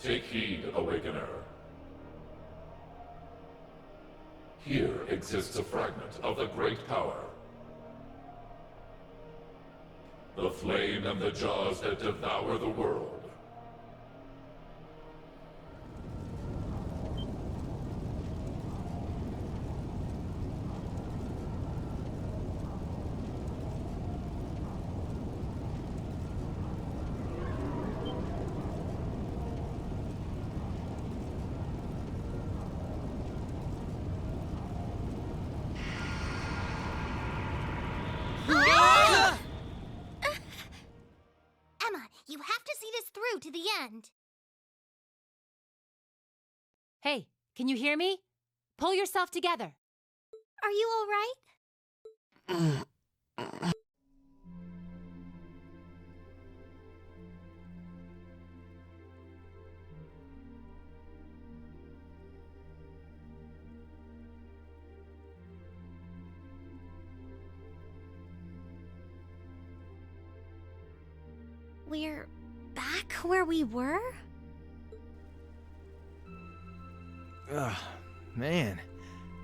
Take heed, Awakener. Here exists a fragment of the great power. The flame and the jaws that devour the world. You have to see this through to the end. Hey, can you hear me? Pull yourself together. Are you all right? We're back where we were? Ugh, man.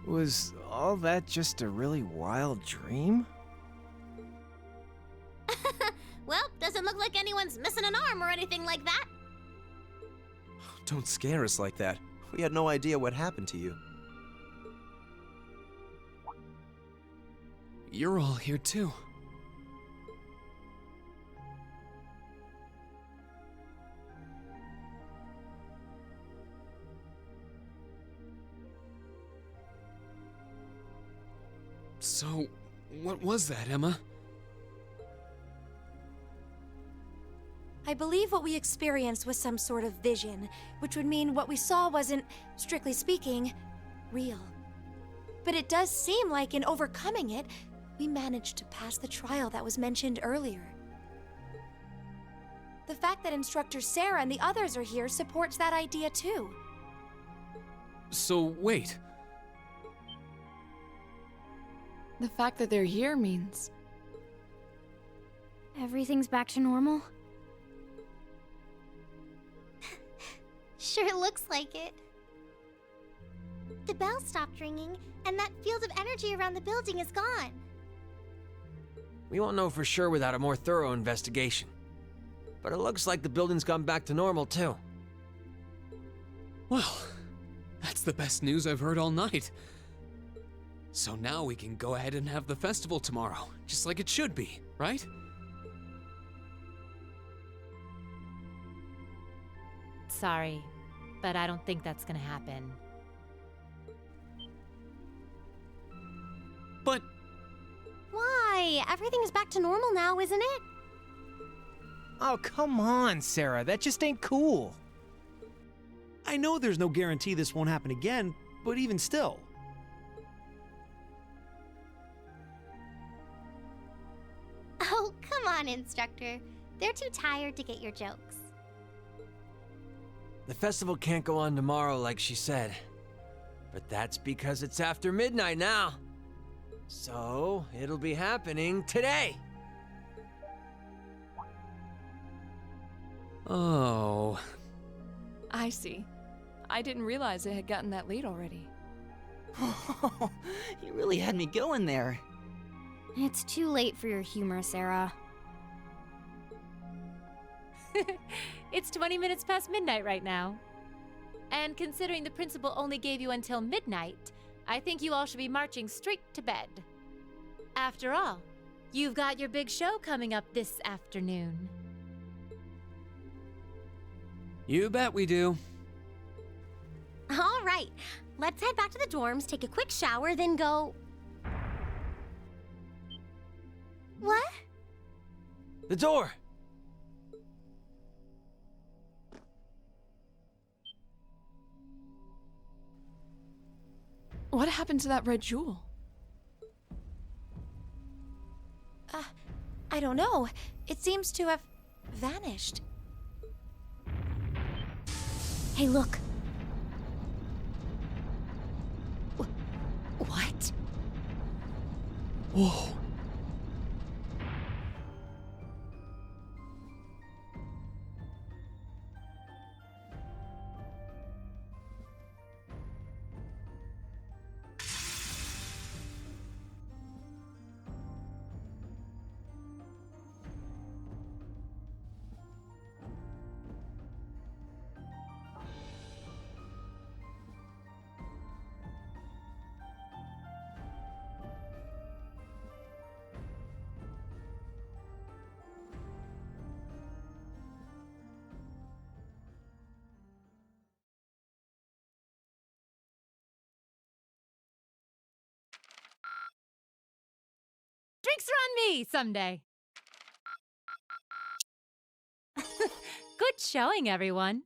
Was all that just a really wild dream? Well, doesn't look like anyone's missing an arm or anything like that. Don't scare us like that. We had no idea what happened to you. You're all here too. So, what was that, Emma? I believe what we experienced was some sort of vision, which would mean what we saw wasn't, strictly speaking, real. But it does seem like in overcoming it, we managed to pass the trial that was mentioned earlier. The fact that Instructor Sarah and the others are here supports that idea too. So, wait. The fact that they're here means... Everything's back to normal? Sure looks like it. The bell stopped ringing, and that field of energy around the building is gone. We won't know for sure without a more thorough investigation. But it looks like the building's gone back to normal, too. Well, that's the best news I've heard all night. So now we can go ahead and have the festival tomorrow, just like it should be, right? Sorry, but I don't think that's gonna happen. But Why? Everything is back to normal now, isn't it? Oh, come on, Sarah. That just ain't cool. I know there's no guarantee this won't happen again, but even still. Oh, come on, Instructor. They're too tired to get your jokes. The festival can't go on tomorrow like she said. But that's because it's after midnight now. So, it'll be happening today. Oh. I see. I didn't realize it had gotten that late already. You really had me going there. It's too late for your humor, Sarah. It's 20 minutes past midnight right now. And considering the principal only gave you until midnight, I think you all should be marching straight to bed. After all, you've got your big show coming up this afternoon. You bet we do. All right, let's head back to the dorms, take a quick shower, then go... What? The door! What happened to that red jewel? I don't know. It seems to have vanished. Hey, look. What? Whoa. Drinks are on me someday. Good showing, everyone.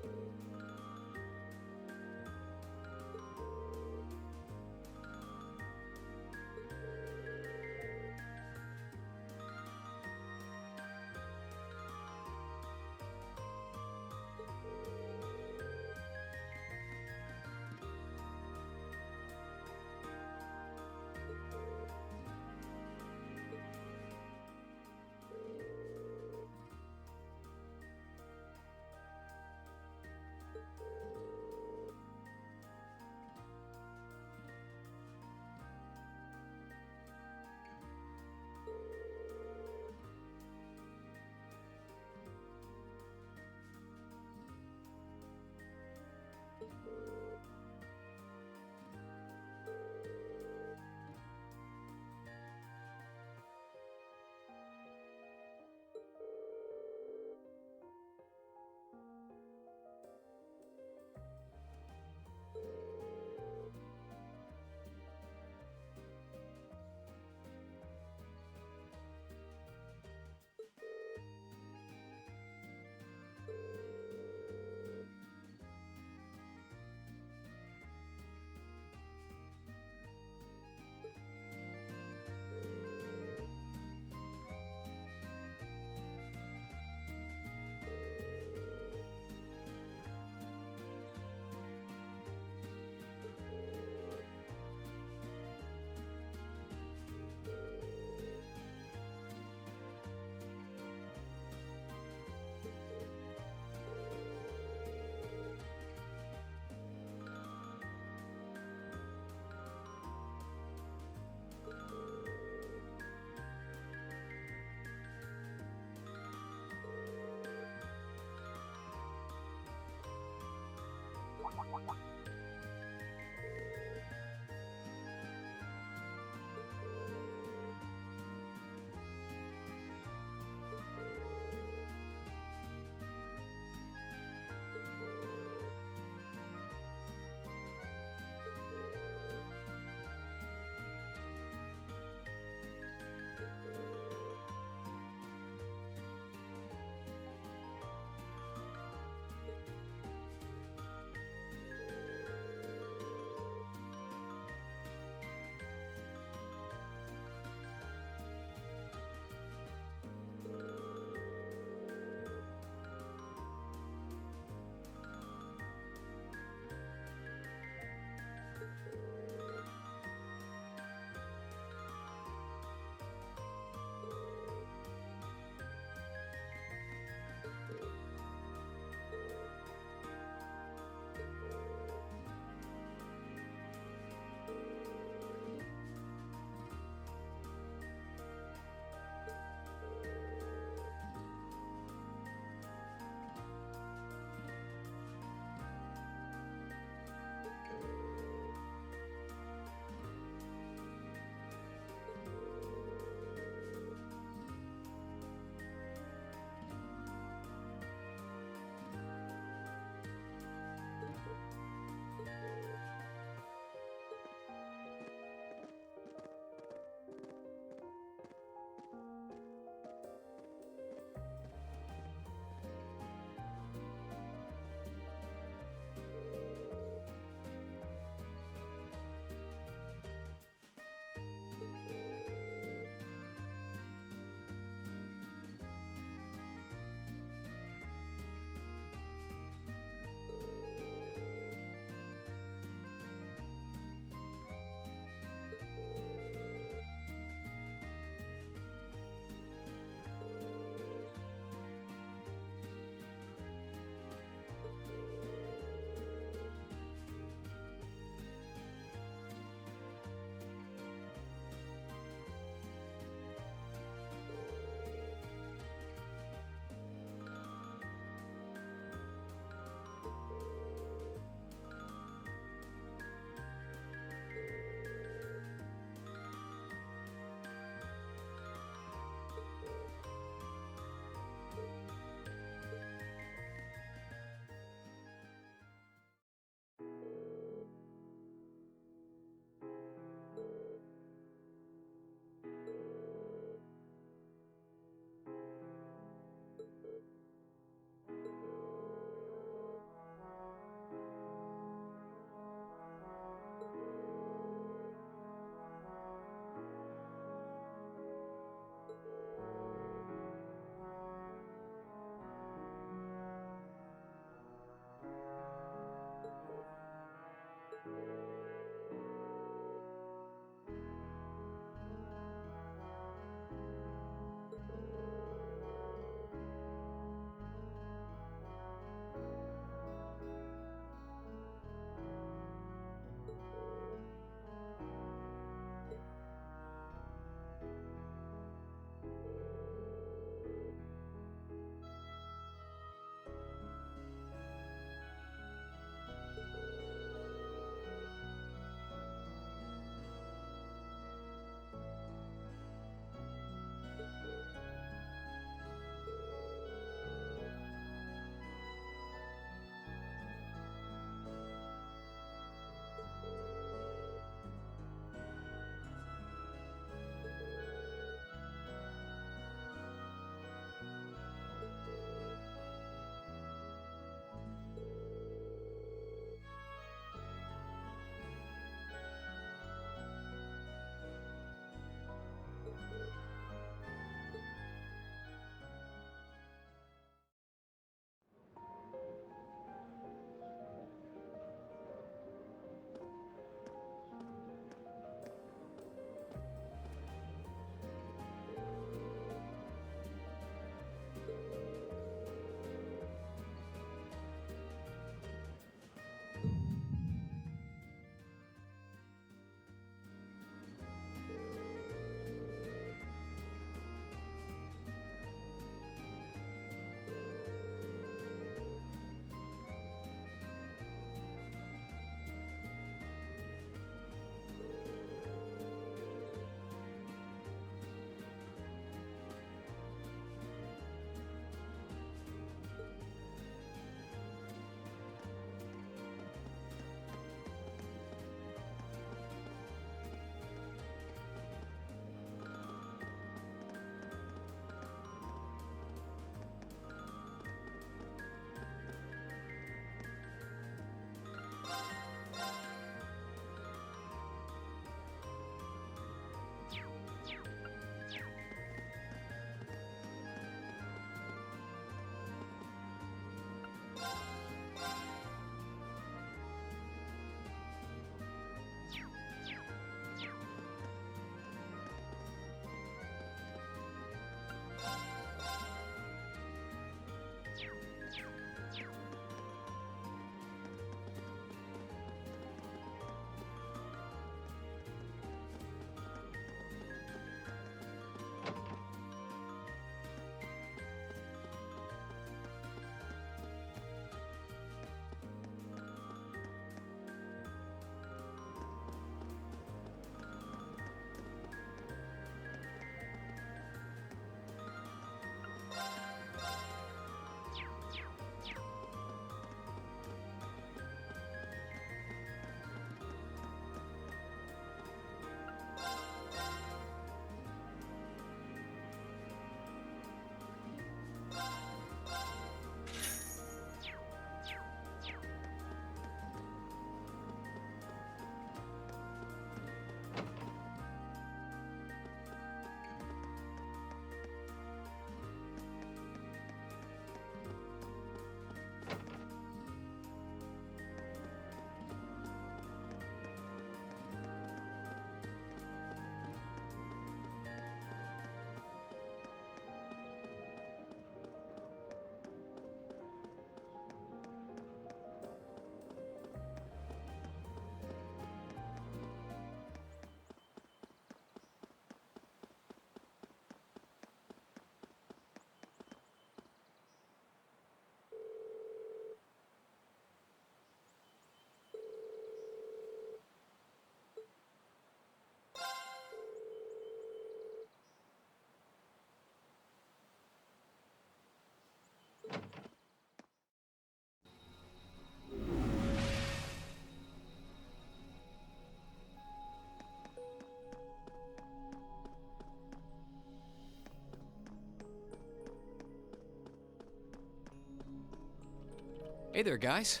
Hey there, guys.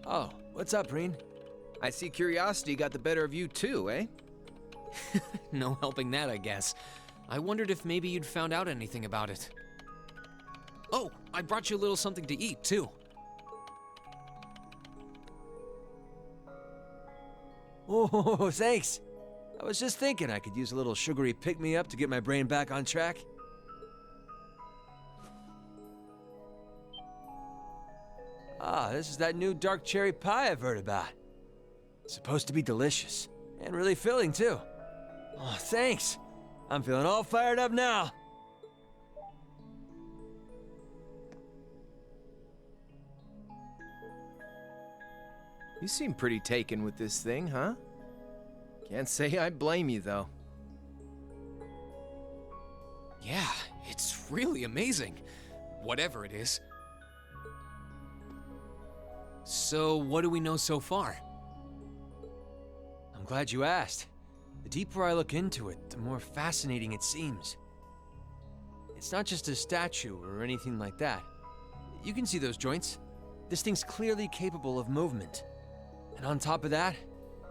Oh, what's up, Reen? I see curiosity got the better of you too, eh? No helping that, I guess. I wondered if maybe you'd found out anything about it. Oh, I brought you a little something to eat, too. Oh, thanks. I was just thinking I could use a little sugary pick-me-up to get my brain back on track. Ah, this is that new dark cherry pie I've heard about. It's supposed to be delicious, and really filling, too. Oh, thanks. I'm feeling all fired up now. You seem pretty taken with this thing, huh? Can't say I blame you, though. Yeah, it's really amazing. Whatever it is. So, what do we know so far? I'm glad you asked. The deeper I look into it, the more fascinating it seems. It's not just a statue or anything like that. You can see those joints. This thing's clearly capable of movement. And on top of that,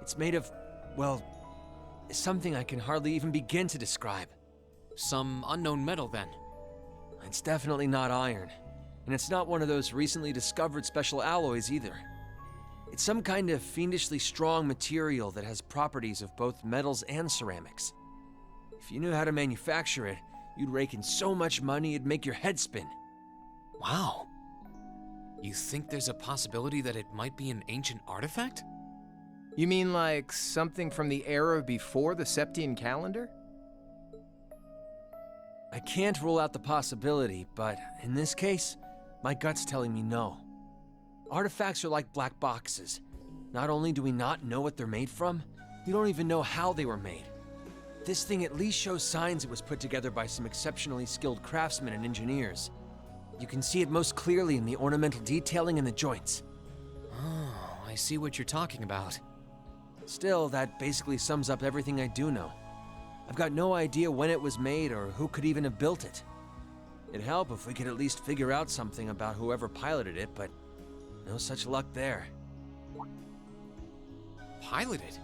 it's made of, well, something I can hardly even begin to describe. Some unknown metal, then. It's definitely not iron. And it's not one of those recently discovered special alloys either. It's some kind of fiendishly strong material that has properties of both metals and ceramics. If you knew how to manufacture it, you'd rake in so much money it'd make your head spin. Wow. You think there's a possibility that it might be an ancient artifact? You mean like something from the era before the Septian calendar? I can't rule out the possibility, but in this case, my gut's telling me no. Artifacts are like black boxes. Not only do we not know what they're made from, we don't even know how they were made. This thing at least shows signs it was put together by some exceptionally skilled craftsmen and engineers. You can see it most clearly in the ornamental detailing in the joints. Oh, I see what you're talking about. Still, that basically sums up everything I do know. I've got no idea when it was made or who could even have built it. It'd help if we could at least figure out something about whoever piloted it, but no such luck there. Piloted?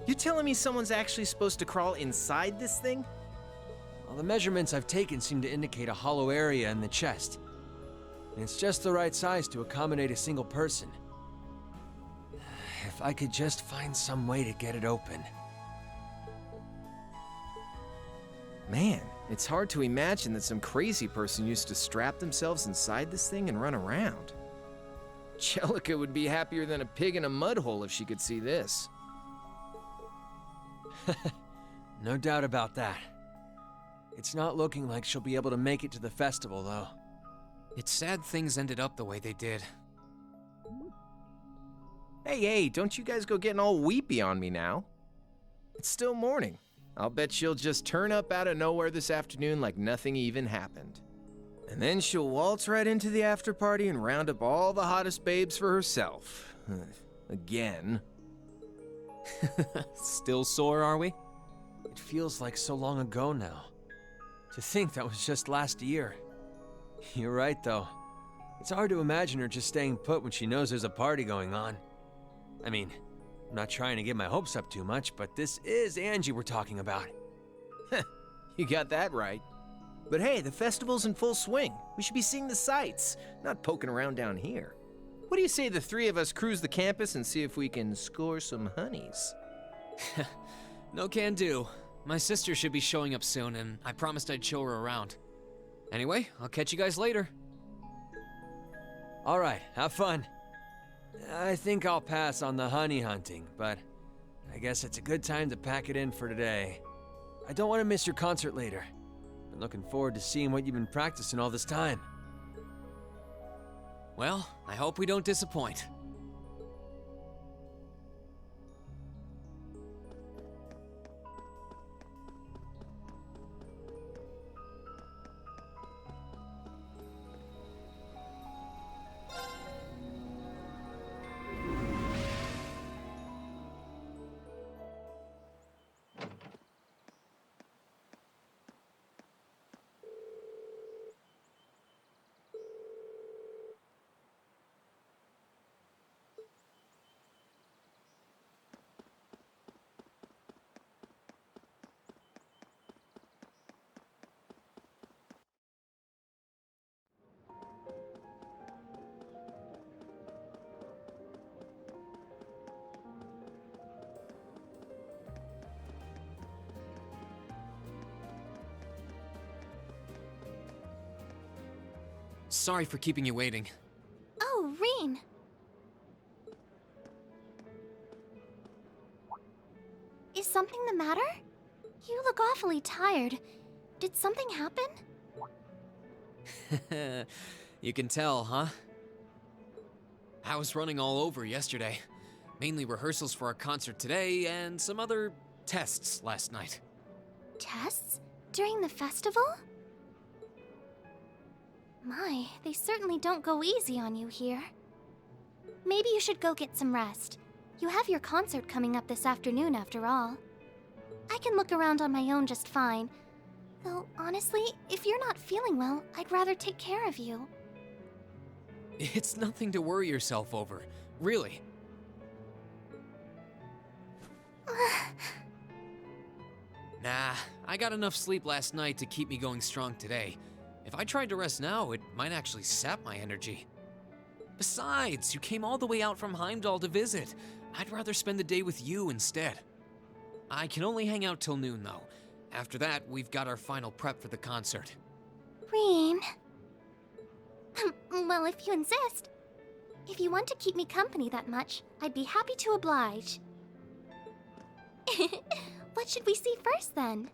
You telling me someone's actually supposed to crawl inside this thing? Well, the measurements I've taken seem to indicate a hollow area in the chest. And it's just the right size to accommodate a single person. If I could just find some way to get it open. Man, it's hard to imagine that some crazy person used to strap themselves inside this thing and run around. Jellica would be happier than a pig in a mud hole if she could see this. No doubt about that. It's not looking like she'll be able to make it to the festival, though. It's sad things ended up the way they did. Hey, don't you guys go getting all weepy on me now. It's still morning. I'll bet she'll just turn up out of nowhere this afternoon like nothing even happened. And then she'll waltz right into the after party and round up all the hottest babes for herself. Again. Still sore, are we? It feels like so long ago now. To think that was just last year. You're right, though. It's hard to imagine her just staying put when she knows there's a party going on. I mean, I'm not trying to get my hopes up too much, but this is Angie we're talking about. You got that right. But hey, the festival's in full swing. We should be seeing the sights, not poking around down here. What do you say the three of us cruise the campus and see if we can score some honeys? No can do. My sister should be showing up soon, and I promised I'd show her around. Anyway, I'll catch you guys later. All right, have fun. I think I'll pass on the honey hunting, but I guess it's a good time to pack it in for today. I don't want to miss your concert later. Been looking forward to seeing what you've been practicing all this time. Well, I hope we don't disappoint. Sorry for keeping you waiting. Oh, Reen. Is something the matter? You look awfully tired. Did something happen? You can tell, huh? I was running all over yesterday. Mainly rehearsals for our concert today and some other tests last night. Tests? During the festival? My, they certainly don't go easy on you here. Maybe you should go get some rest. You have your concert coming up this afternoon after all. I can look around on my own just fine. Though, honestly, if you're not feeling well, I'd rather take care of you. It's nothing to worry yourself over, really. Nah, I got enough sleep last night to keep me going strong today. If I tried to rest now, it might actually sap my energy. Besides, you came all the way out from Heimdall to visit. I'd rather spend the day with you instead. I can only hang out till noon, though. After that, we've got our final prep for the concert. Reen. Well, if you insist. If you want to keep me company that much, I'd be happy to oblige. What should we see first, then?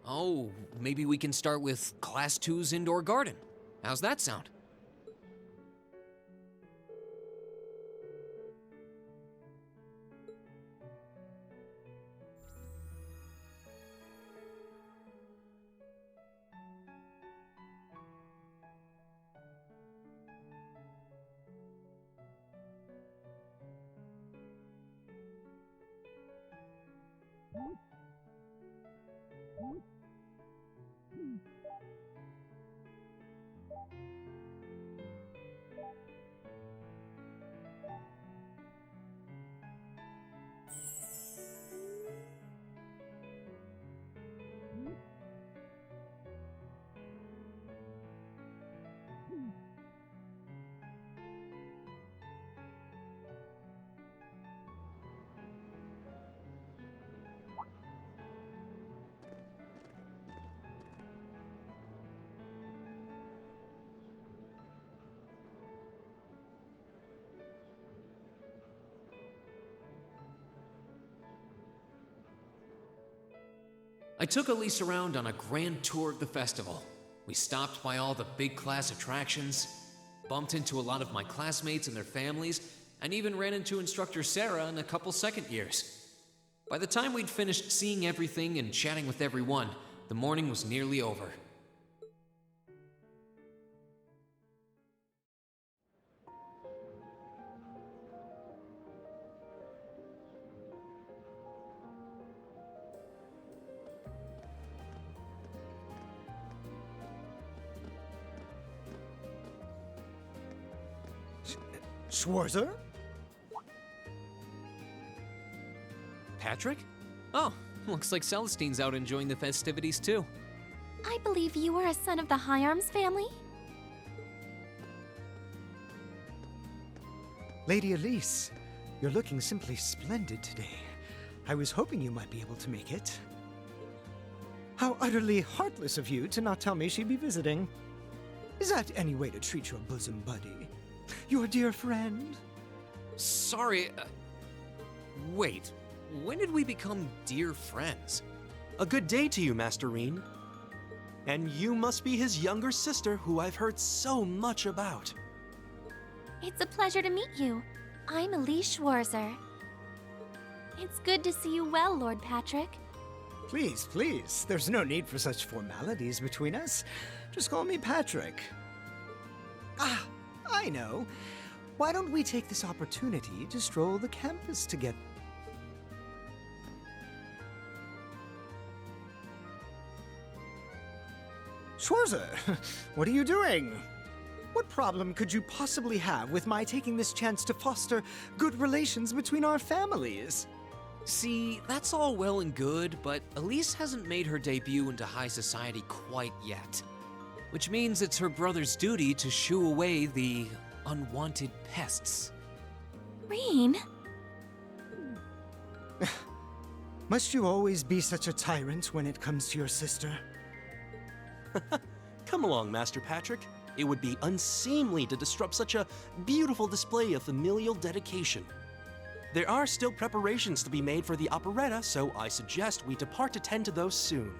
Oh, maybe we can start with Class 2's indoor garden. How's that sound? I took Elise around on a grand tour of the festival. We stopped by all the big class attractions, bumped into a lot of my classmates and their families, and even ran into instructor Sarah and a couple second years. By the time we'd finished seeing everything and chatting with everyone, the morning was nearly over. Schwarzer? Patrick? Oh, looks like Celestine's out enjoying the festivities too. I believe you are a son of the High Arms family? Lady Elise, you're looking simply splendid today. I was hoping you might be able to make it. How utterly heartless of you to not tell me she'd be visiting. Is that any way to treat your bosom buddy? Your dear friend? Sorry, wait, when did we become dear friends? A good day to you, Master Reen. And you must be his younger sister who I've heard so much about. It's a pleasure to meet you. I'm Elise Schwarzer. It's good to see you well, Lord Patrick. Please, please, there's no need for such formalities between us. Just call me Patrick. Ah, I know. Why don't we take this opportunity to stroll the campus together? Schwarzer, what are you doing? What problem could you possibly have with my taking this chance to foster good relations between our families? See, that's all well and good, but Elise hasn't made her debut into high society quite yet. Which means it's her brother's duty to shoo away the unwanted pests. Reen? Must you always be such a tyrant when it comes to your sister? Come along, Master Patrick. It would be unseemly to disrupt such a beautiful display of familial dedication. There are still preparations to be made for the operetta, so I suggest we depart to tend to those soon.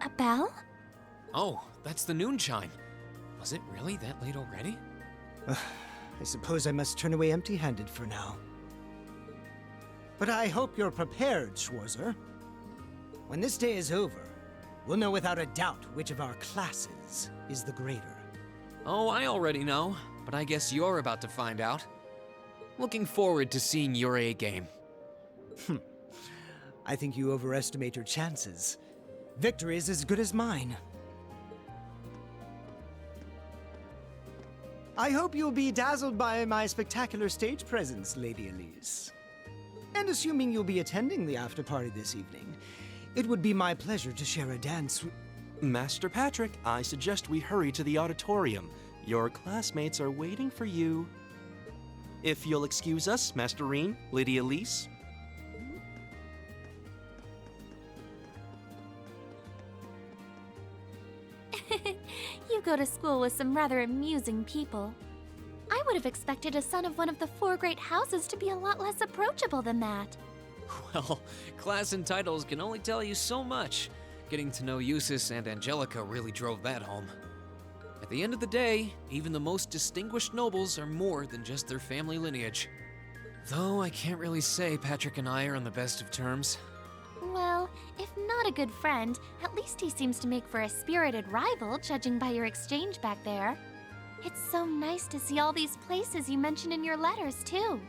A bell? Oh, that's the noon chime. Was it really that late already? I suppose I must turn away empty-handed for now. But I hope you're prepared, Schwarzer. When this day is over, we'll know without a doubt which of our classes is the greater. Oh, I already know, but I guess you're about to find out. Looking forward to seeing your A game. I think you overestimate your chances. Victory is as good as mine. I hope you'll be dazzled by my spectacular stage presence, Lady Elise. And assuming you'll be attending the after-party this evening, it would be my pleasure to share a dance with... Master Patrick, I suggest we hurry to the auditorium. Your classmates are waiting for you. If you'll excuse us, Master Reen, Lady Elise. You go to school with some rather amusing people. I would have expected a son of one of the four great houses to be a lot less approachable than that. Well, class and titles can only tell you so much. Getting to know Eustace and Angelica really drove that home. At the end of the day, even the most distinguished nobles are more than just their family lineage. Though I can't really say Patrick and I are on the best of terms. Well, if not a good friend, at least he seems to make for a spirited rival, judging by your exchange back there. It's so nice to see all these places you mentioned in your letters, too.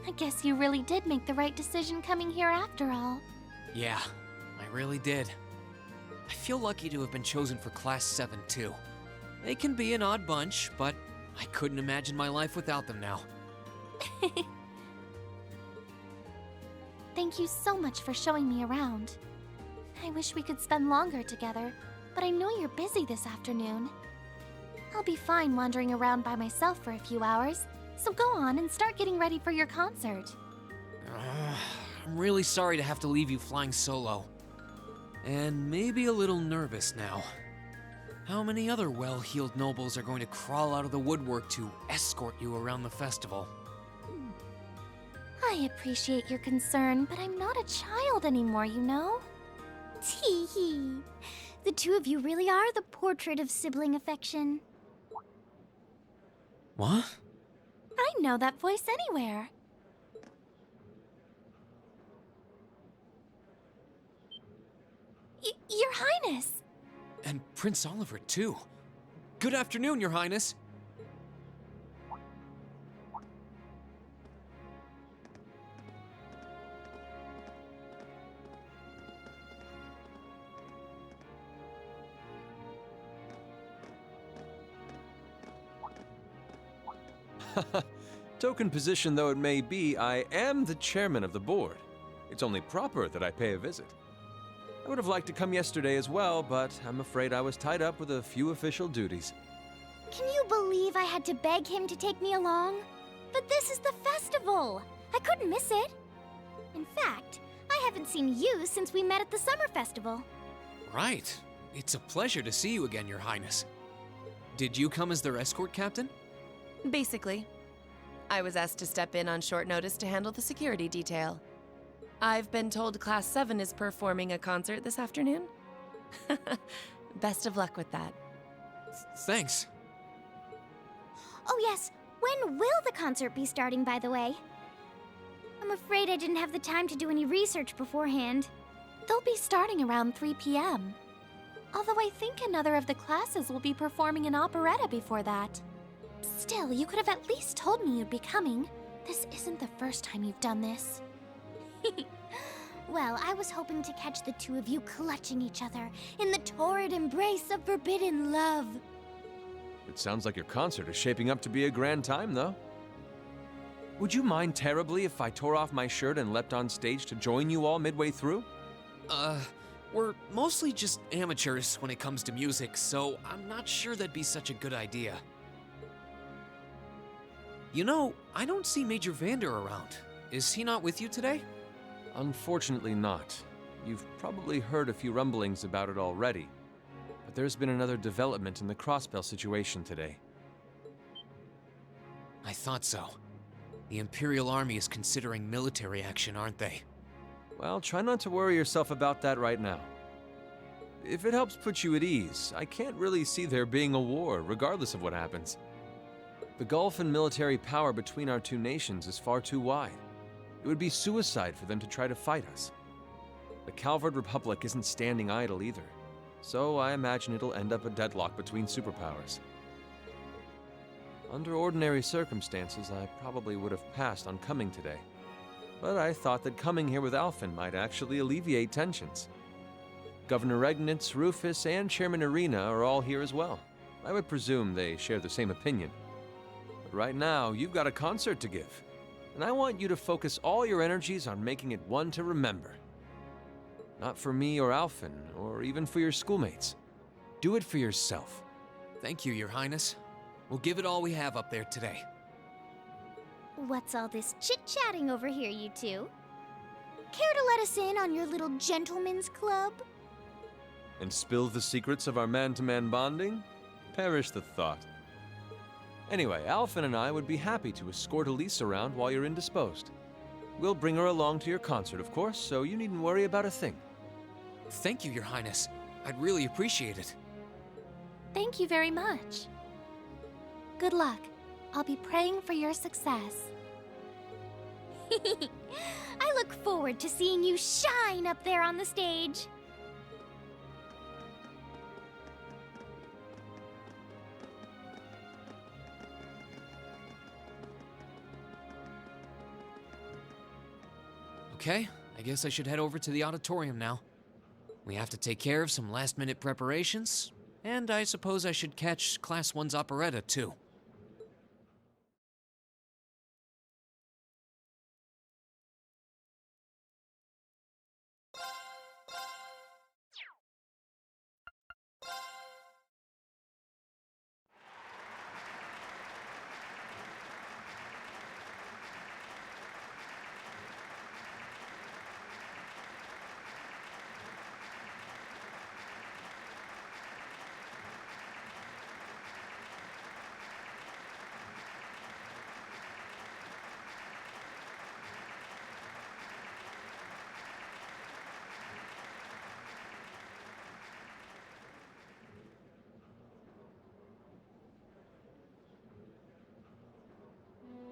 I guess you really did make the right decision coming here after all. Yeah, I really did. I feel lucky to have been chosen for Class 7, too. They can be an odd bunch, but I couldn't imagine my life without them now. Thank you so much for showing me around. I wish we could spend longer together, but I know you're busy this afternoon. I'll be fine wandering around by myself for a few hours, so go on and start getting ready for your concert. I'm really sorry to have to leave you flying solo. And maybe a little nervous now. How many other well-heeled nobles are going to crawl out of the woodwork to escort you around the festival? I appreciate your concern, but I'm not a child anymore, you know? Tee hee. The two of you really are the portrait of sibling affection. What? I know that voice anywhere. Your Highness! And Prince Oliver, too. Good afternoon, Your Highness. Token position though it may be, I am the chairman of the board. It's only proper that I pay a visit. I would have liked to come yesterday as well, but I'm afraid I was tied up with a few official duties. Can you believe I had to beg him to take me along? But this is the festival! I couldn't miss it! In fact, I haven't seen you since we met at the summer festival. Right. It's a pleasure to see you again, Your Highness. Did you come as their escort captain? Basically. I was asked to step in on short notice to handle the security detail. I've been told Class 7 is performing a concert this afternoon. Best of luck with that. Thanks. Oh yes, when will the concert be starting, by the way? I'm afraid I didn't have the time to do any research beforehand. They'll be starting around 3 p.m. Although I think another of the classes will be performing an operetta before that. Still, you could have at least told me you'd be coming. This isn't the first time you've done this. Well, I was hoping to catch the two of you clutching each other in the torrid embrace of forbidden love. It sounds like your concert is shaping up to be a grand time, though. Would you mind terribly if I tore off my shirt and leapt on stage to join you all midway through? We're mostly just amateurs when it comes to music, so I'm not sure that'd be such a good idea. You know, I don't see Major Vander around. Is he not with you today? Unfortunately not. You've probably heard a few rumblings about it already. But there's been another development in the Crossbell situation today. I thought so. The Imperial Army is considering military action, aren't they? Well, try not to worry yourself about that right now. If it helps put you at ease, I can't really see there being a war, regardless of what happens. The gulf in military power between our two nations is far too wide. It would be suicide for them to try to fight us. The Calvard Republic isn't standing idle either, so I imagine it'll end up a deadlock between superpowers. Under ordinary circumstances, I probably would have passed on coming today. But I thought that coming here with Alphen might actually alleviate tensions. Governor Regnitz, Rufus, and Chairman Arena are all here as well. I would presume they share the same opinion. But right now, you've got a concert to give, and I want you to focus all your energies on making it one to remember. Not for me or Alphen, or even for your schoolmates. Do it for yourself. Thank you, Your Highness. We'll give it all we have up there today. What's all this chit-chatting over here, you two? Care to let us in on your little gentleman's club? And spill the secrets of our man-to-man bonding? Perish the thought. Anyway, Alphen and I would be happy to escort Elise around while you're indisposed. We'll bring her along to your concert, of course, so you needn't worry about a thing. Thank you, Your Highness. I'd really appreciate it. Thank you very much. Good luck. I'll be praying for your success. I look forward to seeing you shine up there on the stage. Okay, I guess I should head over to the auditorium now. We have to take care of some last-minute preparations, and I suppose I should catch Class 1's operetta, too.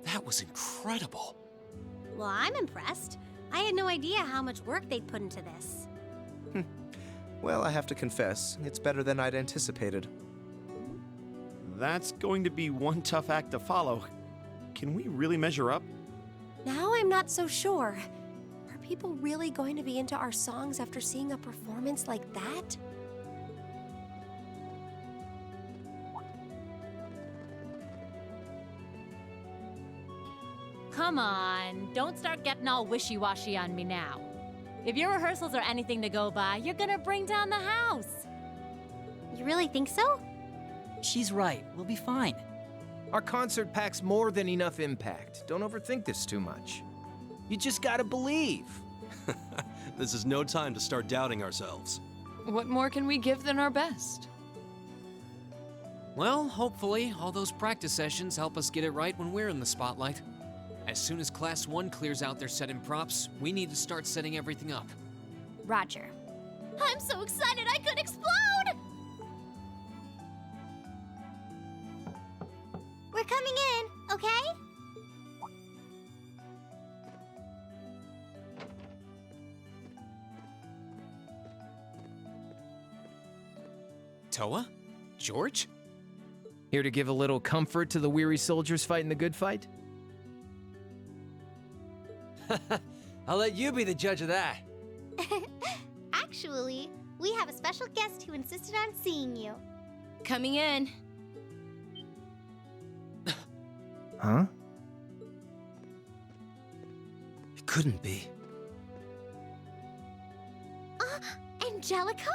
That was incredible. Well, I'm impressed. I had no idea how much work they'd put into this. Well, I have to confess, it's better than I'd anticipated. That's going to be one tough act to follow. Can we really measure up? Now I'm not so sure. Are people really going to be into our songs after seeing a performance like that? Come on, don't start getting all wishy-washy on me now. If your rehearsals are anything to go by, you're gonna bring down the house. You really think so? She's right. We'll be fine. Our concert packs more than enough impact. Don't overthink this too much. You just gotta believe. This is no time to start doubting ourselves. What more can we give than our best? Well, hopefully, all those practice sessions help us get it right when we're in the spotlight. As soon as Class 1 clears out their set and props, we need to start setting everything up. Roger. I'm so excited I could explode! We're coming in, okay? Toa? George? Here to give a little comfort to the weary soldiers fighting the good fight? I'll let you be the judge of that. Actually, we have a special guest who insisted on seeing you. Coming in. Huh? It couldn't be. Angelica?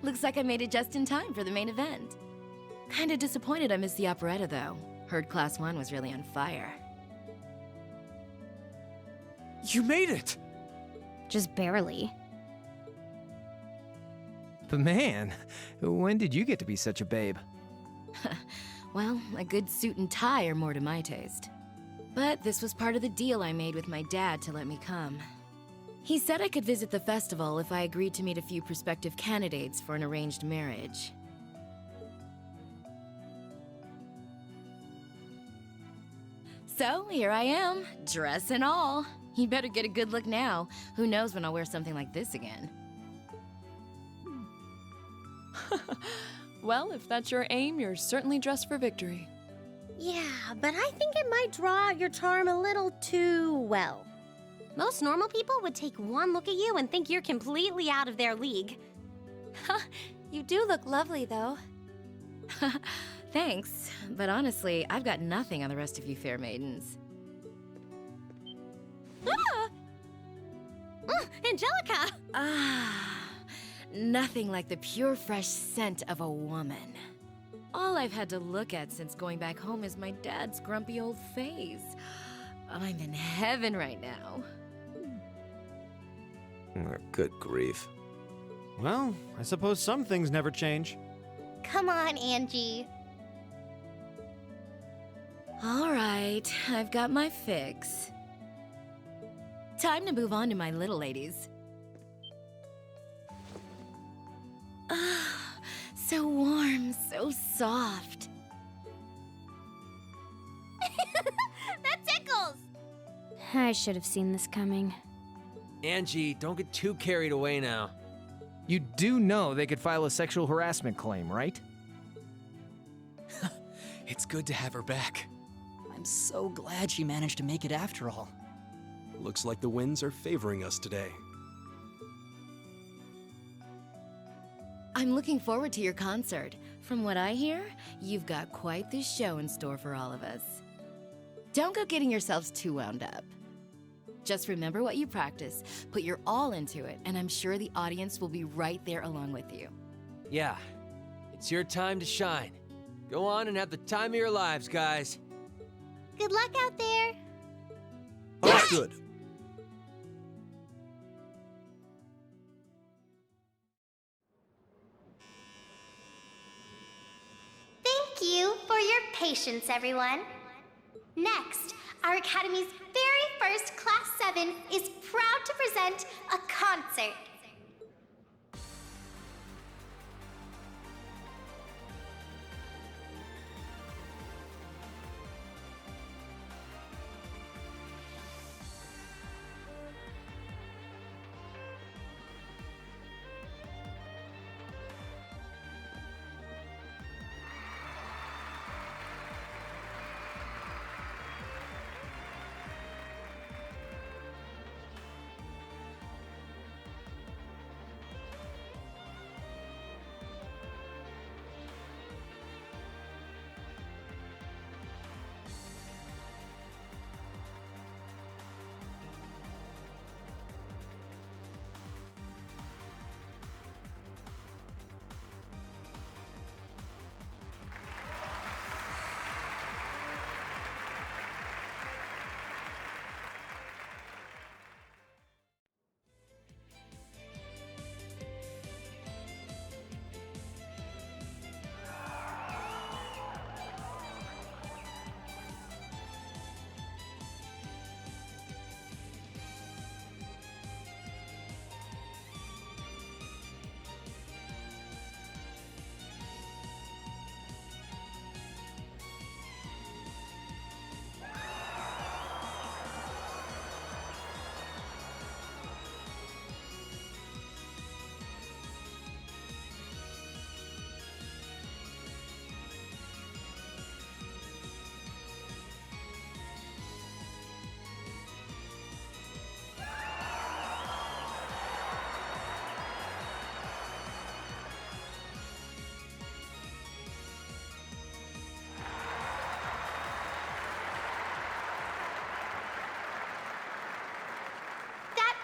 Looks like I made it just in time for the main event. Kinda disappointed I missed the operetta, though. Heard Class 1 was really on fire. You made it! Just barely. But man, when did you get to be such a babe? Well, a good suit and tie are more to my taste. But this was part of the deal I made with my dad to let me come. He said I could visit the festival if I agreed to meet a few prospective candidates for an arranged marriage. So, here I am, dress and all. You better get a good look now. Who knows when I'll wear something like this again. Well, if that's your aim, you're certainly dressed for victory. Yeah, but I think it might draw out your charm a little too well. Most normal people would take one look at you and think you're completely out of their league. You do look lovely, though. Thanks, but honestly, I've got nothing on the rest of you fair maidens. Ah! Angelica! Nothing like the pure, fresh scent of a woman. All I've had to look at since going back home is my dad's grumpy old face. I'm in heaven right now. Good grief. Well, I suppose some things never change. Come on, Angie. All right, I've got my fix. Time to move on to my little ladies. Ah, so warm, so soft. That tickles! I should have seen this coming. Angie, don't get too carried away now. You do know they could file a sexual harassment claim, right? It's good to have her back. I'm so glad she managed to make it after all. Looks like the winds are favoring us today. I'm looking forward to your concert. From what I hear, you've got quite the show in store for all of us. Don't go getting yourselves too wound up. Just remember what you practice, put your all into it, and I'm sure the audience will be right there along with you. Yeah, it's your time to shine. Go on and have the time of your lives, guys. Good luck out there. Understood. Thank you for your patience, everyone. Next, our Academy's very first Class 7 is proud to present a concert.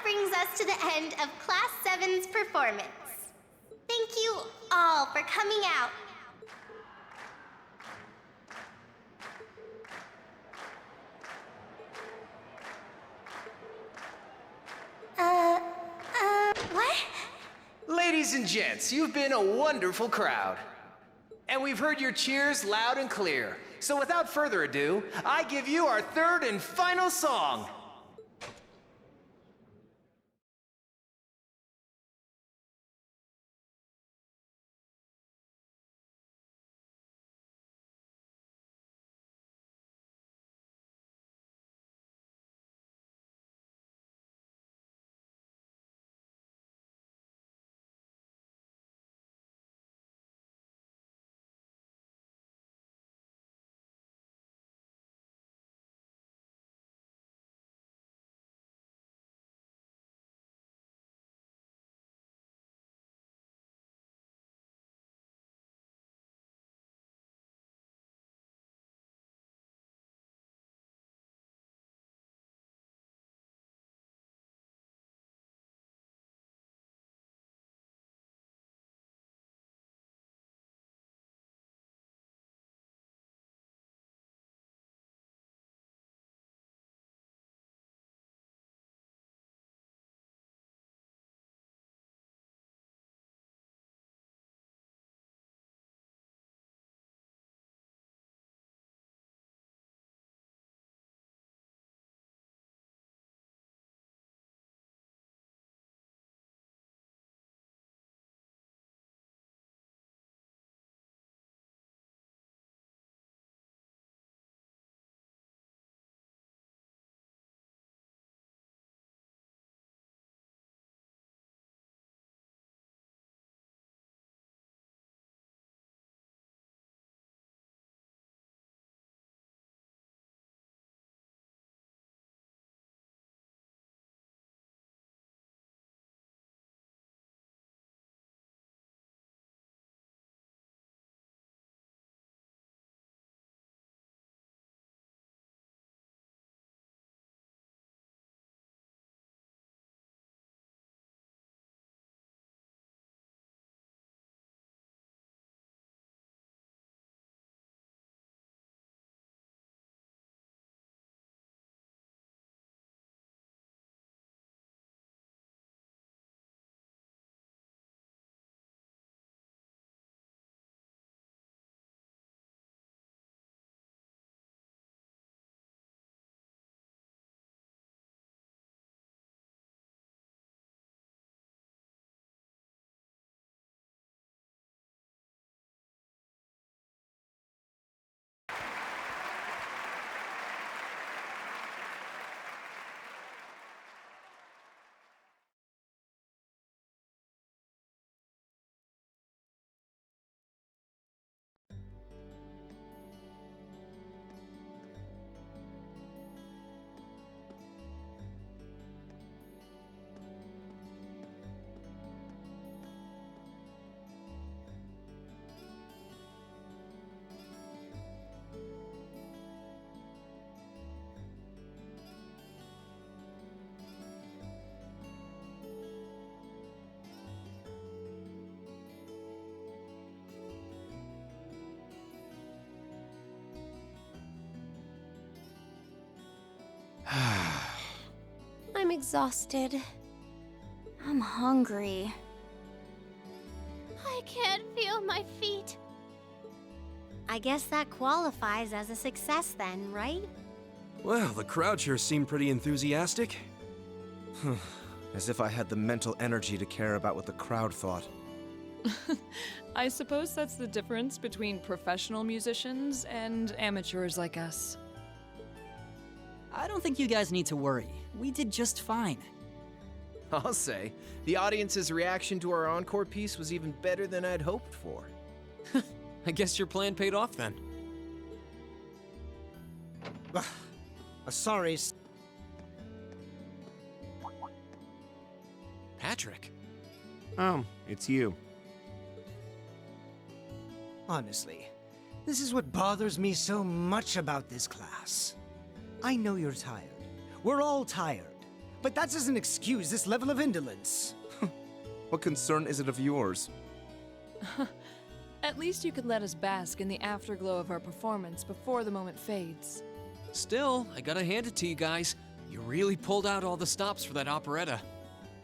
Brings us to the end of Class 7's performance. Thank you all for coming out. Ladies and gents, you've been a wonderful crowd. And we've heard your cheers loud and clear. So without further ado, I give you our third and final song. I'm exhausted. I'm hungry. I can't feel my feet. I guess that qualifies as a success then, right? Well, the crowd sure seemed pretty enthusiastic. As if I had the mental energy to care about what the crowd thought. I suppose that's the difference between professional musicians and amateurs like us. I don't think you guys need to worry. We did just fine. I'll say, the audience's reaction to our encore piece was even better than I'd hoped for. I guess your plan paid off then. Sorry. Patrick. It's you. Honestly, this is what bothers me so much about this class. I know you're tired. We're all tired. But that doesn't excuse this level of indolence. What concern is it of yours? At least you could let us bask in the afterglow of our performance before the moment fades. Still, I gotta hand it to you guys. You really pulled out all the stops for that operetta.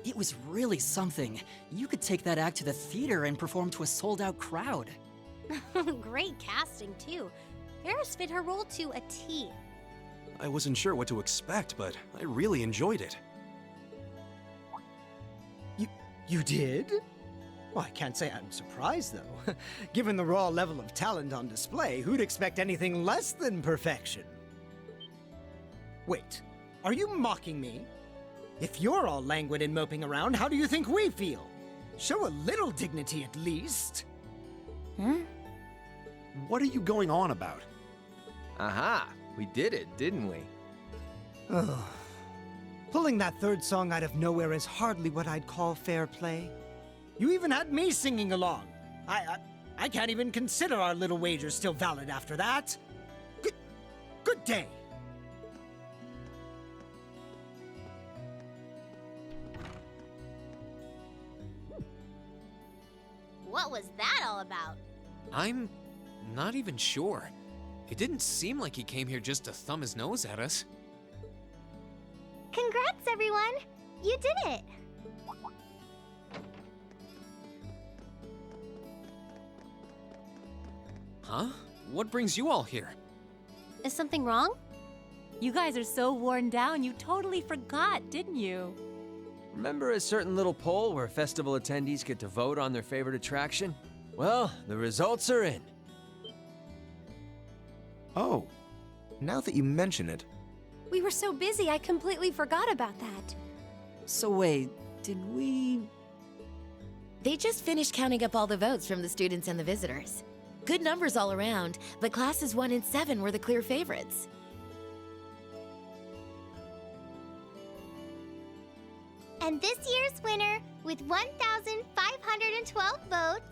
It was really something. You could take that act to the theater and perform to a sold-out crowd. Great casting, too. Ferris fit her role to a T. I wasn't sure what to expect, but I really enjoyed it. You did? Well, I can't say I'm surprised, though. Given the raw level of talent on display, who'd expect anything less than perfection? Wait, are you mocking me? If you're all languid and moping around, how do you think we feel? Show a little dignity at least. Huh? What are you going on about? Aha! We did it, didn't we? Oh. Pulling that third song out of nowhere is hardly what I'd call fair play. You even had me singing along. I can't even consider our little wager still valid after that. Good day. What was that all about? I'm not even sure. It didn't seem like he came here just to thumb his nose at us. Congrats, everyone! You did it! Huh? What brings you all here? Is something wrong? You guys are so worn down, you totally forgot, didn't you? Remember a certain little poll where festival attendees get to vote on their favorite attraction? Well, the results are in. Oh, now that you mention it. We were so busy, I completely forgot about that. So wait, did we... They just finished counting up all the votes from the students and the visitors. Good numbers all around, but classes 1 and 7 were the clear favorites. And this year's winner, with 1,512 votes,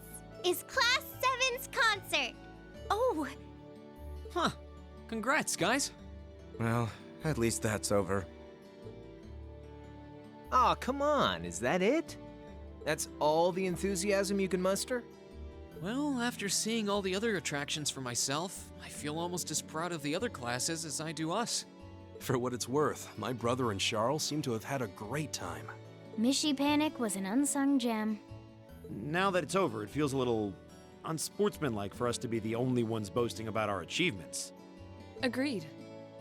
is Class 7's concert. Oh! Huh. Congrats, guys. Well, at least that's over. Aw, come on, is that it? That's all the enthusiasm you can muster? Well, after seeing all the other attractions for myself, I feel almost as proud of the other classes as I do us. For what it's worth, my brother and Charles seem to have had a great time. Mishy Panic was an unsung gem. Now that it's over, it feels a little unsportsmanlike for us to be the only ones boasting about our achievements. Agreed.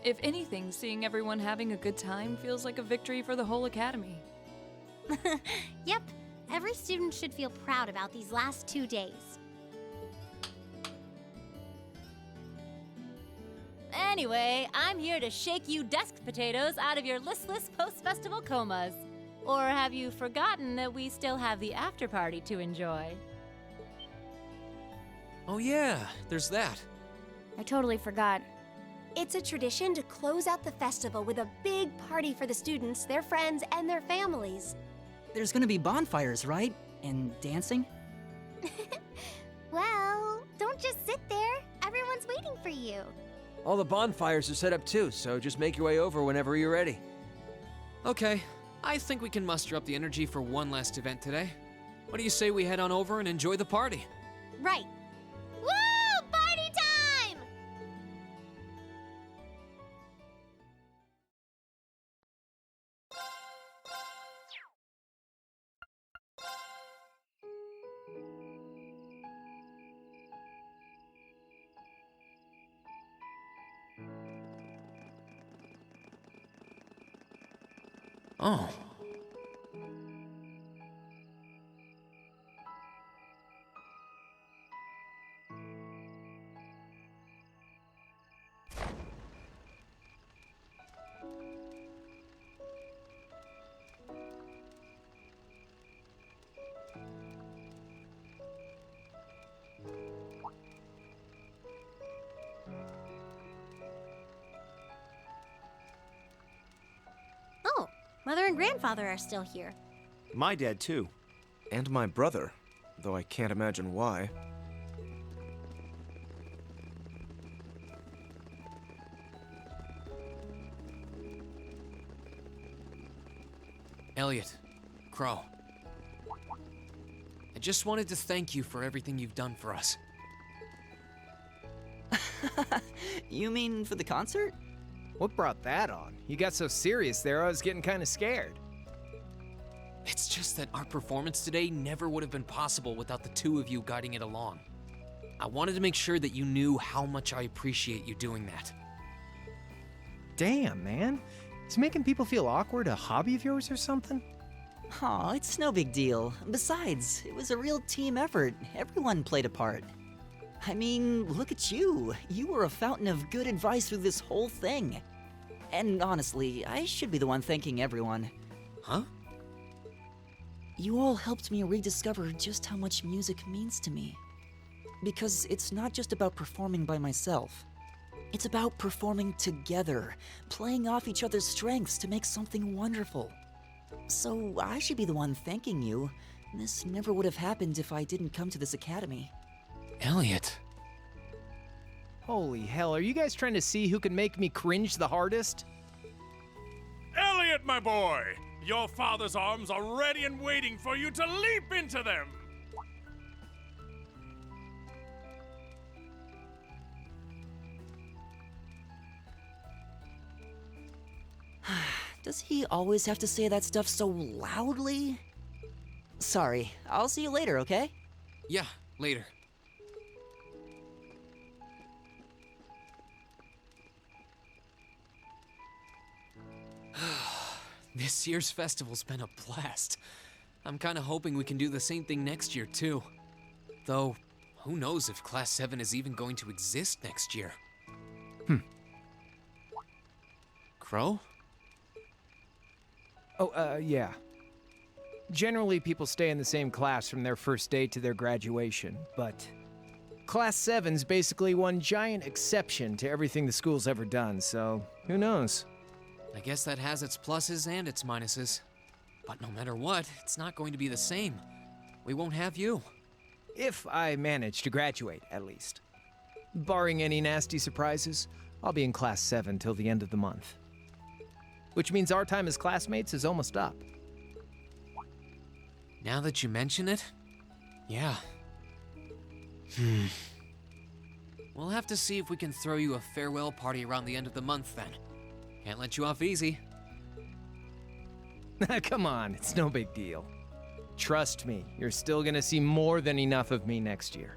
If anything, seeing everyone having a good time feels like a victory for the whole academy. Yep, every student should feel proud about these last 2 days. Anyway, I'm here to shake you desk potatoes out of your listless post-festival comas. Or have you forgotten that we still have the after party to enjoy? Oh yeah, there's that. I totally forgot. It's a tradition to close out the festival with a big party for the students, their friends, and their families. There's gonna be bonfires, right? And dancing? Well, don't just sit there. Everyone's waiting for you. All the bonfires are set up too, so just make your way over whenever you're ready. Okay, I think we can muster up the energy for one last event today. What do you say we head on over and enjoy the party? Right. Woo! Party time! Oh. Oh, Mother and Grandfather are still here. My dad, too. And my brother, though I can't imagine why. Elliot, Crow. I just wanted to thank you for everything you've done for us. You mean for the concert? What brought that on? You got so serious there, I was getting kind of scared. It's just that our performance today never would have been possible without the two of you guiding it along. I wanted to make sure that you knew how much I appreciate you doing that. Damn, man. Is making people feel awkward a hobby of yours or something? Aw, it's no big deal. Besides, it was a real team effort. Everyone played a part. I mean, look at you. You were a fountain of good advice through this whole thing. And honestly, I should be the one thanking everyone. Huh? You all helped me rediscover just how much music means to me. Because it's not just about performing by myself. It's about performing together, playing off each other's strengths to make something wonderful. So I should be the one thanking you. This never would have happened if I didn't come to this academy. Elliot. Holy hell, are you guys trying to see who can make me cringe the hardest? Elliot, my boy! Your father's arms are ready and waiting for you to leap into them! Does he always have to say that stuff so loudly? Sorry, I'll see you later, okay? Yeah, later. This year's festival's been a blast. I'm kinda hoping we can do the same thing next year, too. Though, who knows if Class 7 is even going to exist next year? Crow? Oh, yeah. Generally, people stay in the same class from their first day to their graduation, but Class 7's basically one giant exception to everything the school's ever done, so who knows? I guess that has its pluses and its minuses. But no matter what, it's not going to be the same. We won't have you. If I manage to graduate, at least. Barring any nasty surprises, I'll be in Class 7 till the end of the month. Which means our time as classmates is almost up. Now that you mention it, yeah. We'll have to see if we can throw you a farewell party around the end of the month then. Can't let you off easy. Come on, it's no big deal. Trust me, you're still gonna see more than enough of me next year.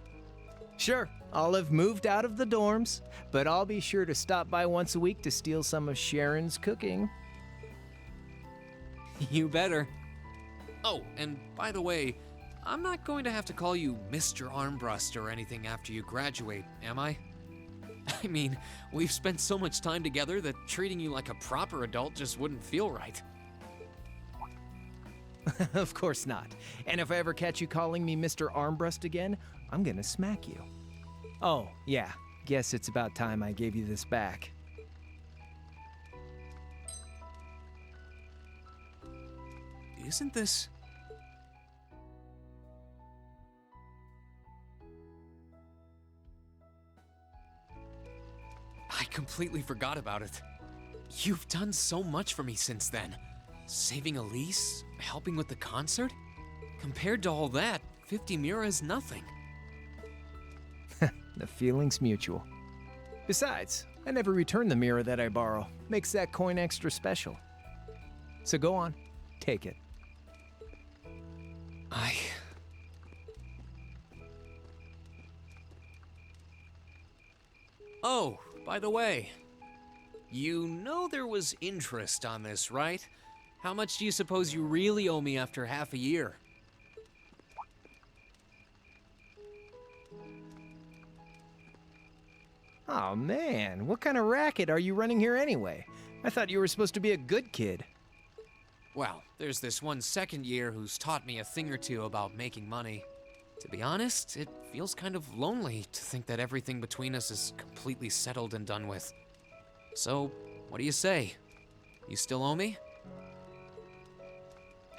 Sure, I'll have moved out of the dorms, but I'll be sure to stop by once a week to steal some of Sharon's cooking. You better. Oh, and by the way, I'm not going to have to call you Mr. Armbrust or anything after you graduate, am I? I mean, we've spent so much time together that treating you like a proper adult just wouldn't feel right. Of course not. And if I ever catch you calling me Mr. Armbrust again, I'm gonna smack you. Oh, yeah. Guess it's about time I gave you this back. Isn't this... I completely forgot about it. You've done so much for me since then. Saving Elise, helping with the concert. Compared to all that, 50 Mira is nothing. The feeling's mutual. Besides, I never return the mirror that I borrow. Makes that coin extra special. So go on, take it. Oh, by the way, you know there was interest on this, right? How much do you suppose you really owe me after half a year? Oh man, what kind of racket are you running here anyway? I thought you were supposed to be a good kid. Well, there's this one second year who's taught me a thing or two about making money. To be honest, it feels kind of lonely to think that everything between us is completely settled and done with. So, what do you say? You still owe me?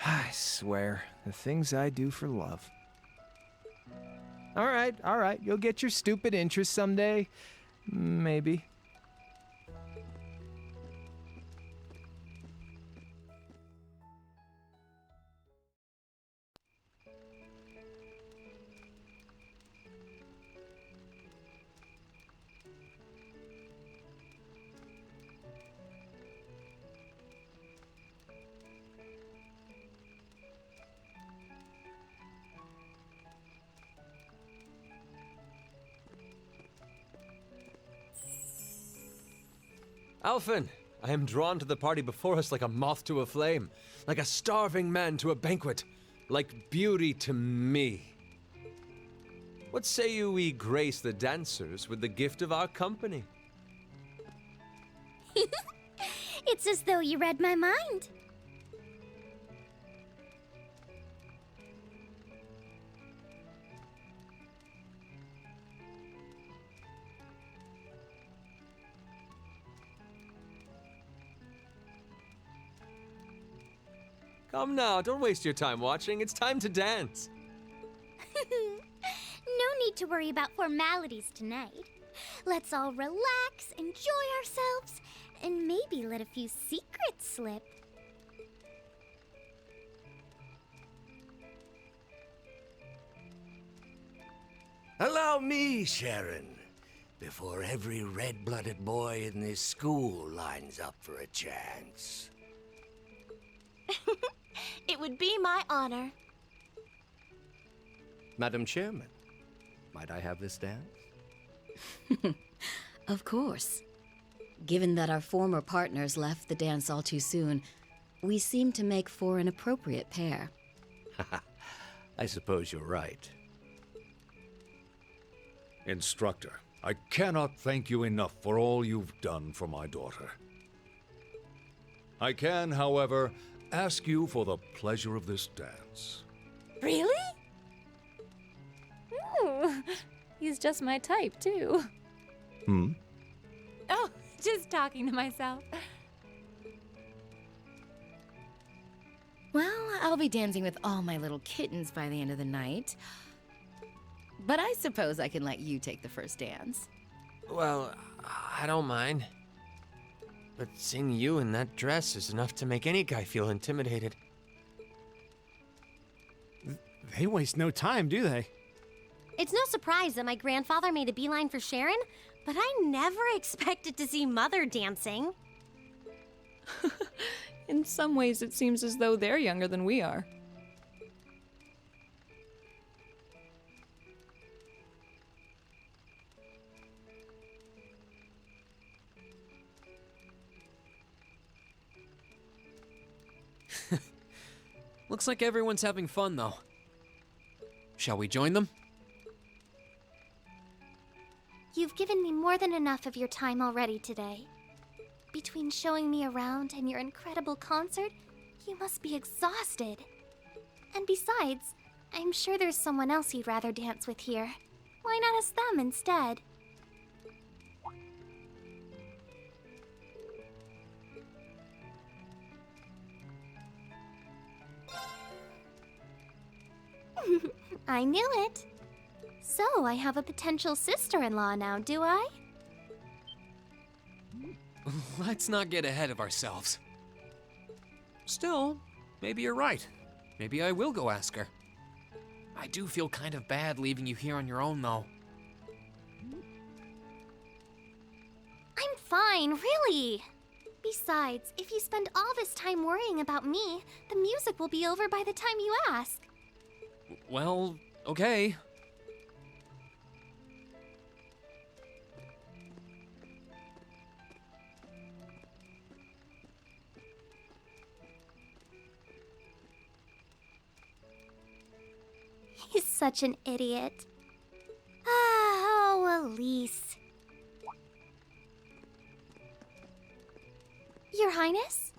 I swear, the things I do for love. All right, you'll get your stupid interest someday. Maybe. Alphen, I am drawn to the party before us like a moth to a flame, like a starving man to a banquet, like beauty to me. What say you we grace the dancers with the gift of our company? It's as though you read my mind. Come now, don't waste your time watching. It's time to dance. No need to worry about formalities tonight. Let's all relax, enjoy ourselves, and maybe let a few secrets slip. Allow me, Sharon, before every red-blooded boy in this school lines up for a chance. It would be my honor. Madam Chairman, might I have this dance? Of course. Given that our former partners left the dance all too soon, we seem to make for an appropriate pair. I suppose you're right. Instructor, I cannot thank you enough for all you've done for my daughter. I can, however, ask you for the pleasure of this dance. Really? Ooh, he's just my type, too. Hmm? Oh, just talking to myself. Well, I'll be dancing with all my little kittens by the end of the night. But I suppose I can let you take the first dance. Well, I don't mind. But seeing you in that dress is enough to make any guy feel intimidated. They waste no time, do they? It's no surprise that my grandfather made a beeline for Sharon, but I never expected to see Mother dancing. In some ways, it seems as though they're younger than we are. Looks like everyone's having fun, though. Shall we join them? You've given me more than enough of your time already today. Between showing me around and your incredible concert, you must be exhausted. And besides, I'm sure there's someone else you'd rather dance with here. Why not ask them instead? I knew it. So, I have a potential sister-in-law now, do I? Let's not get ahead of ourselves. Still, maybe you're right. Maybe I will go ask her. I do feel kind of bad leaving you here on your own, though. I'm fine, really. Besides, if you spend all this time worrying about me, the music will be over by the time you ask. Well, okay. He's such an idiot. Oh, Elise. Your Highness?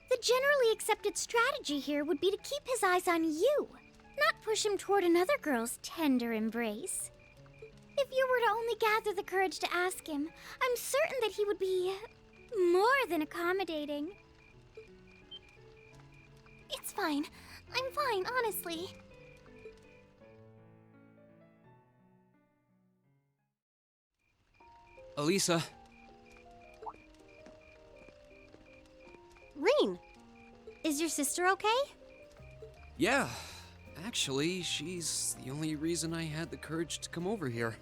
The generally accepted strategy here would be to keep his eyes on you, not push him toward another girl's tender embrace. If you were to only gather the courage to ask him, I'm certain that he would be more than accommodating. It's fine. I'm fine, honestly. Elisa. Rean, is your sister okay? Yeah, actually, she's the only reason I had the courage to come over here.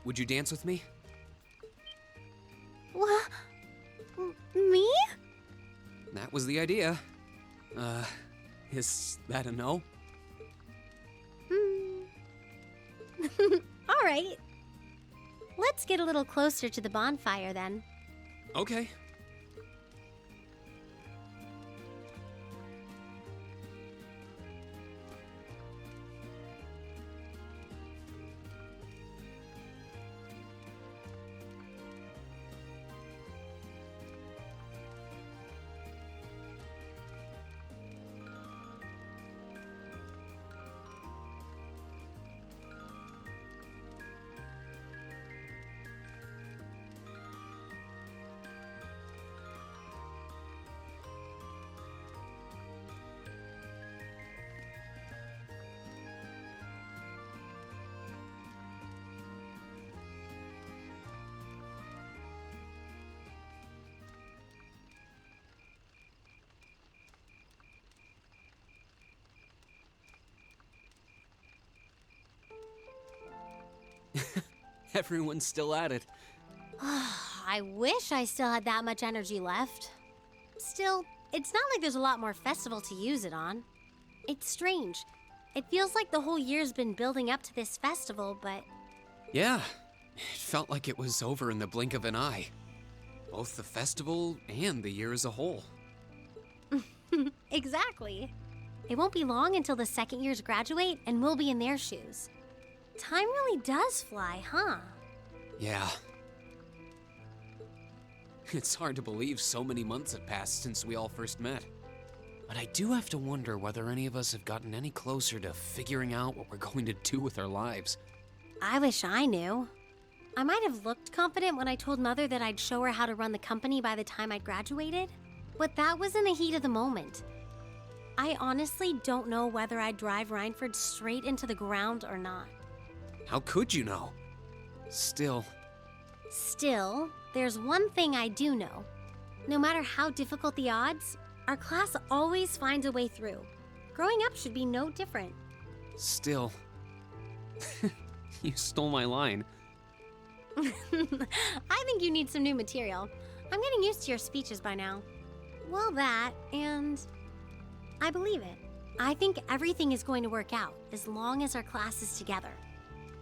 Would you dance with me? What? Me? That was the idea. Is that a no? All right. Let's get a little closer to the bonfire then. Okay. Everyone's still at it. I wish I still had that much energy left. Still, it's not like there's a lot more festival to use it on. It's strange. It feels like the whole year's been building up to this festival, but... Yeah, it felt like it was over in the blink of an eye. Both the festival and the year as a whole. Exactly. It won't be long until the second years graduate and we'll be in their shoes. Time really does fly, huh? Yeah. It's hard to believe so many months have passed since we all first met. But I do have to wonder whether any of us have gotten any closer to figuring out what we're going to do with our lives. I wish I knew. I might have looked confident when I told Mother that I'd show her how to run the company by the time I'd graduated, but that was in the heat of the moment. I honestly don't know whether I'd drive Rhineford straight into the ground or not. How could you know? Still, there's one thing I do know. No matter how difficult the odds, our class always finds a way through. Growing up should be no different. still. You stole my line. I think you need some new material. I'm getting used to your speeches by now. Well, that, and I believe it. I think everything is going to work out as long as our class is together.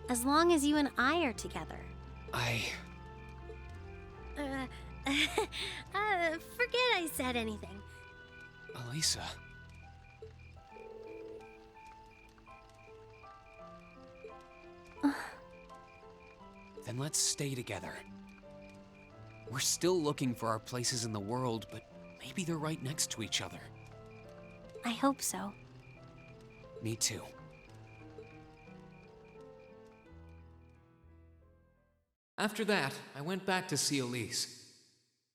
As long as you and I are together. Forget I said anything. Elisa. Then let's stay together. We're still looking for our places in the world, but maybe they're right next to each other. I hope so. Me too. After that, I went back to see Elise.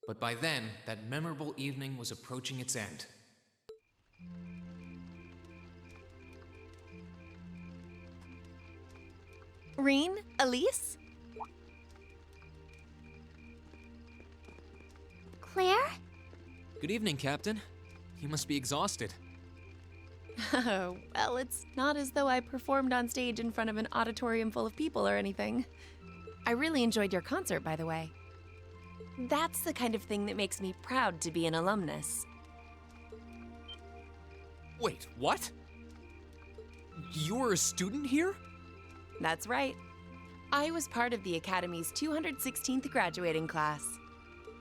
But by then, that memorable evening was approaching its end. Reen? Elise? Claire? Good evening, Captain. You must be exhausted. Oh, well, it's not as though I performed on stage in front of an auditorium full of people or anything. I really enjoyed your concert, by the way. That's the kind of thing that makes me proud to be an alumnus. Wait, what? You were a student here? That's right. I was part of the Academy's 216th graduating class.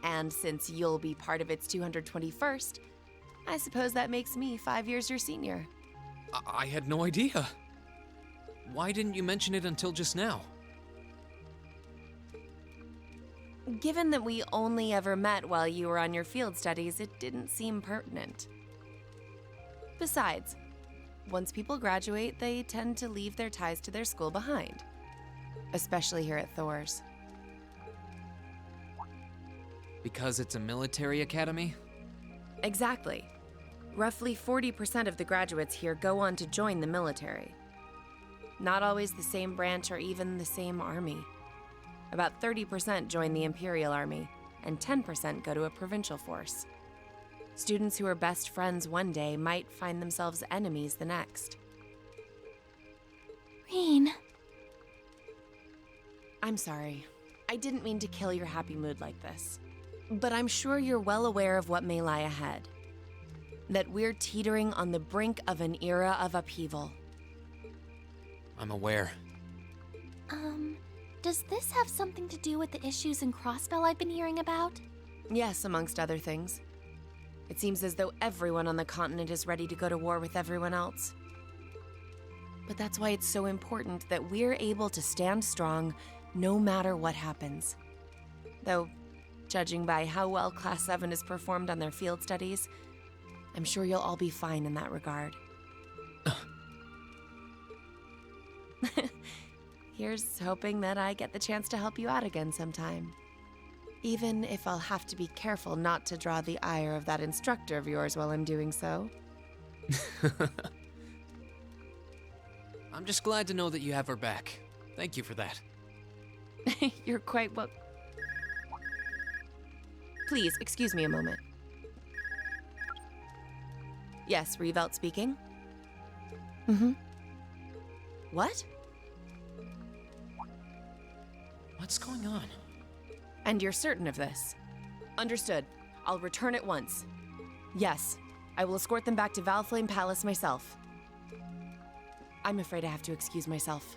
And since you'll be part of its 221st, I suppose that makes me 5 years your senior. I had no idea. Why didn't you mention it until just now? Given that we only ever met while you were on your field studies, it didn't seem pertinent. Besides, once people graduate, they tend to leave their ties to their school behind. Especially here at Thor's. Because it's a military academy? Exactly. Roughly 40% of the graduates here go on to join the military. Not always the same branch or even the same army. About 30% join the Imperial Army, and 10% go to a provincial force. Students who are best friends one day might find themselves enemies the next. Reen. I'm sorry. I didn't mean to kill your happy mood like this. But I'm sure you're well aware of what may lie ahead. That we're teetering on the brink of an era of upheaval. I'm aware. Does this have something to do with the issues in Crossbell I've been hearing about? Yes, amongst other things. It seems as though everyone on the continent is ready to go to war with everyone else. But that's why it's so important that we're able to stand strong no matter what happens. Though, judging by how well Class 7 has performed on their field studies, I'm sure you'll all be fine in that regard. Here's hoping that I get the chance to help you out again sometime. Even if I'll have to be careful not to draw the ire of that instructor of yours while I'm doing so. I'm just glad to know that you have her back. Thank you for that. You're quite well. Please, excuse me a moment. Yes, Revelt speaking. Mm-hmm. What? What's going on? And you're certain of this? Understood. I'll return at once. Yes, I will escort them back to Valflame Palace myself. I'm afraid I have to excuse myself.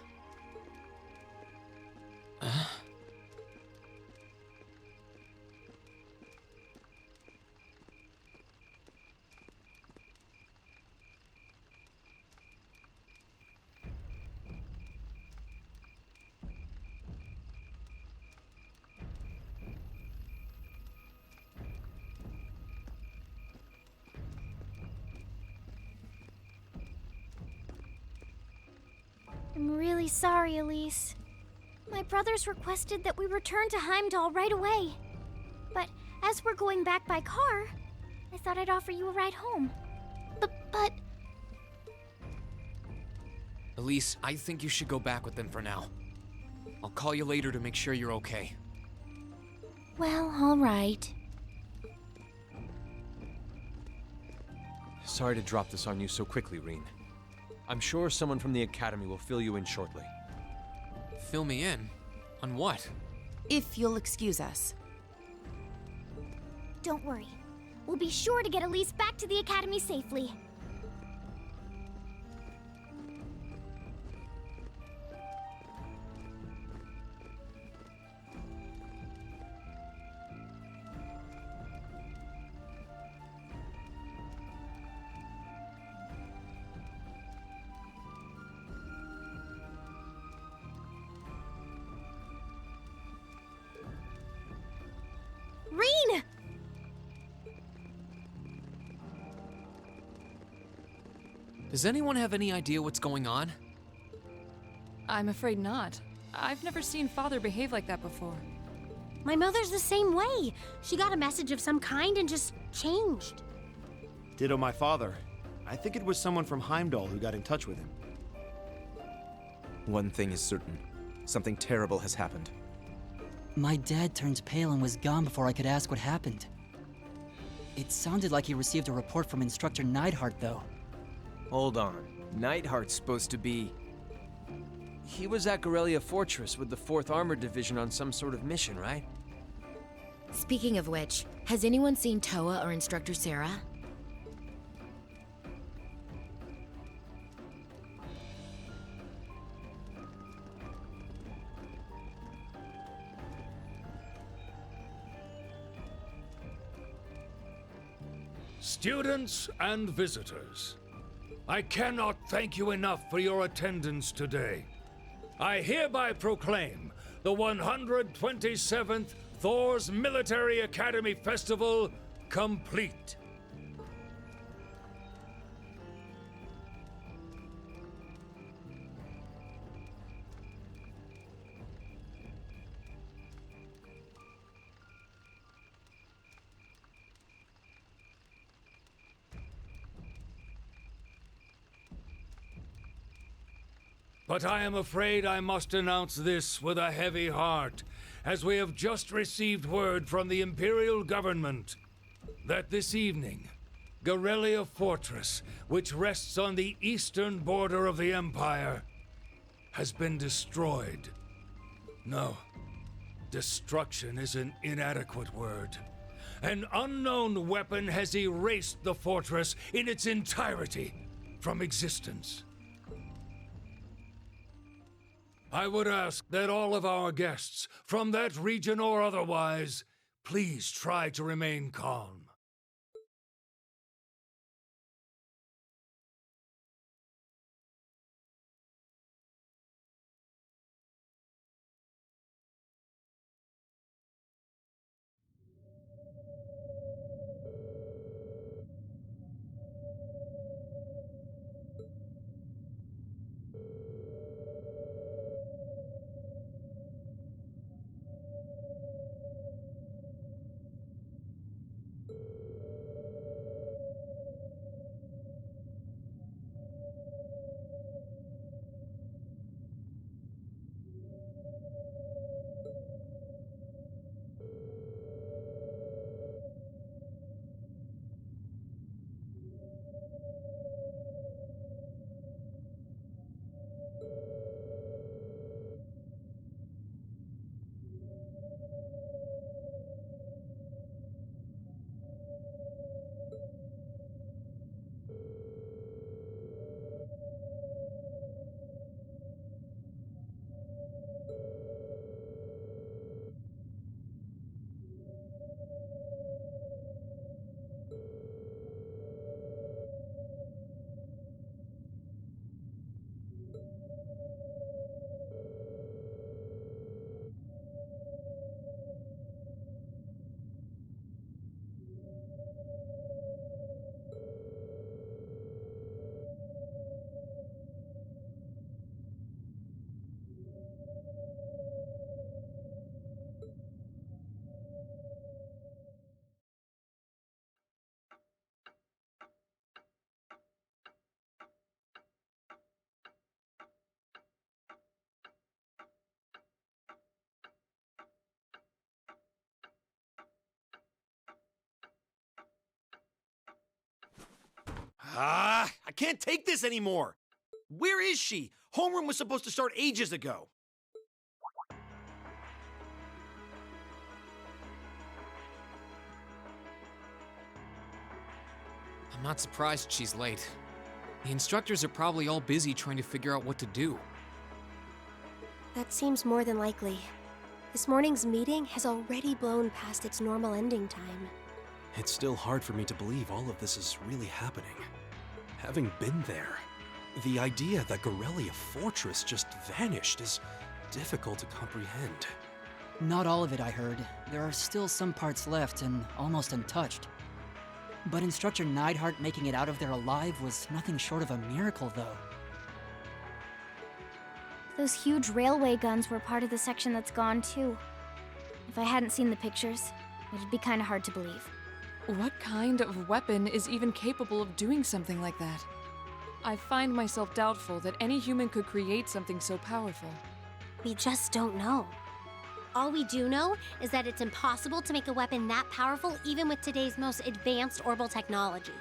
I'm really sorry, Elise. My brothers requested that we return to Heimdall right away. But as we're going back by car, I thought I'd offer you a ride home. But... Elise, I think you should go back with them for now. I'll call you later to make sure you're okay. Well, all right. Sorry to drop this on you so quickly, Reen. I'm sure someone from the Academy will fill you in shortly. Fill me in? On what? If you'll excuse us. Don't worry. We'll be sure to get Elise back to the Academy safely. Reen! Does anyone have any idea what's going on? I'm afraid not. I've never seen Father behave like that before. My mother's the same way. She got a message of some kind and just changed. Ditto my father. I think it was someone from Heimdall who got in touch with him. One thing is certain. Something terrible has happened. My dad turned pale and was gone before I could ask what happened. It sounded like he received a report from Instructor Neidhart, though. Hold on. Neidhart's supposed to be... He was at Gorelia Fortress with the 4th Armored Division on some sort of mission, right? Speaking of which, has anyone seen Toa or Instructor Sarah? Students and visitors, I cannot thank you enough for your attendance today. I hereby proclaim the 127th Thor's Military Academy Festival complete. But I am afraid I must announce this with a heavy heart, as we have just received word from the Imperial government that this evening, Gorelia Fortress, which rests on the eastern border of the Empire, has been destroyed. No, destruction is an inadequate word. An unknown weapon has erased the fortress in its entirety from existence. I would ask that all of our guests, from that region or otherwise, please try to remain calm. I can't take this anymore! Where is she? Homeroom was supposed to start ages ago. I'm not surprised she's late. The instructors are probably all busy trying to figure out what to do. That seems more than likely. This morning's meeting has already blown past its normal ending time. It's still hard for me to believe all of this is really happening. Having been there, the idea that Gorelia Fortress just vanished is difficult to comprehend. Not all of it, I heard. There are still some parts left and almost untouched. But Instructor Neidhart making it out of there alive was nothing short of a miracle, though. Those huge railway guns were part of the section that's gone, too. If I hadn't seen the pictures, it'd be kind of hard to believe. What kind of weapon is even capable of doing something like that? I find myself doubtful that any human could create something so powerful. We just don't know. All we do know is that it's impossible to make a weapon that powerful even with today's most advanced orbital technology.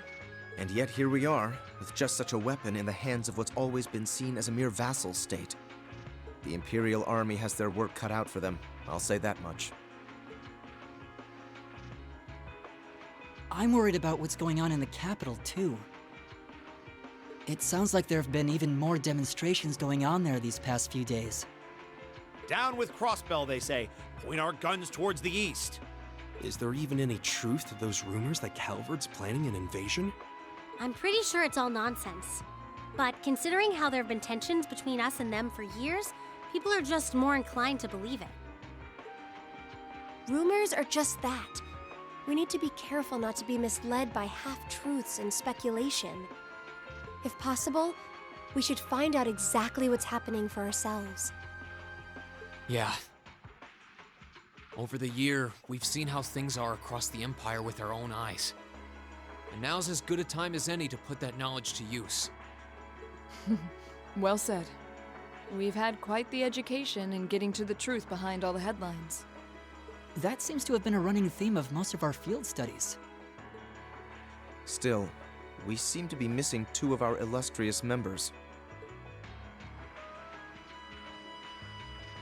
And yet here we are, with just such a weapon in the hands of what's always been seen as a mere vassal state. The Imperial Army has their work cut out for them, I'll say that much. I'm worried about what's going on in the capital, too. It sounds like there have been even more demonstrations going on there these past few days. Down with Crossbell, they say. Point our guns towards the east. Is there even any truth to those rumors that Calvard's planning an invasion? I'm pretty sure it's all nonsense. But considering how there have been tensions between us and them for years, people are just more inclined to believe it. Rumors are just that. We need to be careful not to be misled by half-truths and speculation. If possible, we should find out exactly what's happening for ourselves. Yeah. Over the year, we've seen how things are across the Empire with our own eyes. And now's as good a time as any to put that knowledge to use. Well said. We've had quite the education in getting to the truth behind all the headlines. That seems to have been a running theme of most of our field studies. Still, we seem to be missing two of our illustrious members.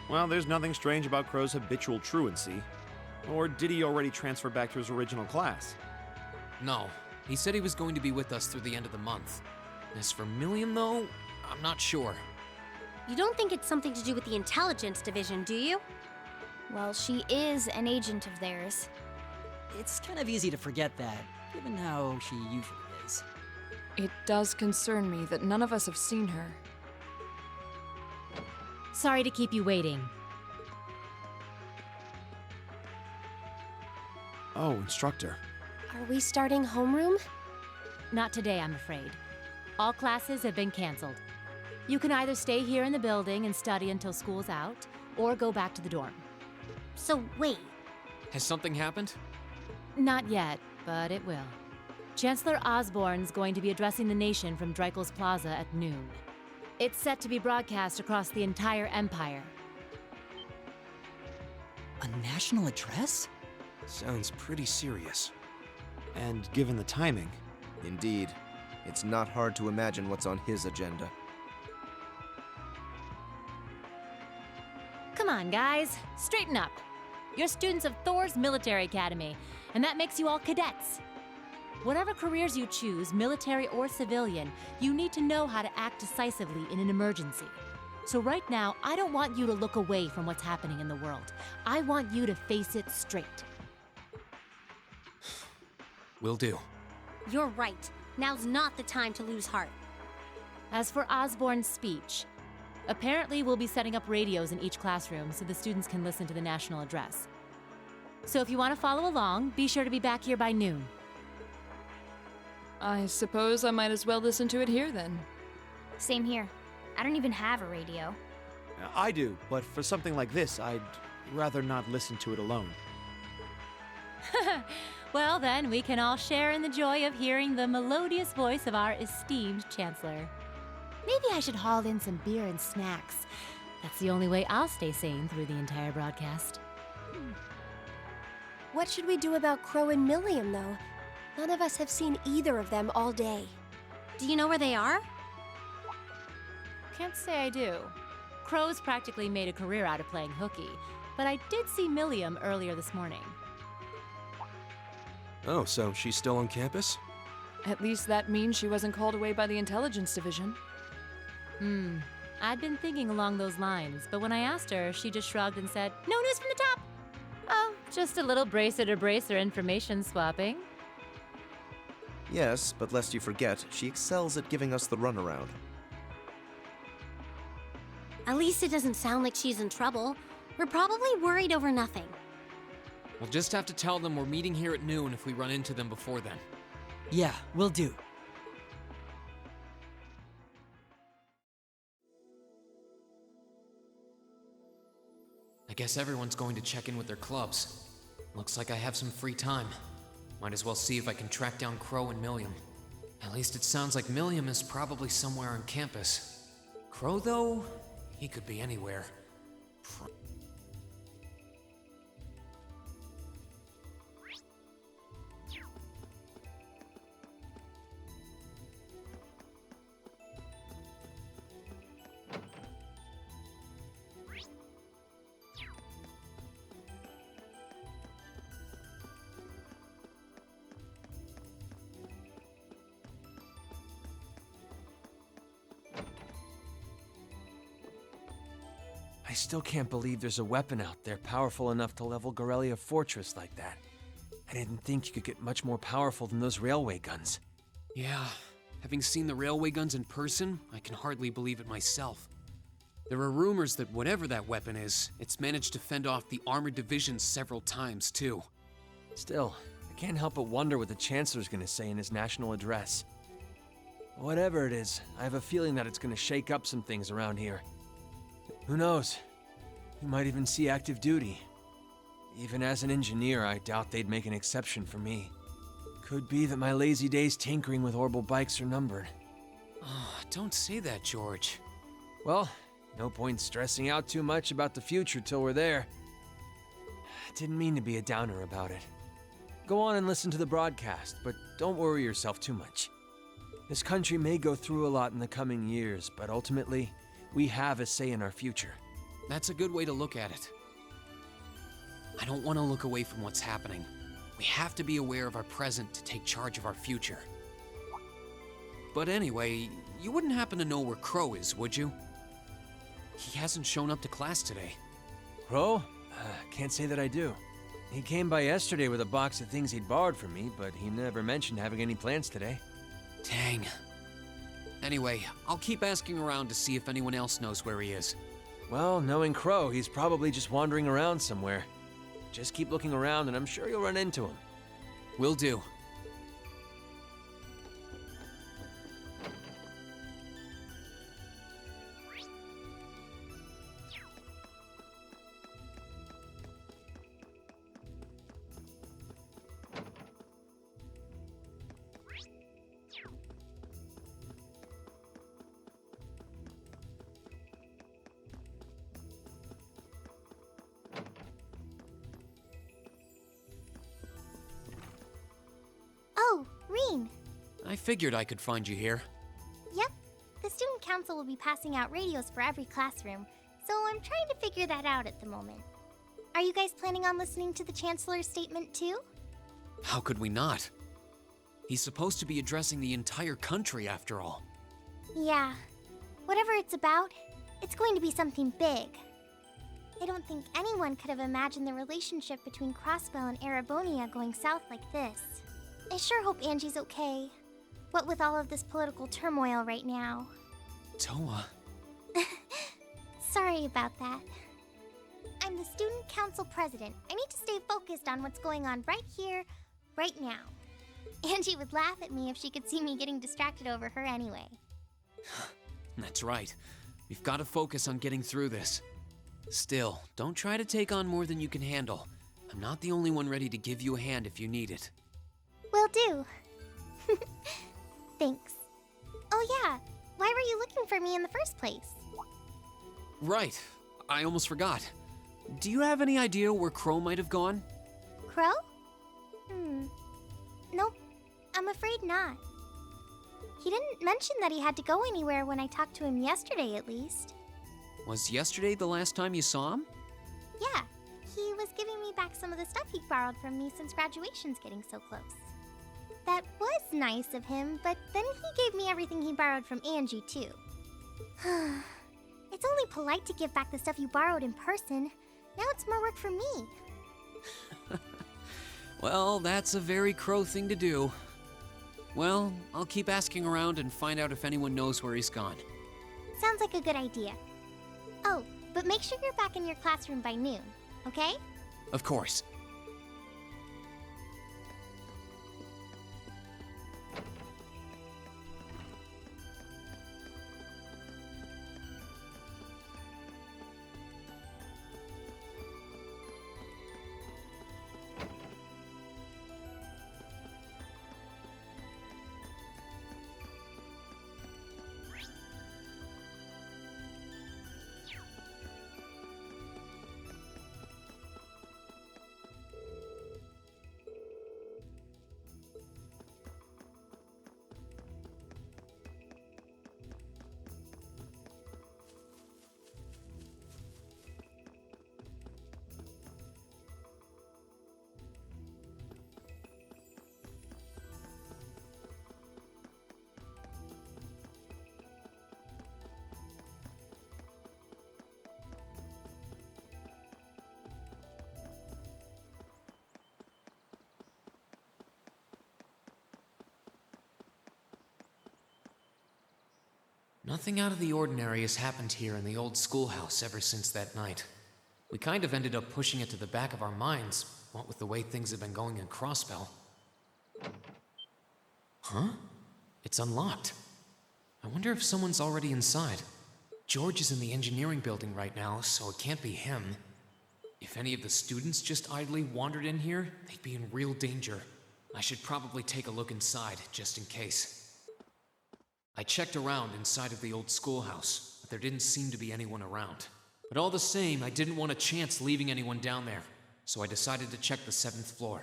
Well, there's nothing strange about Crow's habitual truancy. Or did he already transfer back to his original class? No, he said he was going to be with us through the end of the month. As for Million, though, I'm not sure. You don't think it's something to do with the intelligence division, do you? Well, she is an agent of theirs. It's kind of easy to forget that, given how she usually is. It does concern me that none of us have seen her. Sorry to keep you waiting. Oh, instructor. Are we starting homeroom? Not today, I'm afraid. All classes have been canceled. You can either stay here in the building and study until school's out, or go back to the dorm. So wait. Has something happened? Not yet, but it will. Chancellor Osborne's going to be addressing the nation from Dreikel's Plaza at noon. It's set to be broadcast across the entire Empire. A national address? Sounds pretty serious. And given the timing. Indeed. It's not hard to imagine what's on his agenda. Come on, guys. Straighten up. You're students of Thor's Military Academy, and that makes you all cadets. Whatever careers you choose, military or civilian, you need to know how to act decisively in an emergency. So right now, I don't want you to look away from what's happening in the world. I want you to face it straight. Will do. You're right. Now's not the time to lose heart. As for Osborne's speech, apparently we'll be setting up radios in each classroom so the students can listen to the national address. So if you want to follow along, be sure to be back here by noon. I suppose I might as well listen to it here then. Same here. I don't even have a radio. I do, but for something like this, I'd rather not listen to it alone. Well, then, we can all share in the joy of hearing the melodious voice of our esteemed Chancellor. Maybe I should haul in some beer and snacks. That's the only way I'll stay sane through the entire broadcast. What should we do about Crow and Milliam, though? None of us have seen either of them all day. Do you know where they are? Can't say I do. Crow's practically made a career out of playing hooky, but I did see Milliam earlier this morning. Oh, so she's still on campus? At least that means she wasn't called away by the intelligence division. I'd been thinking along those lines, but when I asked her, she just shrugged and said, "No news from the top!" Oh, just a little bracer-to-bracer information swapping. Yes, but lest you forget, she excels at giving us the runaround. At least it doesn't sound like she's in trouble. We're probably worried over nothing. We'll just have to tell them we're meeting here at noon if we run into them before then. Yeah, will do. I guess everyone's going to check in with their clubs. Looks like I have some free time. Might as well see if I can track down Crow and Milliam. At least it sounds like Milliam is probably somewhere on campus. Crow, though, he could be anywhere. I still can't believe there's a weapon out there powerful enough to level Gorelia Fortress like that. I didn't think you could get much more powerful than those railway guns. Yeah, having seen the railway guns in person, I can hardly believe it myself. There are rumors that whatever that weapon is, it's managed to fend off the armored divisions several times, too. Still, I can't help but wonder what the Chancellor's gonna say in his national address. Whatever it is, I have a feeling that it's gonna shake up some things around here. Who knows? We might even see active duty. Even as an engineer, I doubt they'd make an exception for me. Could be that my lazy days tinkering with orbital bikes are numbered. Oh, don't say that, George. Well, no point stressing out too much about the future till we're there. Didn't mean to be a downer about it. Go on and listen to the broadcast, but don't worry yourself too much. This country may go through a lot in the coming years, but ultimately, we have a say in our future. That's a good way to look at it. I don't want to look away from what's happening. We have to be aware of our present to take charge of our future. But anyway, you wouldn't happen to know where Crow is, would you? He hasn't shown up to class today. Crow? Can't say that I do. He came by yesterday with a box of things he'd borrowed from me, but he never mentioned having any plans today. Dang. Anyway, I'll keep asking around to see if anyone else knows where he is. Well, knowing Crow, he's probably just wandering around somewhere. Just keep looking around and I'm sure you'll run into him. Will do. Oh, Reen. I figured I could find you here. Yep. The student council will be passing out radios for every classroom, so I'm trying to figure that out at the moment. Are you guys planning on listening to the Chancellor's statement too? How could we not? He's supposed to be addressing the entire country, after all. Yeah. Whatever it's about, it's going to be something big. I don't think anyone could have imagined the relationship between Crossbell and Arabonia going south like this. I sure hope Angie's okay. What with all of this political turmoil right now. Toa. Sorry about that. I'm the student council president. I need to stay focused on what's going on right here, right now. Angie would laugh at me if she could see me getting distracted over her anyway. That's right. We've got to focus on getting through this. Still, don't try to take on more than you can handle. I'm not the only one ready to give you a hand if you need it. Will do. Thanks. Oh yeah, why were you looking for me in the first place? Right. I almost forgot. Do you have any idea where Crow might have gone? Crow? Nope, I'm afraid not. He didn't mention that he had to go anywhere when I talked to him yesterday, at least. Was yesterday the last time you saw him? Yeah, he was giving me back some of the stuff he borrowed from me since graduation's getting so close. That was nice of him, but then he gave me everything he borrowed from Angie, too. It's only polite to give back the stuff you borrowed in person. Now it's more work for me. Well, that's a very Crow thing to do. Well, I'll keep asking around and find out if anyone knows where he's gone. Sounds like a good idea. Oh, but make sure you're back in your classroom by noon, okay? Of course. Nothing out of the ordinary has happened here in the old schoolhouse ever since that night. We kind of ended up pushing it to the back of our minds, what with the way things have been going in Crossbell. Huh? It's unlocked. I wonder if someone's already inside. George is in the engineering building right now, so it can't be him. If any of the students just idly wandered in here, they'd be in real danger. I should probably take a look inside, just in case. I checked around inside of the old schoolhouse, but there didn't seem to be anyone around. But all the same, I didn't want a chance leaving anyone down there, so I decided to check the 7th floor.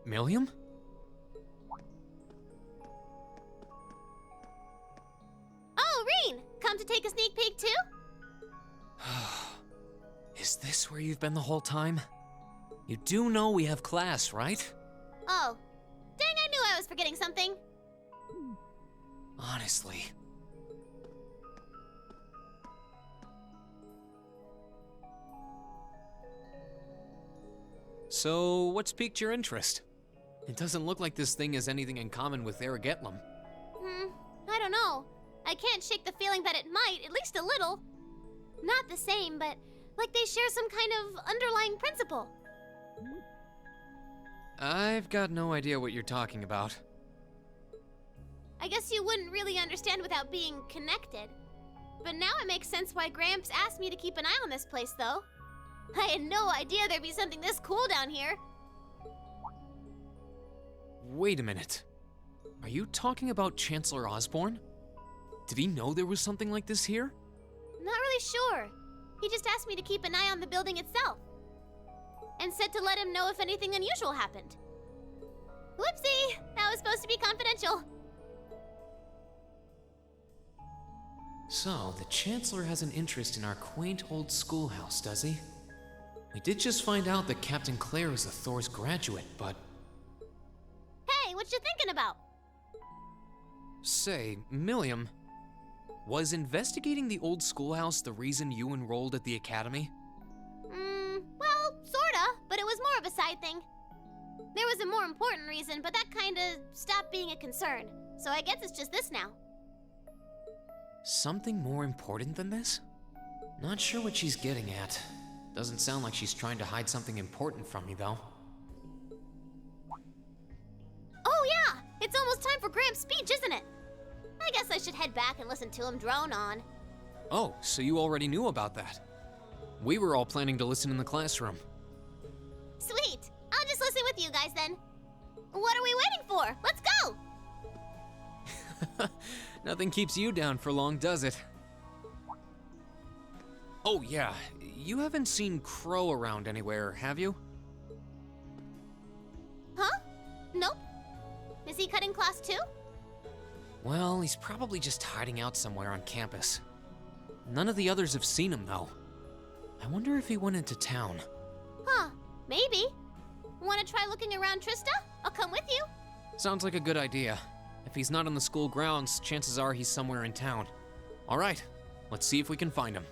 Milliam? where you've been the whole time? You do know we have class, right? Oh. Dang, I knew I was forgetting something. Honestly. So, what's piqued your interest? It doesn't look like this thing has anything in common with Aragetlum. I don't know. I can't shake the feeling that it might, at least a little. Not the same, but like they share some kind of underlying principle. I've got no idea what you're talking about. I guess you wouldn't really understand without being connected. But now it makes sense why Gramps asked me to keep an eye on this place, though. I had no idea there'd be something this cool down here. Wait a minute. Are you talking about Chancellor Osborne? Did he know there was something like this here? Not really sure. He just asked me to keep an eye on the building itself. And said to let him know if anything unusual happened. Whoopsie! That was supposed to be confidential. So, the Chancellor has an interest in our quaint old schoolhouse, does he? We did just find out that Captain Claire is a Thor's graduate, but... Hey, what you thinking about? Say, Milliam, was investigating the old schoolhouse the reason you enrolled at the academy? Well, sorta, but it was more of a side thing. There was a more important reason, but that kinda stopped being a concern. So I guess it's just this now. Something more important than this? Not sure what she's getting at. Doesn't sound like she's trying to hide something important from me, though. Oh yeah! It's almost time for Gramps' speech, isn't it? I guess I should head back and listen to him drone on. Oh, so you already knew about that. We were all planning to listen in the classroom. Sweet! I'll just listen with you guys then. What are we waiting for? Let's go! Nothing keeps you down for long, does it? Oh yeah, you haven't seen Crow around anywhere, have you? Huh? Nope. Is he cutting class too? Well, he's probably just hiding out somewhere on campus. None of the others have seen him, though. I wonder if he went into town. Huh, maybe. Wanna try looking around, Trista? I'll come with you. Sounds like a good idea. If he's not on the school grounds, chances are he's somewhere in town. All right, let's see if we can find him.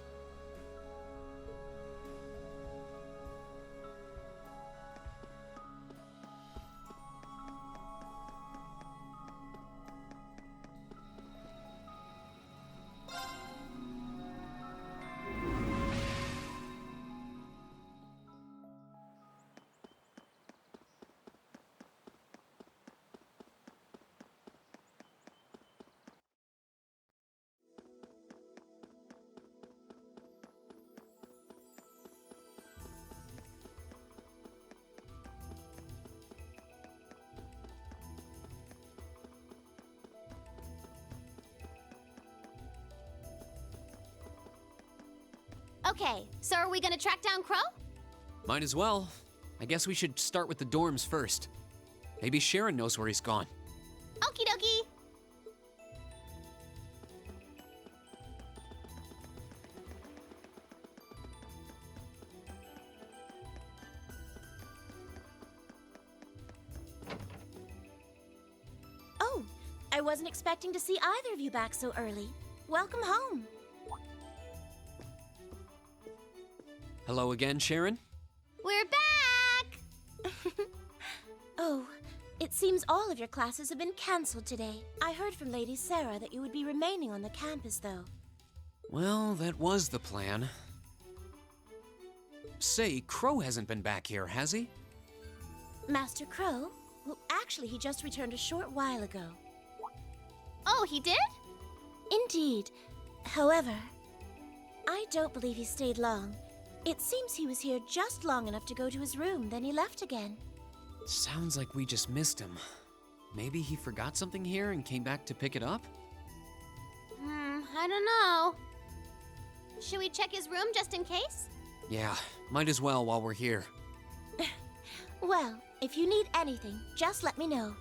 Okay, so are we gonna track down Crow? Might as well. I guess we should start with the dorms first. Maybe Sharon knows where he's gone. Okie dokie. Oh, I wasn't expecting to see either of you back so early. Welcome home. Hello again, Sharon? We're back! Oh, it seems all of your classes have been cancelled today. I heard from Lady Sarah that you would be remaining on the campus, though. Well, that was the plan. Say, Crow hasn't been back here, has he? Master Crow? Well, actually, he just returned a short while ago. Oh, he did? Indeed. However, I don't believe he stayed long. It seems he was here just long enough to go to his room, then he left again. Sounds like we just missed him. Maybe he forgot something here and came back to pick it up? I don't know. Should we check his room just in case? Yeah, might as well while we're here. Well, if you need anything, just let me know.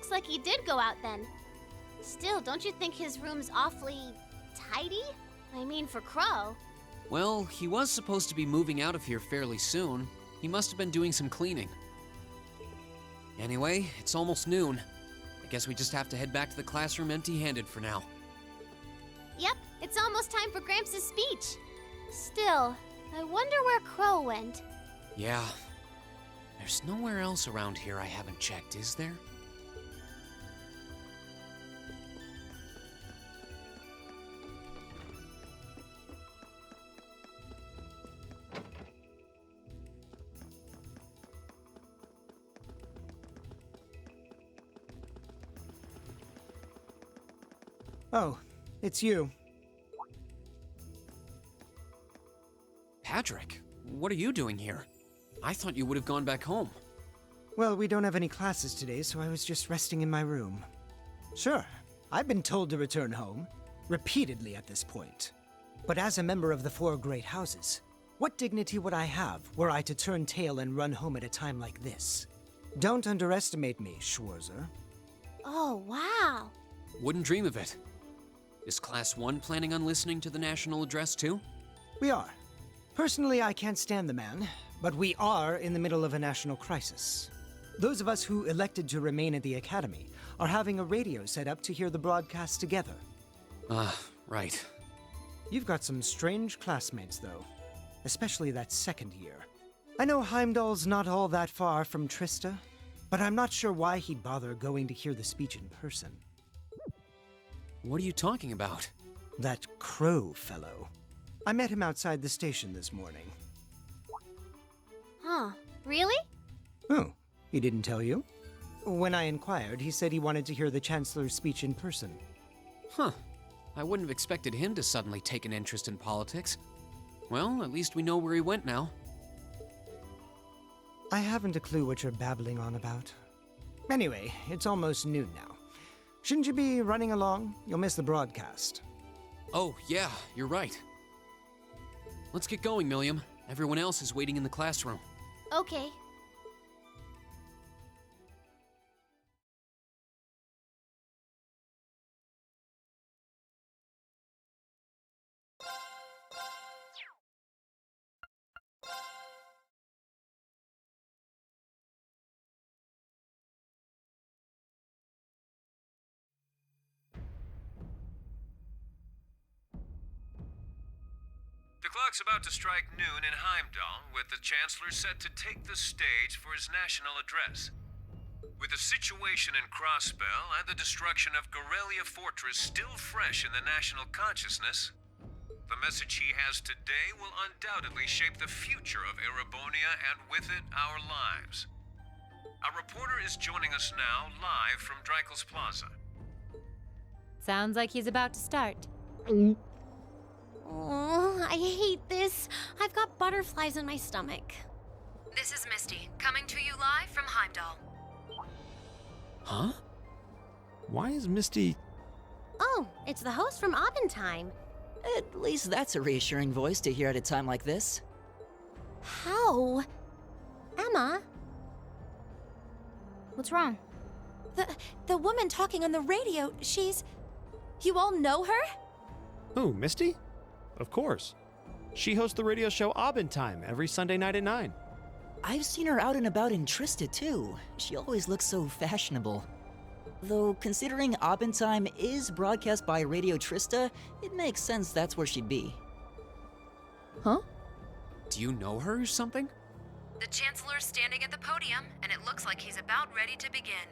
looks like he did go out then. Still, don't you think his room's awfully tidy? I mean, for Crow. Well, he was supposed to be moving out of here fairly soon. He must have been doing some cleaning. Anyway, it's almost noon. I guess we just have to head back to the classroom empty-handed for now. Yep, it's almost time for Gramps' speech. Still, I wonder where Crow went. Yeah. There's nowhere else around here I haven't checked, is there? Oh, it's you. Patrick, what are you doing here? I thought you would have gone back home. Well, we don't have any classes today, so I was just resting in my room. Sure, I've been told to return home, repeatedly at this point. But as a member of the four great houses, what dignity would I have were I to turn tail and run home at a time like this? Don't underestimate me, Schwarzer. Oh, wow. Wouldn't dream of it. Is Class 1 planning on listening to the national address too? We are. Personally, I can't stand the man, but we are in the middle of a national crisis. Those of us who elected to remain at the Academy are having a radio set up to hear the broadcast together. Right. You've got some strange classmates, though. Especially that second year. I know Heimdall's not all that far from Trista, but I'm not sure why he'd bother going to hear the speech in person. What are you talking about? That Crow fellow. I met him outside the station this morning. Huh, really? Oh, he didn't tell you? When I inquired, he said he wanted to hear the Chancellor's speech in person. Huh. I wouldn't have expected him to suddenly take an interest in politics. Well, at least we know where he went now. I haven't a clue what you're babbling on about. Anyway, it's almost noon now. Shouldn't you be running along? You'll miss the broadcast. Oh, yeah, you're right. Let's get going, Milliam. Everyone else is waiting in the classroom. Okay. The clock's about to strike noon in Heimdall, with the Chancellor set to take the stage for his national address. With the situation in Crossbell and the destruction of Gorelia Fortress still fresh in the national consciousness, the message he has today will undoubtedly shape the future of Erebonia and with it, our lives. Our reporter is joining us now live from Dreikel's Plaza. Sounds like he's about to start. Oh, I hate this. I've got butterflies in my stomach. This is Misty, coming to you live from Heimdall. Huh? Why is Misty... Oh, it's the host from Abendheim. At least that's a reassuring voice to hear at a time like this. How? Emma? What's wrong? The woman talking on the radio, she's... You all know her? Who, Misty? Of course. She hosts the radio show Abendheim every Sunday night at 9. I've seen her out and about in Trista, too. She always looks so fashionable. Though, considering Abendheim is broadcast by Radio Trista, it makes sense that's where she'd be. Huh? Do you know her or something? The Chancellor's standing at the podium, and it looks like he's about ready to begin.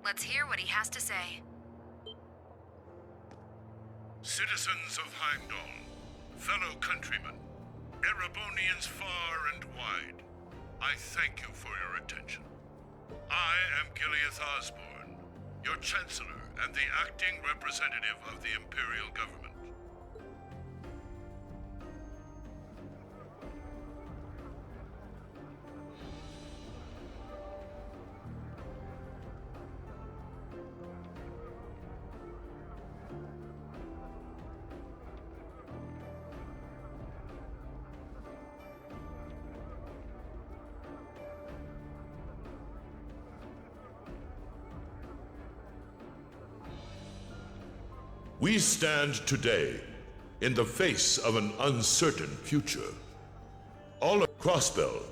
Let's hear what he has to say. Citizens of Heimdall, fellow countrymen, Erebonians far and wide, I thank you for your attention. I am Gileath Osborne, your Chancellor and the acting representative of the Imperial Government. We stand today in the face of an uncertain future. All of Crossbell,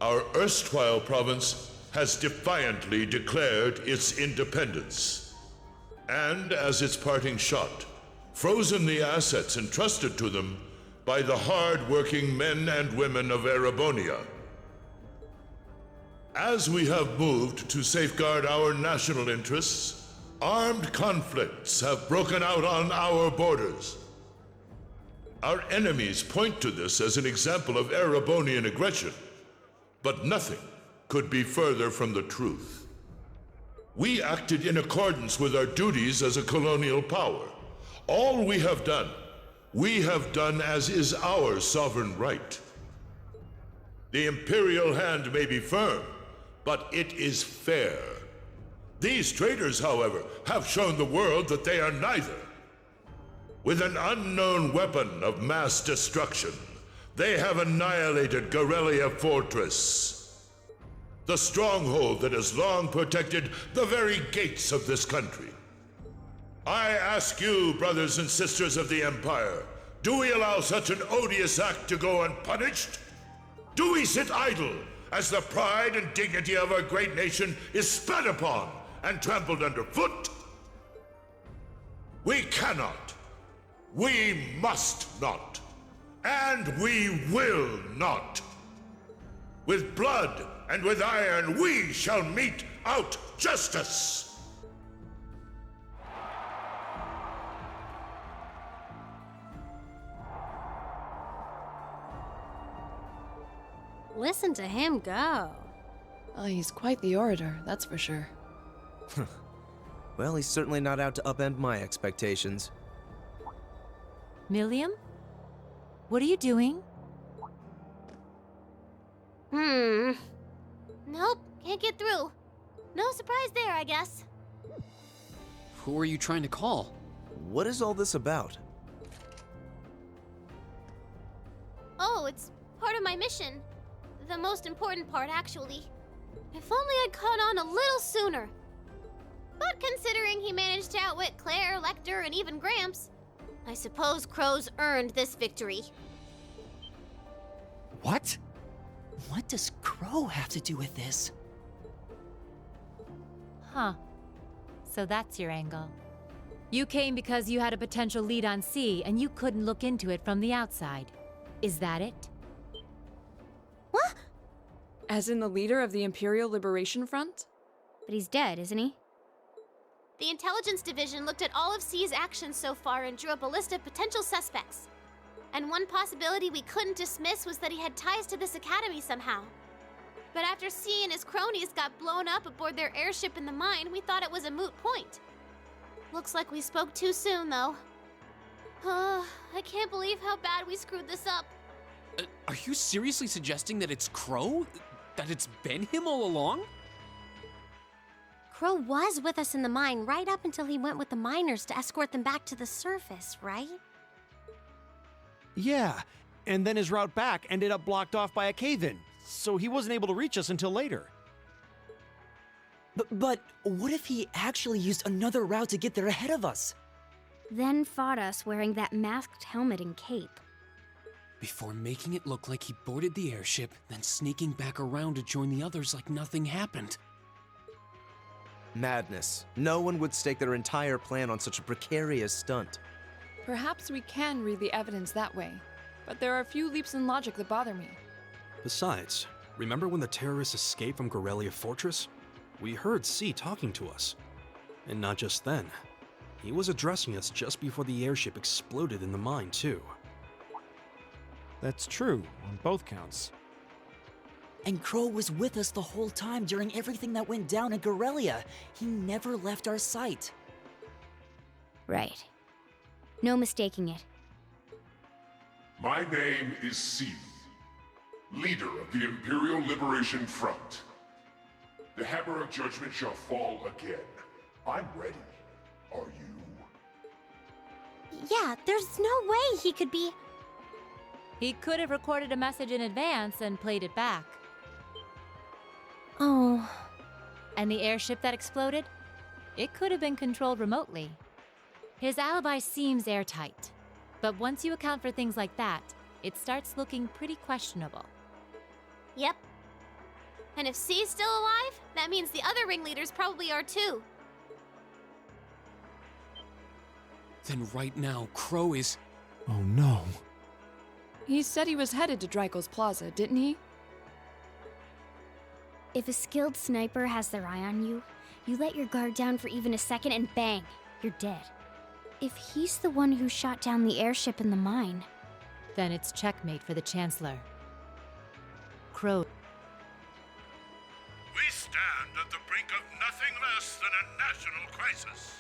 our erstwhile province, has defiantly declared its independence. And as its parting shot, frozen the assets entrusted to them by the hard-working men and women of Erebonia. As we have moved to safeguard our national interests, armed conflicts have broken out on our borders. Our enemies point to this as an example of Erebonian aggression, but nothing could be further from the truth. We acted in accordance with our duties as a colonial power. All we have done as is our sovereign right. The Imperial hand may be firm, but it is fair. These traitors, however, have shown the world that they are neither. With an unknown weapon of mass destruction, they have annihilated Gorelia Fortress, the stronghold that has long protected the very gates of this country. I ask you, brothers and sisters of the Empire, do we allow such an odious act to go unpunished? Do we sit idle as the pride and dignity of our great nation is spat upon and trampled underfoot? We cannot, we must not, and we will not. With blood and with iron, we shall mete out justice. Listen to him go. Oh, he's quite the orator, that's for sure. Well, he's certainly not out to upend my expectations. Milliam? What are you doing? Nope, can't get through. No surprise there, I guess. Who are you trying to call? What is all this about? Oh, it's part of my mission. The most important part, actually. If only I'd caught on a little sooner. But considering he managed to outwit Claire, Lecter, and even Gramps, I suppose Crow's earned this victory. What? What does Crow have to do with this? Huh. So that's your angle. You came because you had a potential lead on C, and you couldn't look into it from the outside. Is that it? As in the leader of the Imperial Liberation Front? But he's dead, isn't he? The Intelligence Division looked at all of C's actions so far and drew up a list of potential suspects. And one possibility we couldn't dismiss was that he had ties to this academy somehow. But after C and his cronies got blown up aboard their airship in the mine, we thought it was a moot point. Looks like we spoke too soon, though. I can't believe how bad we screwed this up. Are you seriously suggesting that it's Crow? That it's been him all along? Crow was with us in the mine right up until he went with the miners to escort them back to the surface, right? Yeah, and then his route back ended up blocked off by a cave-in, so he wasn't able to reach us until later. But what if he actually used another route to get there ahead of us? Then fought us wearing that masked helmet and cape. Before making it look like he boarded the airship, then sneaking back around to join the others like nothing happened. Madness. No one would stake their entire plan on such a precarious stunt. Perhaps we can read the evidence that way, but there are a few leaps in logic that bother me. Besides, remember when the terrorists escaped from Gorelia Fortress? We heard C talking to us. And not just then. He was addressing us just before the airship exploded in the mine, too. That's true, on both counts. And Crow was with us the whole time during everything that went down in Gorelia. He never left our sight. Right. No mistaking it. My name is C, leader of the Imperial Liberation Front. The hammer of judgment shall fall again. I'm ready. Are you? Yeah, there's no way he could be... He could have recorded a message in advance and played it back. Oh. And the airship that exploded? It could have been controlled remotely. His alibi seems airtight, but once you account for things like that, it starts looking pretty questionable. Yep. And if C's still alive, that means the other ringleaders probably are too. Then right now, Crow is... Oh no. He said he was headed to Drykel's Plaza, didn't he? If a skilled sniper has their eye on you, you let your guard down for even a second and bang, you're dead. If he's the one who shot down the airship in the mine, Then it's checkmate for the Chancellor. Crow. We stand at the brink of nothing less than a national crisis.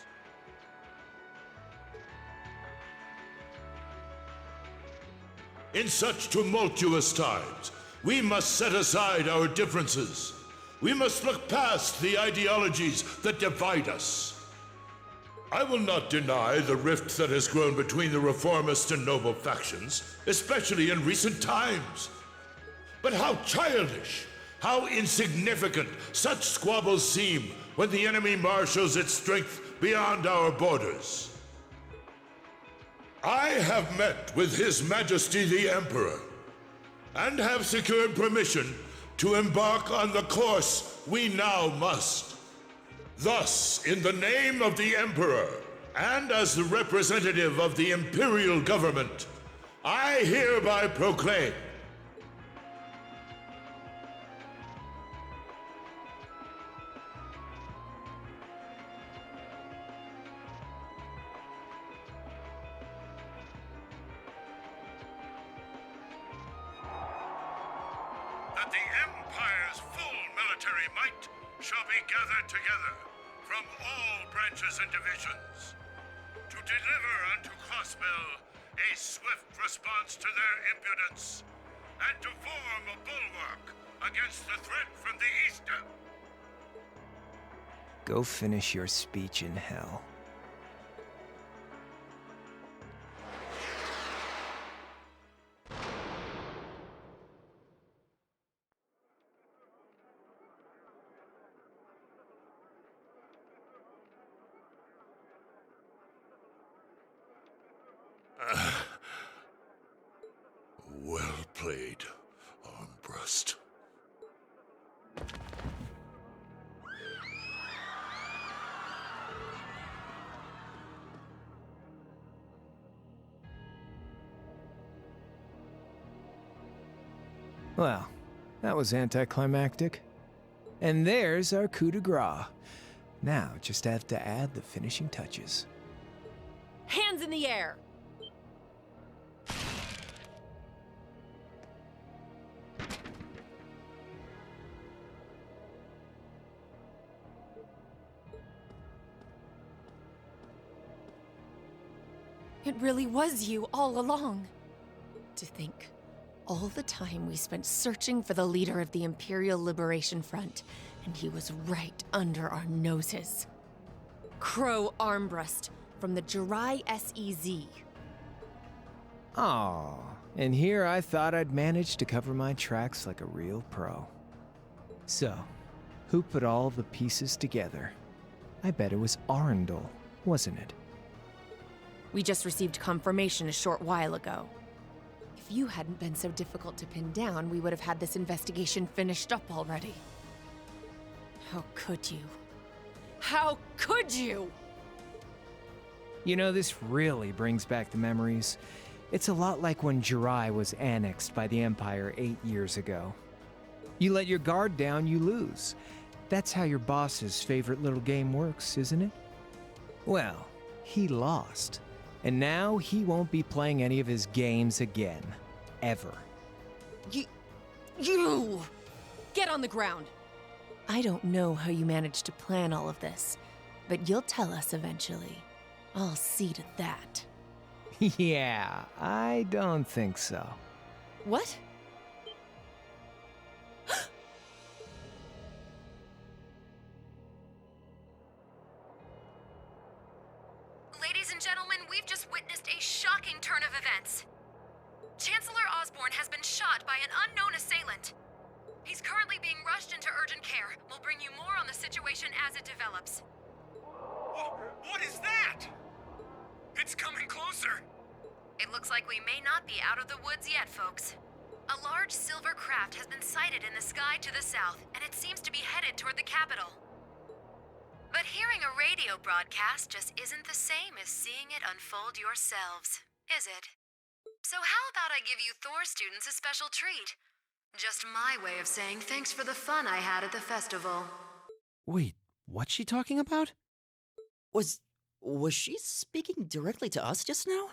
In such tumultuous times, we must set aside our differences. We must look past the ideologies that divide us. I will not deny the rift that has grown between the reformist and noble factions, especially in recent times. But how childish, how insignificant such squabbles seem when the enemy marshals its strength beyond our borders. I have met with His Majesty the Emperor, and have secured permission to embark on the course we now must. Thus, in the name of the Emperor, and as the representative of the Imperial Government, I hereby proclaim that the Empire's full military might shall be gathered together from all branches and divisions to deliver unto Crossbell a swift response to their impudence and to form a bulwark against the threat from the eastern. Go finish your speech in hell. Well played, Armbrust. Well, that was anticlimactic. And there's our coup de grace. Now, just have to add the finishing touches. Hands in the air! It really was you all along. To think, all the time we spent searching for the leader of the Imperial Liberation Front, and he was right under our noses. Crow Armbrust from the Jirai SEZ. Aw, and here I thought I'd managed to cover my tracks like a real pro. So, who put all the pieces together? I bet it was Arundel, wasn't it? We just received confirmation a short while ago. If you hadn't been so difficult to pin down, we would have had this investigation finished up already. How could you? How could you? You know, this really brings back the memories. It's a lot like when Jirai was annexed by the Empire 8 years ago. You let your guard down, you lose. That's how your boss's favorite little game works, isn't it? Well, he lost. And now he won't be playing any of his games again. Ever. You! Get on the ground! I don't know how you managed to plan all of this, but you'll tell us eventually. I'll see to that. Yeah, I don't think so. What? Ladies and gentlemen, we've just witnessed a shocking turn of events. Chancellor Osborne has been shot by an unknown assailant. He's currently being rushed into urgent care. We'll bring you more on the situation as it develops. What is that? It's coming closer! It looks like we may not be out of the woods yet, folks. A large silver craft has been sighted in the sky to the south, and it seems to be headed toward the capital. But hearing a radio broadcast just isn't the same as seeing it unfold yourselves, is it? So how about I give you Thor students a special treat? Just my way of saying thanks for the fun I had at the festival. Wait, what's she talking about? Was she speaking directly to us just now?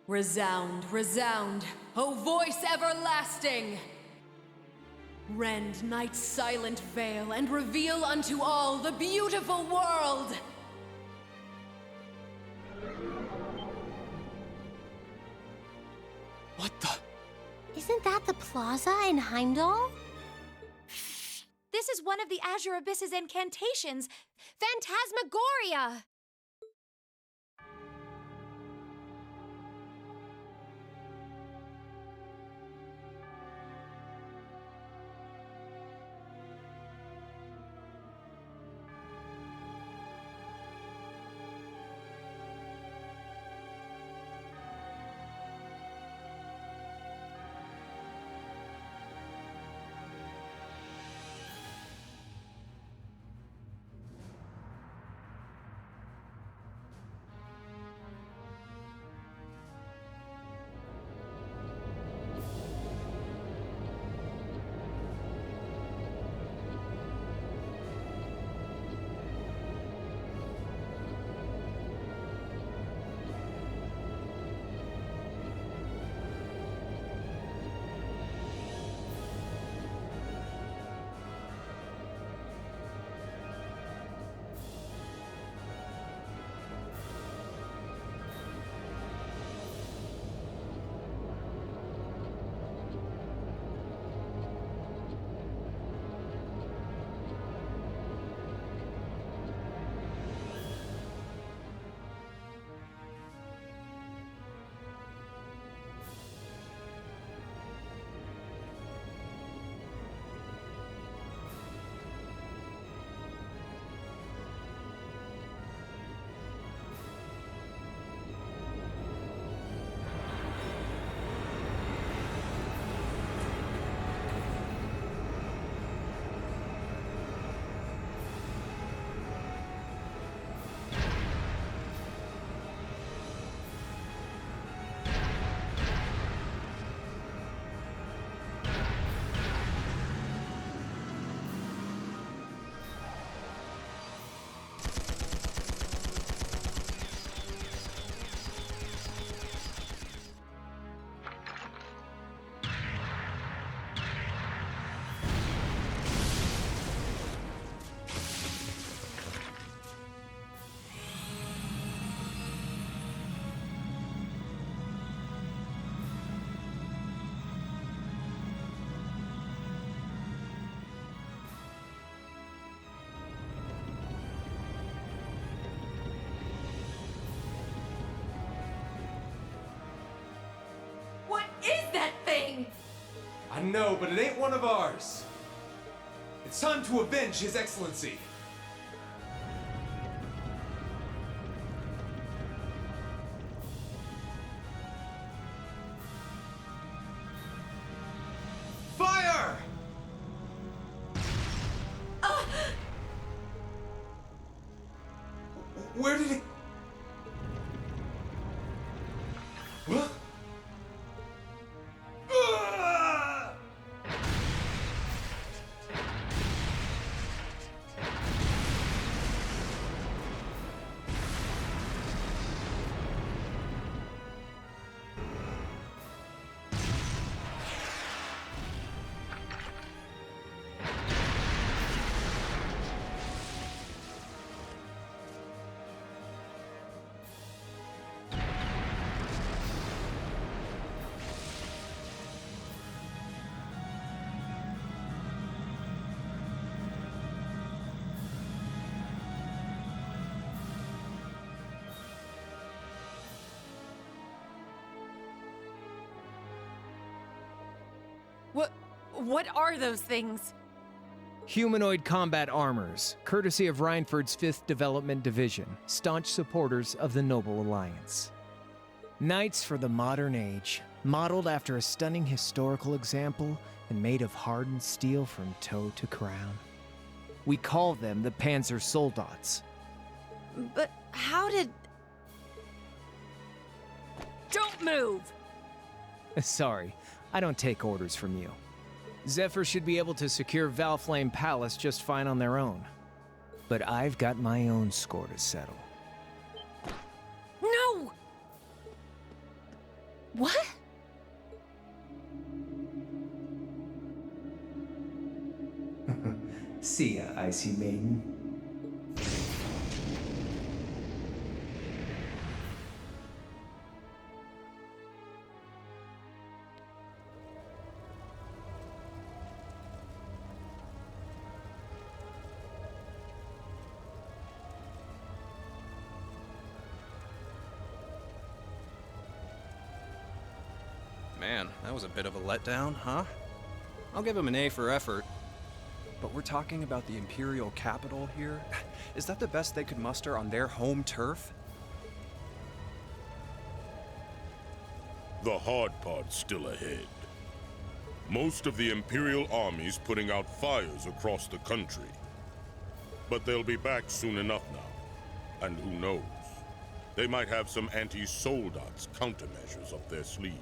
Resound, resound, O voice everlasting! Rend night's silent veil and reveal unto all the beautiful world! What the? Isn't that the plaza in Heimdall? This is one of the Azure Abyss's incantations, Phantasmagoria! What is that thing? I know, but it ain't one of ours. It's time to avenge His Excellency. Fire! Where did it... What? What are those things? Humanoid combat armors, courtesy of Rhineford's 5th Development Division, staunch supporters of the Noble Alliance. Knights for the modern age, modeled after a stunning historical example and made of hardened steel from toe to crown. We call them the Panzer Soldats. But how did... Don't move! Sorry, I don't take orders from you. Zephyr should be able to secure Valflame Palace just fine on their own. But I've got my own score to settle. No! What? See ya, Icy Maiden. Man, that was a bit of a letdown, huh? I'll give him an A for effort. But we're talking about the Imperial capital here? Is that the best they could muster on their home turf? The hard part's still ahead. Most of the Imperial army's putting out fires across the country. But they'll be back soon enough now. And who knows? They might have some anti-Soldats countermeasures up their sleeves.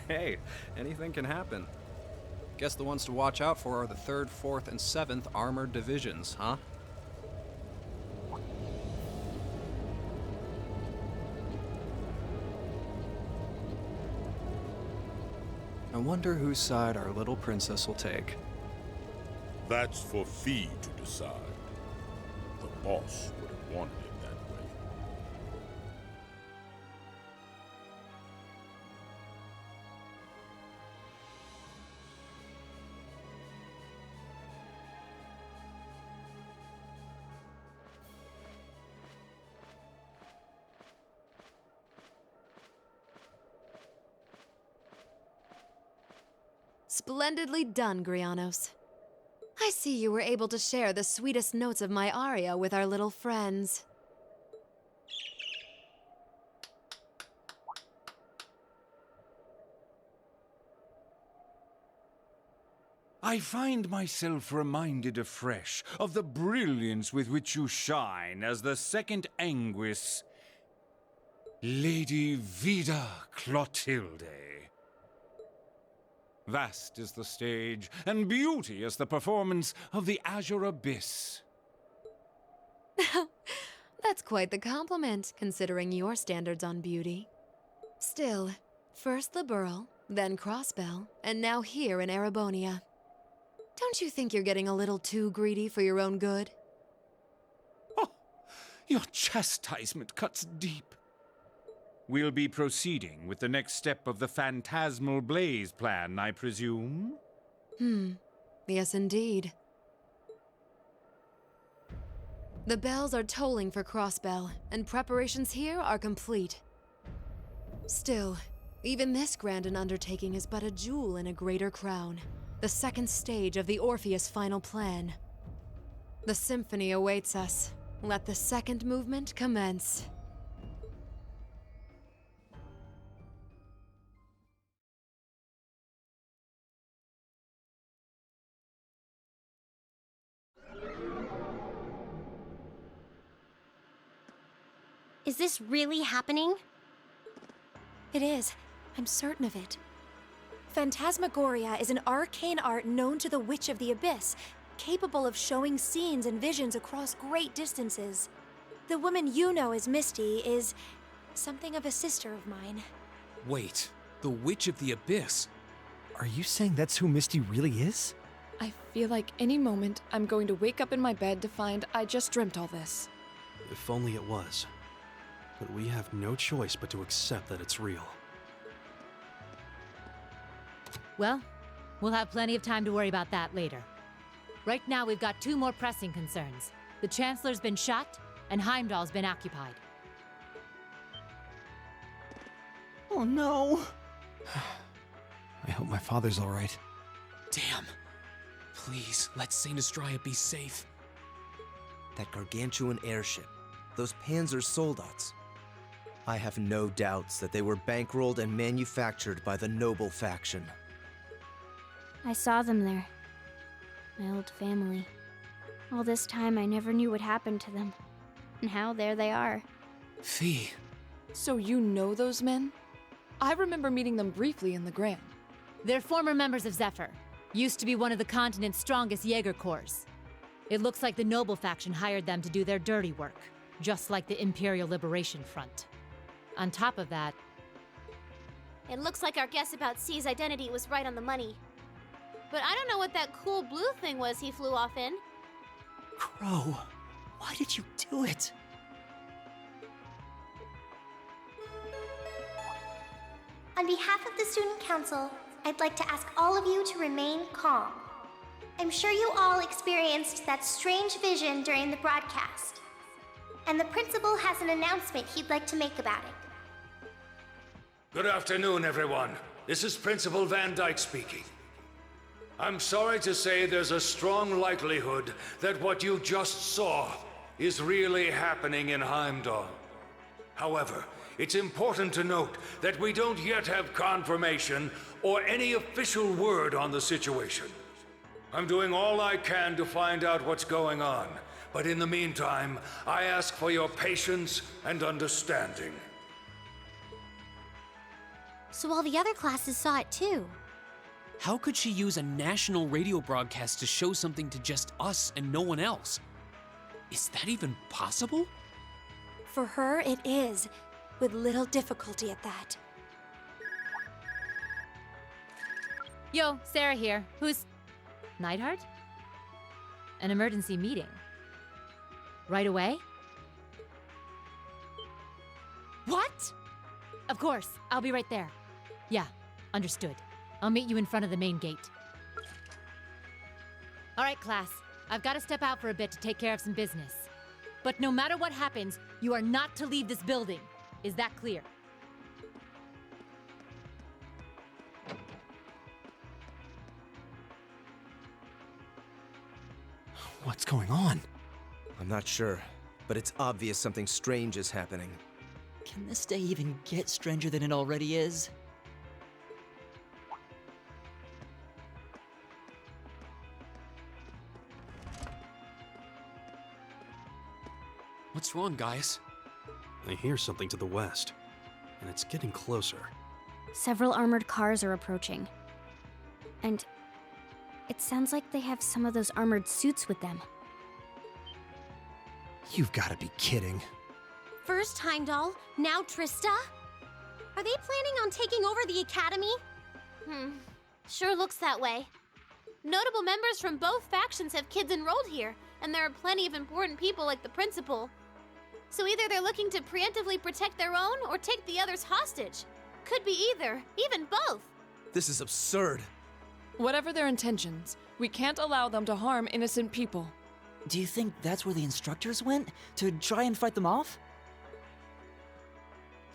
Hey, anything can happen. Guess the ones to watch out for are the 3rd, 4th, and 7th Armored Divisions, huh? I wonder whose side our little princess will take. That's for Fee to decide. The boss would have wanted it that way. Splendidly done, Grianos. I see you were able to share the sweetest notes of my aria with our little friends. I find myself reminded afresh of the brilliance with which you shine as the second Anguis, Lady Vida Clotilde. Vast is the stage, and beauty is the performance of the Azure Abyss. That's quite the compliment, considering your standards on beauty. Still, first the Burl, then Crossbell, and now here in Erebonia. Don't you think you're getting a little too greedy for your own good? Your chastisement cuts deep. We'll be proceeding with the next step of the Phantasmal Blaze plan, I presume? Yes, indeed. The bells are tolling for Crossbell, and preparations here are complete. Still, even this grand an undertaking is but a jewel in a greater crown. The second stage of the Orpheus final plan. The symphony awaits us. Let the second movement commence. Is this really happening? It is. I'm certain of it. Phantasmagoria is an arcane art known to the Witch of the Abyss, capable of showing scenes and visions across great distances. The woman you know as Misty is something of a sister of mine. Wait, the Witch of the Abyss? Are you saying that's who Misty really is? I feel like any moment I'm going to wake up in my bed to find I just dreamt all this. If only it was. But we have no choice but to accept that it's real. Well, we'll have plenty of time to worry about that later. Right now, we've got two more pressing concerns. The Chancellor's been shot, and Heimdall's been occupied. Oh no! I hope my father's all right. Damn. Please, let Saint Estrella be safe. That gargantuan airship, those Panzer Soldats. I have no doubts that they were bankrolled and manufactured by the noble faction. I saw them there. My old family. All this time I never knew what happened to them. Now there they are. Fee. So you know those men? I remember meeting them briefly in the Gram. They're former members of Zephyr. Used to be one of the continent's strongest Jaeger Corps. It looks like the Noble faction hired them to do their dirty work, just like the Imperial Liberation Front. On top of that... It looks like our guess about C's identity was right on the money. But I don't know what that cool blue thing was he flew off in. Crow, why did you do it? On behalf of the Student Council, I'd like to ask all of you to remain calm. I'm sure you all experienced that strange vision during the broadcast. And the principal has an announcement he'd like to make about it. Good afternoon, everyone. This is Principal Van Dyke speaking. I'm sorry to say there's a strong likelihood that what you just saw is really happening in Heimdall. However, it's important to note that we don't yet have confirmation or any official word on the situation. I'm doing all I can to find out what's going on, but in the meantime, I ask for your patience and understanding. So all the other classes saw it too. How could she use a national radio broadcast to show something to just us and no one else? Is that even possible? For her, it is, with little difficulty at that. Yo, Sarah here. Who's... Neidhart? An emergency meeting. Right away? What? Of course, I'll be right there. Yeah, understood. I'll meet you in front of the main gate. All right, class. I've got to step out for a bit to take care of some business. But no matter what happens, you are not to leave this building. Is that clear? What's going on? I'm not sure, but it's obvious something strange is happening. Can this day even get stranger than it already is? What's wrong, guys? I hear something to the west, and it's getting closer. Several armored cars are approaching. And it sounds like they have some of those armored suits with them. You've got to be kidding. First Heimdall, now Trista? Are they planning on taking over the academy? Sure looks that way. Notable members from both factions have kids enrolled here, and there are plenty of important people like the principal. So either they're looking to preemptively protect their own or take the others hostage. Could be either, even both. This is absurd. Whatever their intentions, we can't allow them to harm innocent people. Do you think that's where the instructors went? To try and fight them off?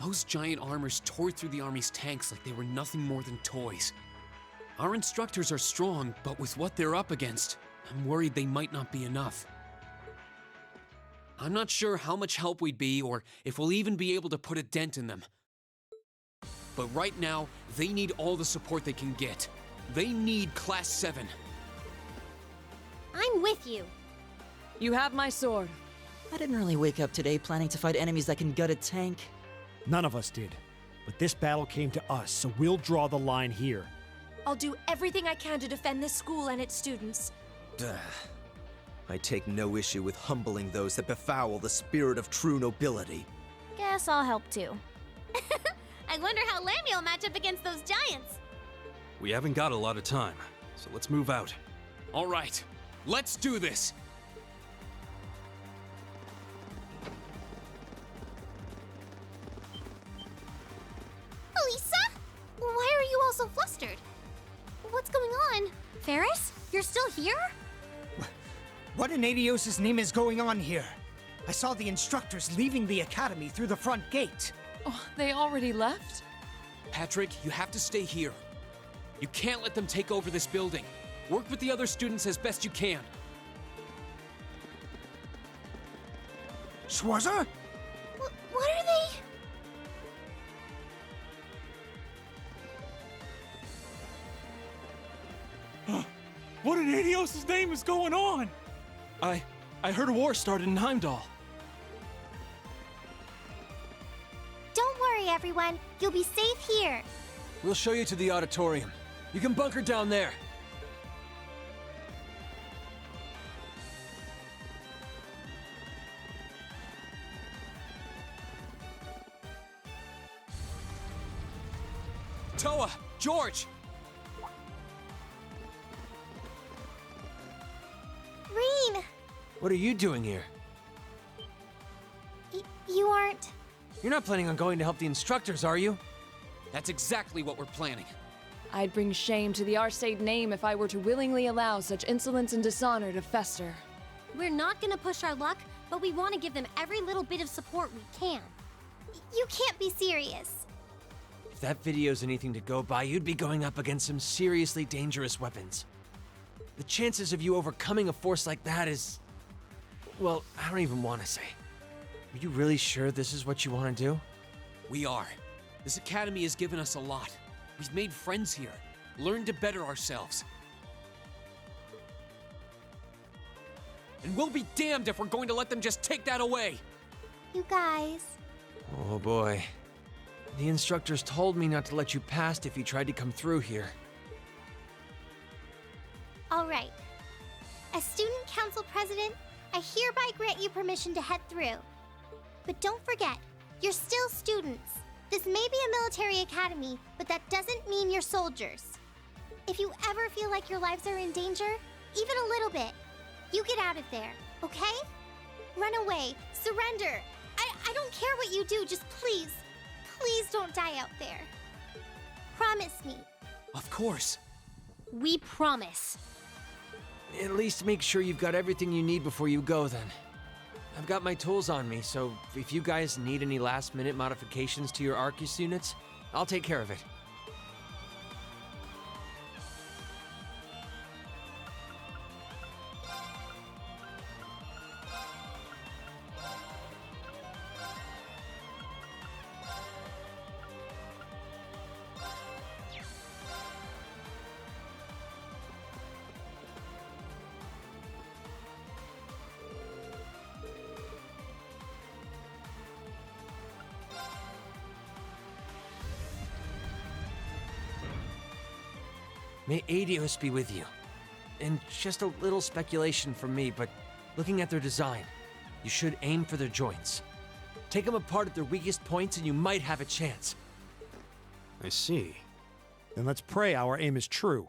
Those giant armors tore through the army's tanks like they were nothing more than toys. Our instructors are strong, but with what they're up against, I'm worried they might not be enough. I'm not sure how much help we'd be or if we'll even be able to put a dent in them. But right now, they need all the support they can get. They need Class 7. I'm with you. You have my sword. I didn't really wake up today planning to fight enemies that can gut a tank. None of us did. But this battle came to us, so we'll draw the line here. I'll do everything I can to defend this school and its students. I take no issue with humbling those that befoul the spirit of true nobility. Guess I'll help too. I wonder how Lammy will match up against those giants. We haven't got a lot of time, so let's move out. All right, let's do this! Elisa? Why are you all so flustered? What's going on? Ferris, you're still here? What in Adios' name is going on here? I saw the instructors leaving the academy through the front gate. Oh, they already left? Patrick, you have to stay here. You can't let them take over this building. Work with the other students as best you can. Schwarzer? What are they? What in Adios' name is going on? I heard a war started in Heimdall. Don't worry, everyone. You'll be safe here. We'll show you to the auditorium. You can bunker down there. Toa! George! Reen! What are you doing here? You aren't... You're not planning on going to help the instructors, are you? That's exactly what we're planning. I'd bring shame to the Arcade name if I were to willingly allow such insolence and dishonor to fester. We're not gonna push our luck, but we want to give them every little bit of support we can. You can't be serious. If that video's anything to go by, you'd be going up against some seriously dangerous weapons. The chances of you overcoming a force like that is... well, I don't even want to say. Are you really sure this is what you want to do? We are. This academy has given us a lot. We've made friends here, learned to better ourselves. And we'll be damned if we're going to let them just take that away! You guys... Oh boy. The instructors told me not to let you past if you tried to come through here. All right. As Student Council President, I hereby grant you permission to head through. But don't forget, you're still students. This may be a military academy, but that doesn't mean you're soldiers. If you ever feel like your lives are in danger, even a little bit, you get out of there, okay? Run away, surrender. I don't care what you do, just please don't die out there. Promise me. Of course. We promise. At least make sure you've got everything you need before you go, then. I've got my tools on me, so if you guys need any last-minute modifications to your Arcus units, I'll take care of it. May Adios be with you. And just a little speculation from me, but looking at their design, you should aim for their joints. Take them apart at their weakest points and you might have a chance. I see. Then let's pray our aim is true.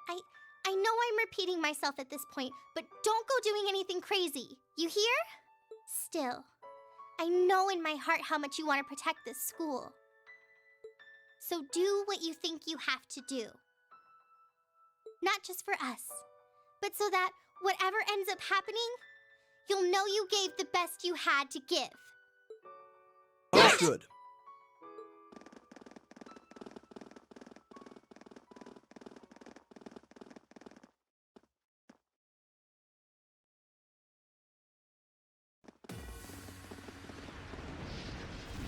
I know I'm repeating myself at this point, but don't go doing anything crazy. You hear? Still, I know in my heart how much you want to protect this school. So do what you think you have to do. Not just for us, but so that whatever ends up happening, you'll know you gave the best you had to give. Understood.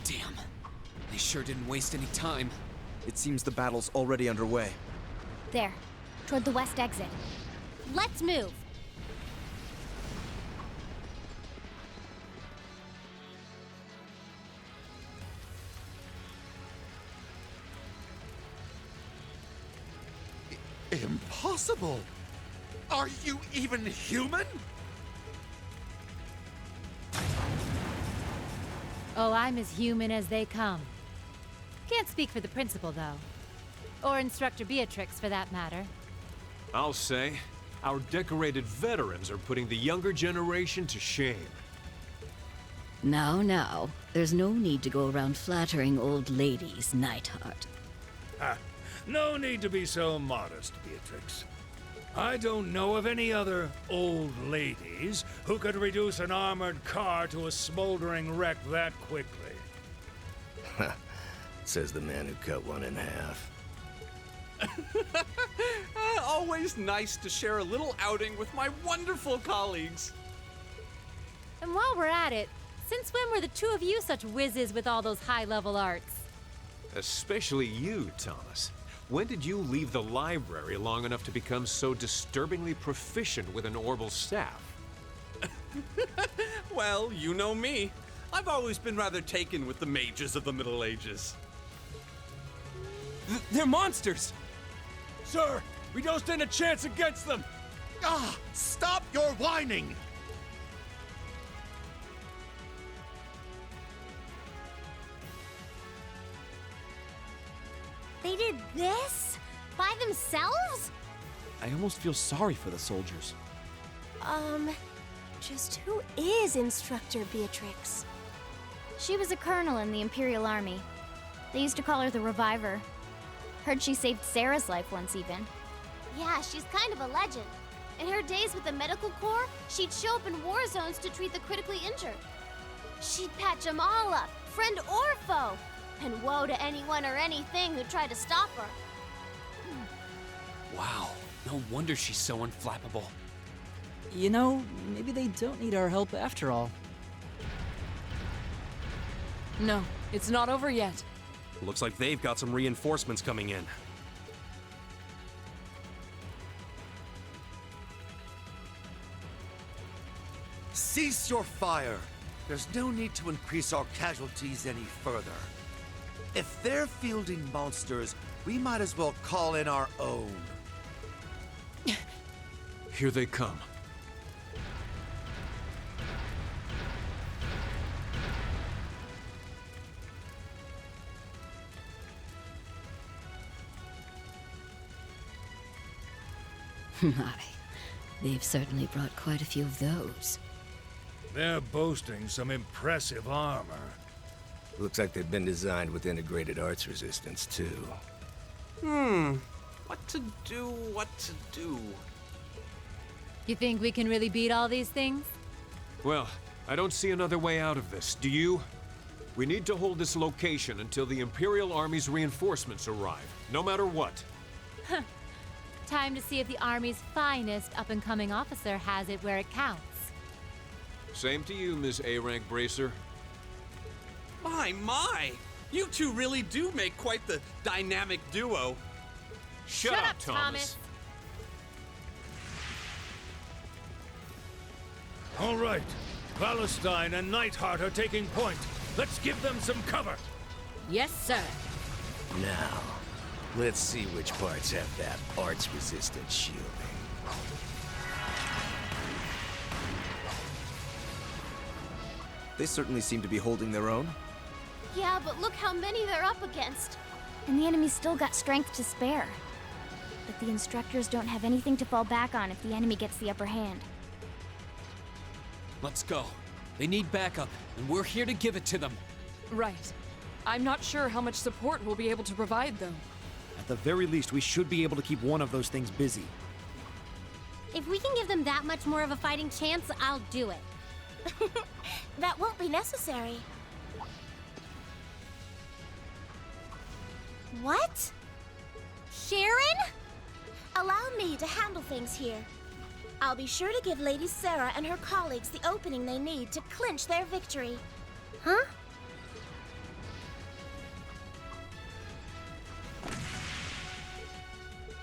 Damn. They sure didn't waste any time. It seems the battle's already underway. There, toward the west exit. Let's move. Impossible! Are you even human? Oh, I'm as human as they come. Can't speak for the principal, though. Or Instructor Beatrix, for that matter. I'll say, our decorated veterans are putting the younger generation to shame. Now, there's no need to go around flattering old ladies, Neidhart. No need to be so modest, Beatrix. I don't know of any other old ladies who could reduce an armored car to a smoldering wreck that quickly. Says the man who cut one in half. Always nice to share a little outing with my wonderful colleagues. And while we're at it, since when were the two of you such whizzes with all those high-level arts? Especially you, Thomas. When did you leave the library long enough to become so disturbingly proficient with an orbital staff? Well, you know me. I've always been rather taken with the mages of the Middle Ages. They're monsters! Sir, we don't stand a chance against them! Ah! Stop your whining! They did this? By themselves? I almost feel sorry for the soldiers. Just who is Instructor Beatrix? She was a colonel in the Imperial Army. They used to call her the Reviver. Heard she saved Sarah's life once even. Yeah, she's kind of a legend. In her days with the medical corps, she'd show up in war zones to treat the critically injured. She'd patch them all up, friend or foe. And woe to anyone or anything who tried to stop her. Wow, no wonder she's so unflappable. You know, maybe they don't need our help after all. No, it's not over yet. Looks like they've got some reinforcements coming in. Cease your fire! There's no need to increase our casualties any further. If they're fielding monsters, we might as well call in our own. Here they come. My, they've certainly brought quite a few of those. They're boasting some impressive armor. Looks like they've been designed with integrated arts resistance, too. What to do? You think we can really beat all these things? Well, I don't see another way out of this, do you? We need to hold this location until the Imperial Army's reinforcements arrive, no matter what. Time to see if the Army's finest up-and-coming officer has it where it counts. Same to you, Miss A-Rank Bracer. My! You two really do make quite the dynamic duo. Shut up, Thomas. All right, Valentine and Nightheart are taking point. Let's give them some cover. Yes, sir. Now, let's see which parts have that arts-resistant shielding. They certainly seem to be holding their own. Yeah, but look how many they're up against. And the enemy's still got strength to spare. But the instructors don't have anything to fall back on if the enemy gets the upper hand. Let's go. They need backup, and we're here to give it to them. Right. I'm not sure how much support we'll be able to provide, though. At the very least, we should be able to keep one of those things busy. If we can give them that much more of a fighting chance, I'll do it. That won't be necessary. What? Sharon? Allow me to handle things here. I'll be sure to give Lady Sarah and her colleagues the opening they need to clinch their victory. Huh?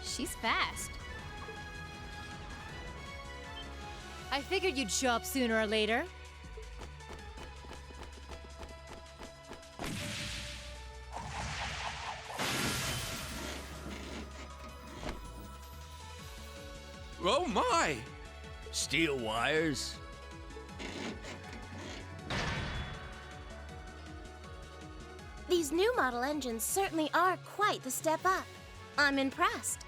She's fast. I figured you'd show up sooner or later. Oh my! Steel wires? These new model engines certainly are quite the step up. I'm impressed.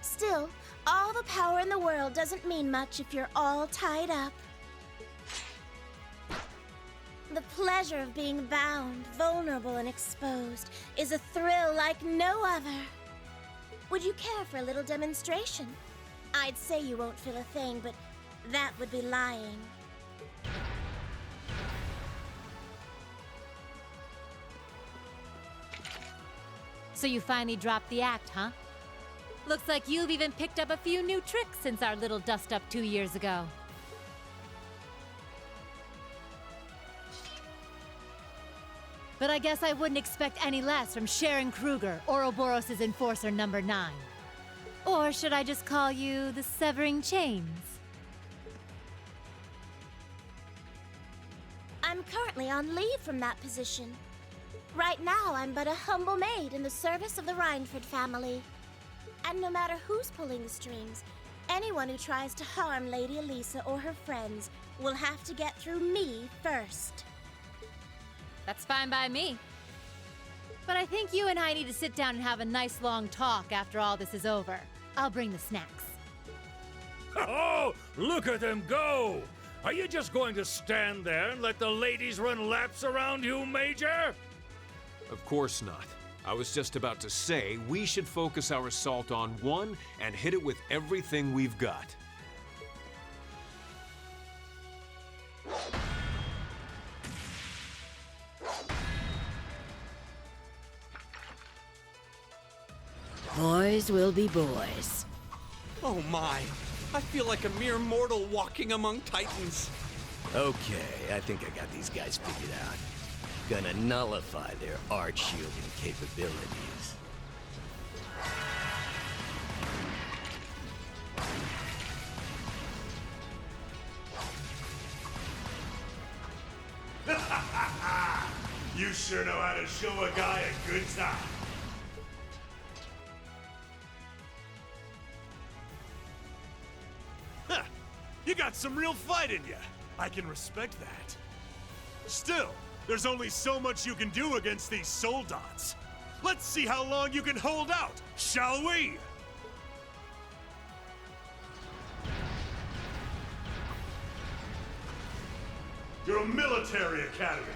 Still, all the power in the world doesn't mean much if you're all tied up. The pleasure of being bound, vulnerable, and exposed is a thrill like no other. Would you care for a little demonstration? I'd say you won't feel a thing, but that would be lying. So you finally dropped the act, huh? Looks like you've even picked up a few new tricks since our little dust-up 2 years ago. But I guess I wouldn't expect any less from Sharon Kruger, Ouroboros' Enforcer number 9. Or should I just call you the Severing Chains? I'm currently on leave from that position. Right now, I'm but a humble maid in the service of the Rhineford family. And no matter who's pulling the strings, anyone who tries to harm Lady Elisa or her friends will have to get through me first. That's fine by me. But I think you and I need to sit down and have a nice long talk after all this is over. I'll bring the snacks. Oh, look at them go! Are you just going to stand there and let the ladies run laps around you, Major? Of course not. I was just about to say we should focus our assault on one and hit it with everything we've got. Boys will be boys. Oh my! I feel like a mere mortal walking among titans. Okay, I think I got these guys figured out. Gonna nullify their arch-shielding capabilities. You sure know how to show a guy a good time. Huh. You got some real fight in you. I can respect that. Still, there's only so much you can do against these soldats. Let's see how long you can hold out, shall we? You're a military academy.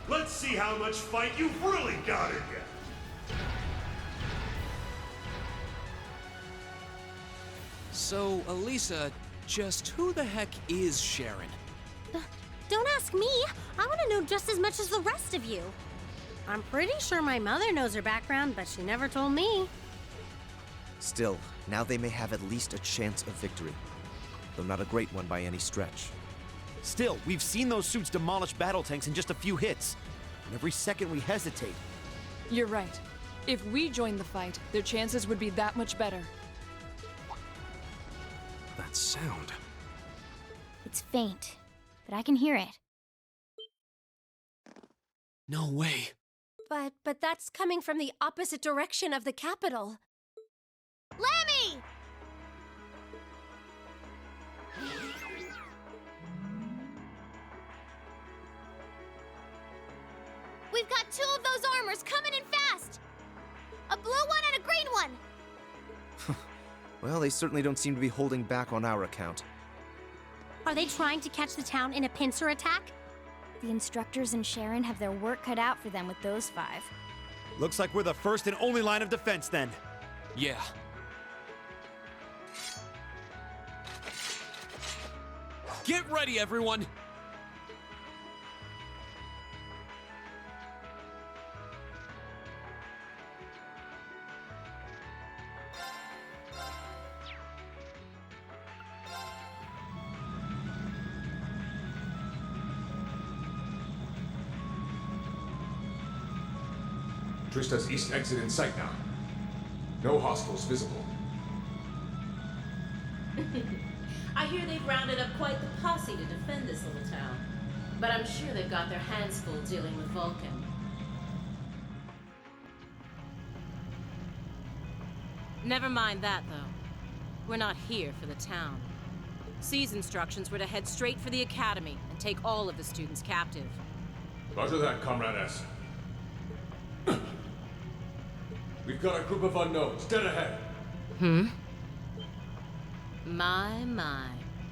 Let's see how much fight you've really got in you. So, Elisa, just who the heck is Sharon? Don't ask me. I want to know just as much as the rest of you. I'm pretty sure my mother knows her background, but she never told me. Still, now they may have at least a chance of victory. Though not a great one by any stretch. Still, we've seen those suits demolish battle tanks in just a few hits. And every second we hesitate. You're right. If we joined the fight, their chances would be that much better. That sound. It's faint, but I can hear it. No way. But that's coming from the opposite direction of the capital. Lemmy! We've got 2 of those armors coming in fast! A blue one and a green one! Well, they certainly don't seem to be holding back on our account. Are they trying to catch the town in a pincer attack? The instructors and Sharon have their work cut out for them with those 5. Looks like we're the first and only line of defense then. Yeah. Get ready, everyone! Trista's east exit in sight now. No hostiles visible. I hear they've rounded up quite the posse to defend this little town. But I'm sure they've got their hands full dealing with Vulcan. Never mind that, though. We're not here for the town. C's instructions were to head straight for the academy and take all of the students captive. Roger that, Comrade S. We've got a group of unknowns dead ahead. My,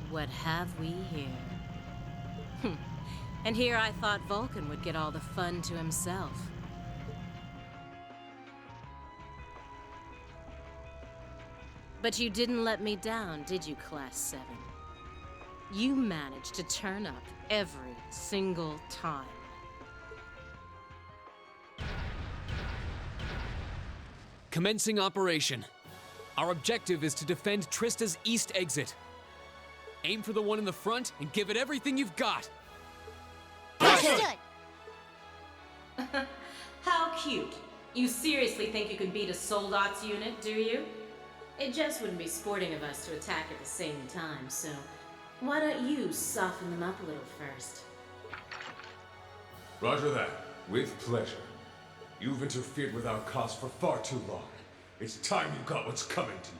what have we here? And here I thought Vulcan would get all the fun to himself. But you didn't let me down, did you, Class 7? You managed to turn up every single time. Commencing operation. Our objective is to defend Trista's east exit. Aim for the one in the front and give it everything you've got. Understood. How cute. You seriously think you can beat a Soldot's unit, do you? It just wouldn't be sporting of us to attack at the same time, so why don't you soften them up a little first? Roger that. With pleasure. You've interfered with our cause for far too long. It's time you got what's coming to you.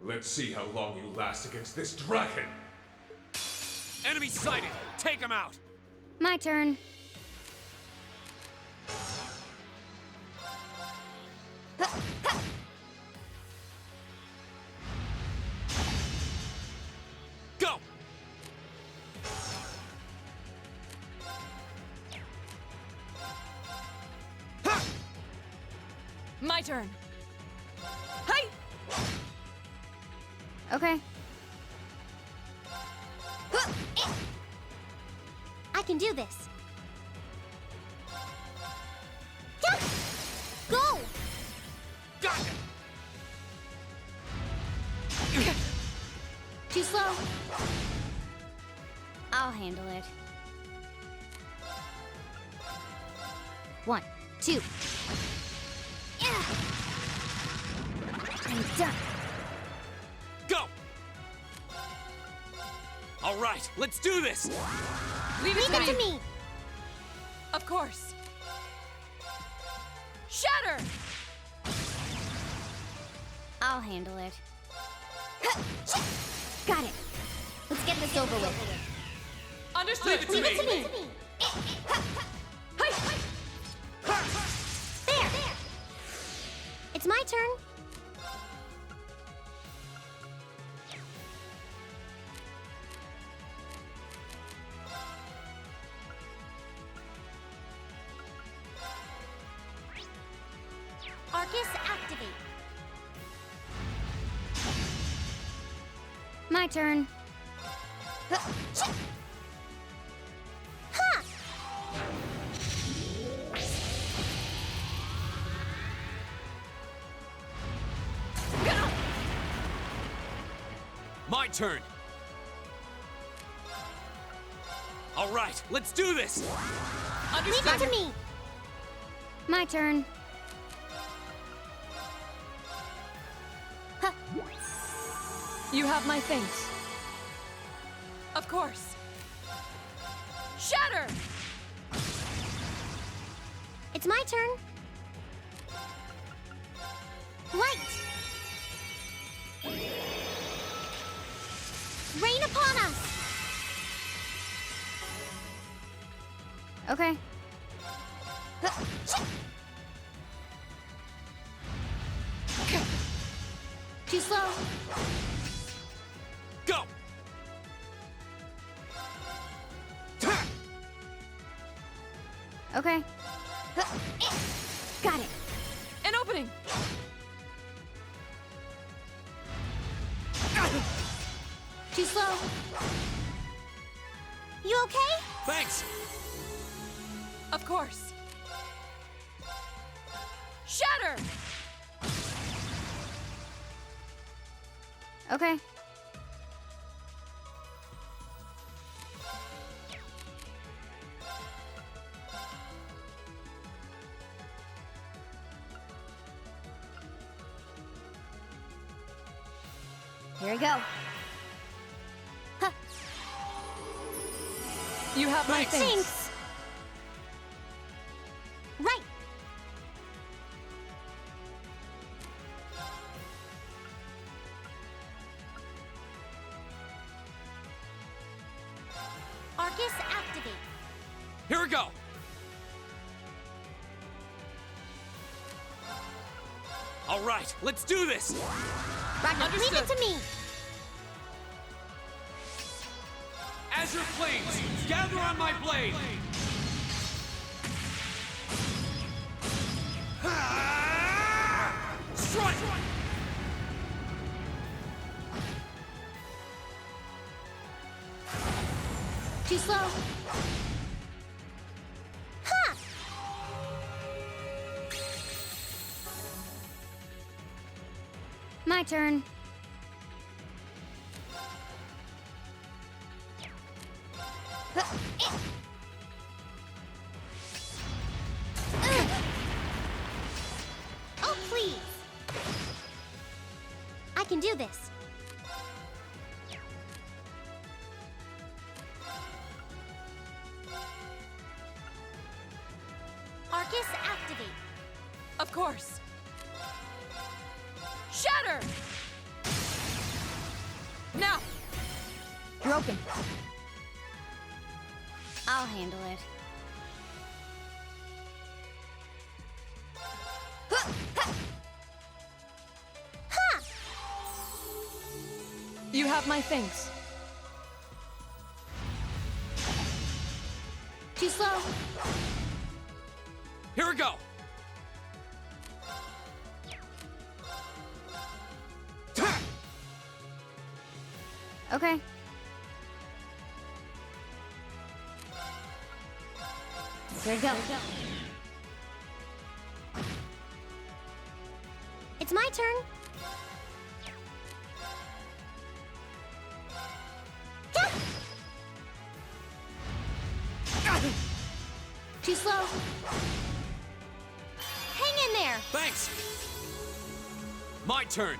Let's see how long you last against this dragon! Enemy sighted! Take him out! My turn. Go! My turn. Hi! Okay. I can do this. Go! Got it! Too slow. I'll handle it. 1, 2. I'm done. Go! All right, let's do this! Leave it Leave to it me. to me. Of course. Shatter! I'll handle it. Got it. Let's get this over with. Understood. Leave it to me. There. It's my turn. Arcus activate. My turn. Ha! My turn! All right, let's do this! Leave it to me. My turn. You have my thanks. Of course. Shatter! It's my turn. Light. Rain upon us. Okay. Too slow. Go! Okay. Got it. An opening! Too slow. You okay? Thanks! Of course. Shatter! Okay. Here we go. You have my thanks. Thanks. Right. Arcus activate. Here we go! All right, let's do this! Roger. Leave it to me. Azure Flames, gather on my blade! Strike! Too slow. Ha! turn. Oh, please. I can do this. Arcus, activate. Of course. Shatter! Now! Broken. I'll handle it. You have my thanks. Too slow. Here we go! Okay. Here we go. It's my turn. Too slow. Hang in there. Thanks! My turn!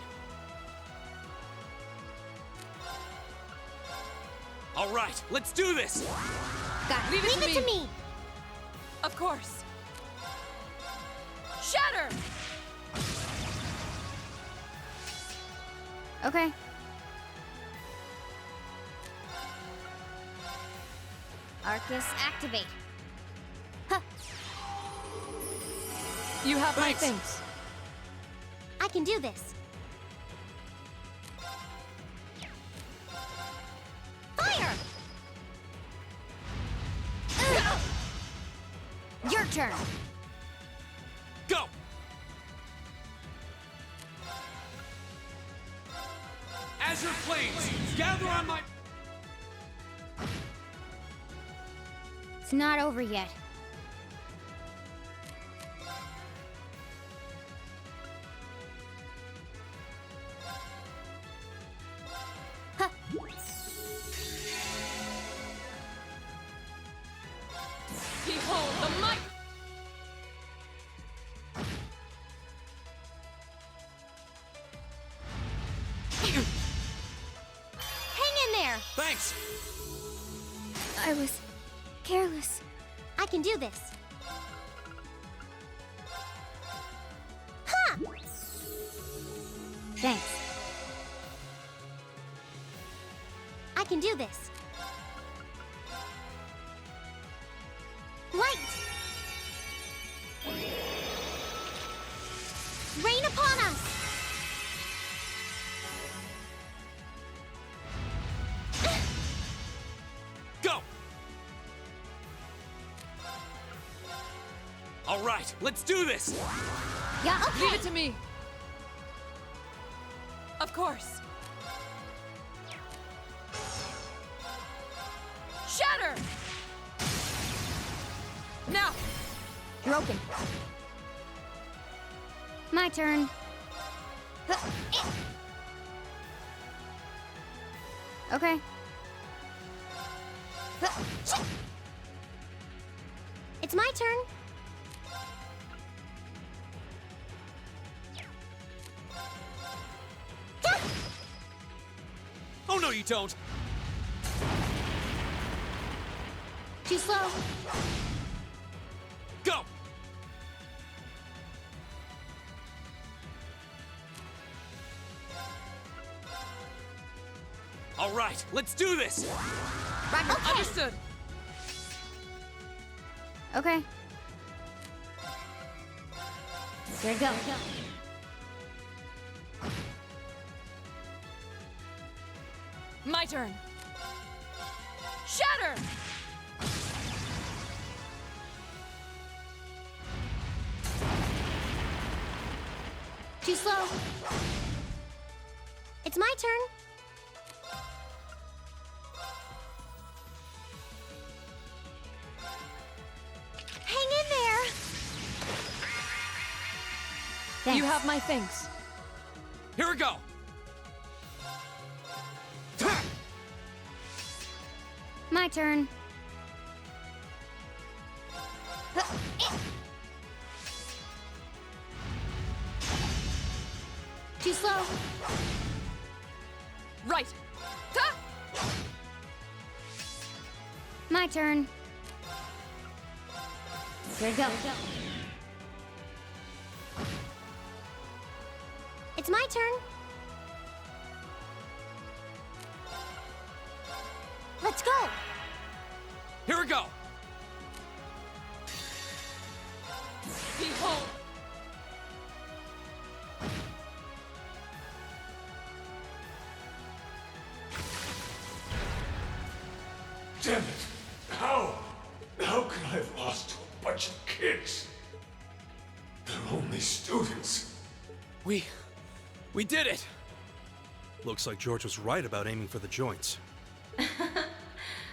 All right, let's do this! Leave it to me. Of course. Shatter! Okay. Arcus, activate. You have my Thanks. thanks. I can do this. Fire! Your turn. Go! Azure Flames, gather on my... It's not over yet. Behold the might! Hang in there. Thanks! I was careless. I can do this. Ha! Thanks. I can do this. Light! Rain upon us! Go! All right, let's do this! Yeah, okay. Leave it to me. Of course. Shatter! Now! Broken. My turn. Okay. It's my turn. Oh no, you don't! Too slow. Go! All right, let's do this! Okay. Understood. Okay. Here we go. My turn. Shatter! Too slow. It's my turn. Hang in there. You have my thanks. Here we go! turn. Too slow. Right. Ta! My turn. Here we go. It's my turn. Let's go. Here we go! Behold! Damn it! How? How could I have lost to a bunch of kids? They're only students. We did it! Looks like George was right about aiming for the joints.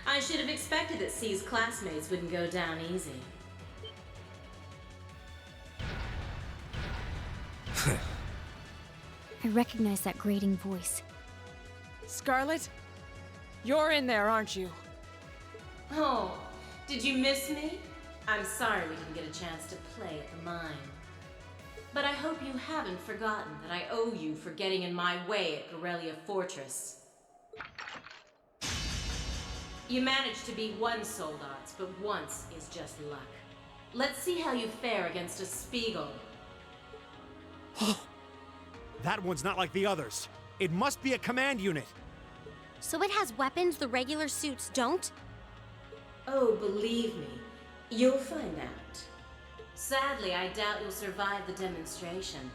I should have expected that C's classmates wouldn't go down easy. I recognize that grating voice. Scarlet? You're in there, aren't you? Oh, did you miss me? I'm sorry we didn't get a chance to play at the mine. But I hope you haven't forgotten that I owe you for getting in my way at Gorelia Fortress. You managed to beat one Soldots, but once is just luck. Let's see how you fare against a Spiegel. That one's not like the others. It must be a command unit. So it has weapons the regular suits don't? Oh, believe me, you'll find out. Sadly, I doubt you'll survive the demonstration,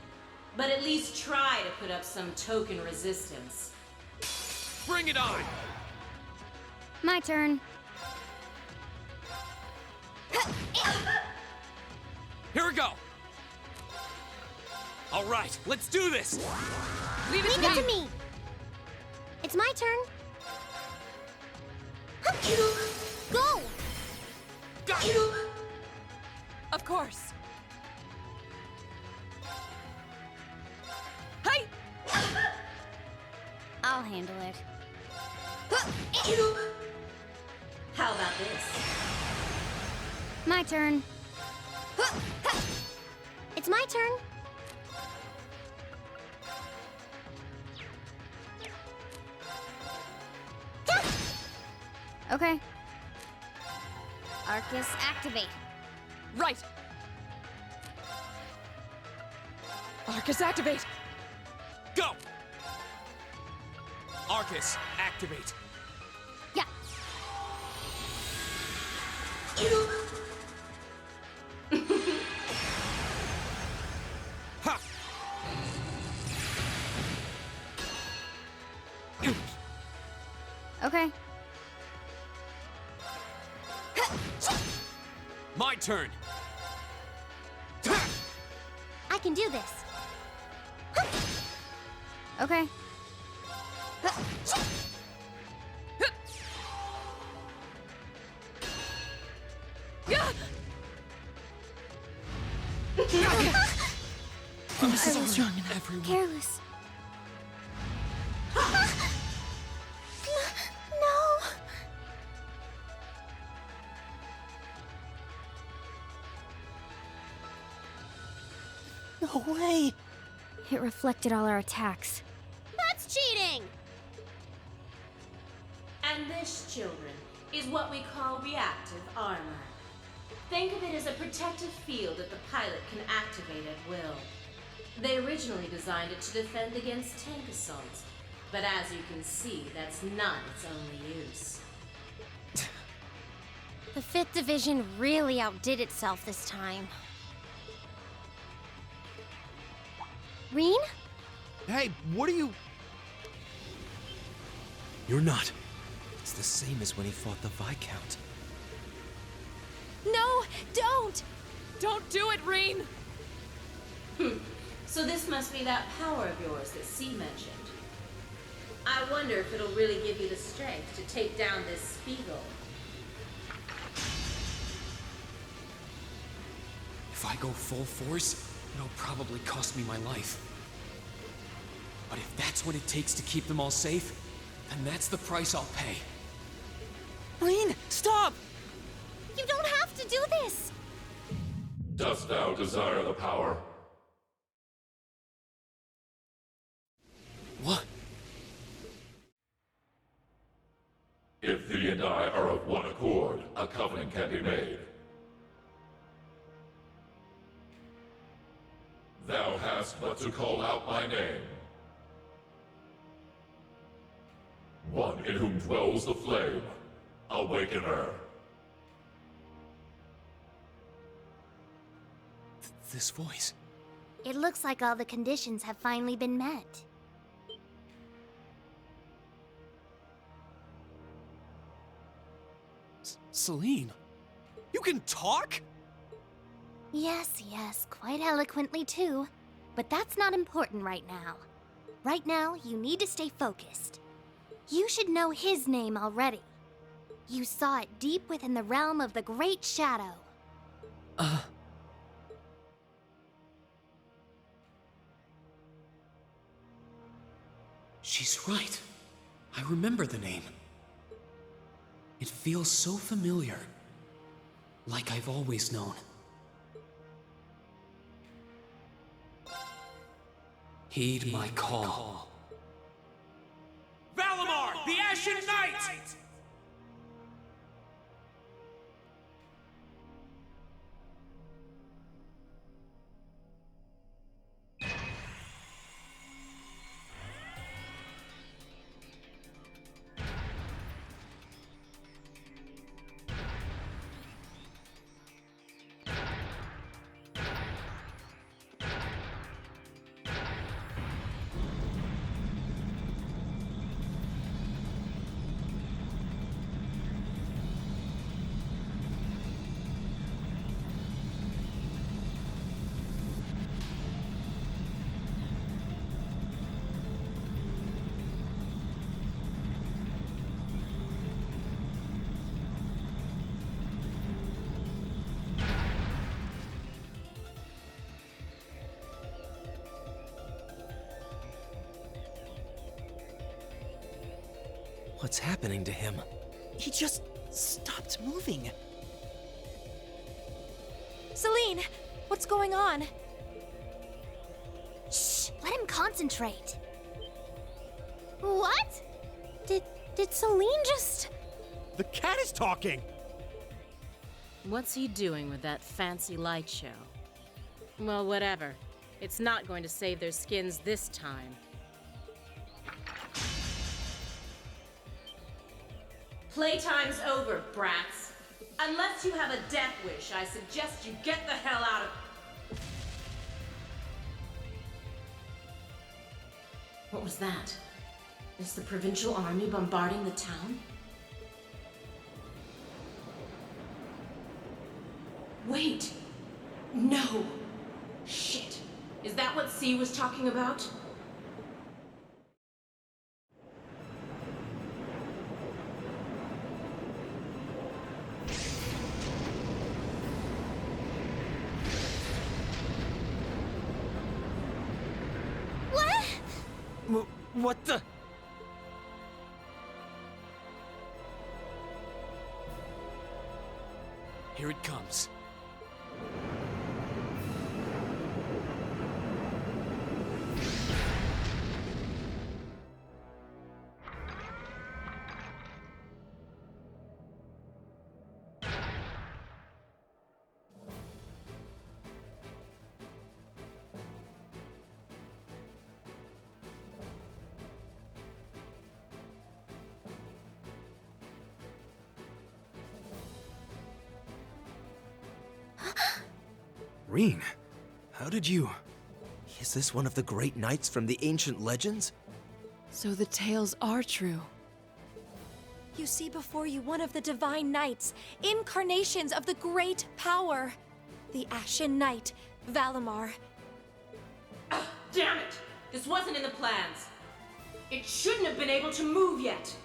but at least try to put up some token resistance. Bring it on! My turn. Here we go! All right, let's do this! Leave it to me. It's my turn. Go! Of course. Hey! I'll handle it. How about this? My turn. It's my turn. Okay. Arcus, activate. Right. Arcus, activate. Go! Arcus, activate. Yeah. Ha! Okay. My turn. I can do this. Okay. I'm so strong in everyone. Careless. No. No way! It reflected all our attacks. That's cheating. And this, children, is what we call reactive armor. Think of it as a protective field that the pilot can activate at will. They originally designed it to defend against tank assaults, but as you can see, that's not its only use. The 5th Division really outdid itself this time. Reen? Hey, what are you... You're not. It's the same as when he fought the Viscount. No, don't! Don't do it, Reen! So this must be that power of yours that C mentioned. I wonder if it'll really give you the strength to take down this Spiegel. If I go full force, it'll probably cost me my life. But if that's what it takes to keep them all safe, then that's the price I'll pay. Lean, stop! You don't have to do this! Dost thou desire the power? What? If thee and I are of one accord, a covenant can be made. Thou hast but to call out my name. One in whom dwells the flame, Awakener. This voice. It looks like all the conditions have finally been met. Celine, you can talk? Yes, quite eloquently too. But that's not important right now. Right now, you need to stay focused. You should know his name already. You saw it deep within the realm of the Great Shadow. She's right. I remember the name. It feels so familiar. Like I've always known. Heed my call. Valimar, the Ashen Knight! What's happening to him? He just stopped moving. Celine, what's going on? Shh, let him concentrate. What? Did Celine just... The cat is talking! What's he doing with that fancy light show? Well, whatever. It's not going to save their skins this time. Playtime's over, brats. Unless you have a death wish, I suggest you get the hell out of... What was that? Is the provincial army bombarding the town? Wait! No! Shit! Is that what C was talking about? What the? Here it comes. Reen, how did you... Is this one of the great knights from the ancient legends? So the tales are true. You see before you one of the divine knights, incarnations of the great power. The Ashen Knight, Valimar. Damn it! This wasn't in the plans. It shouldn't have been able to move yet.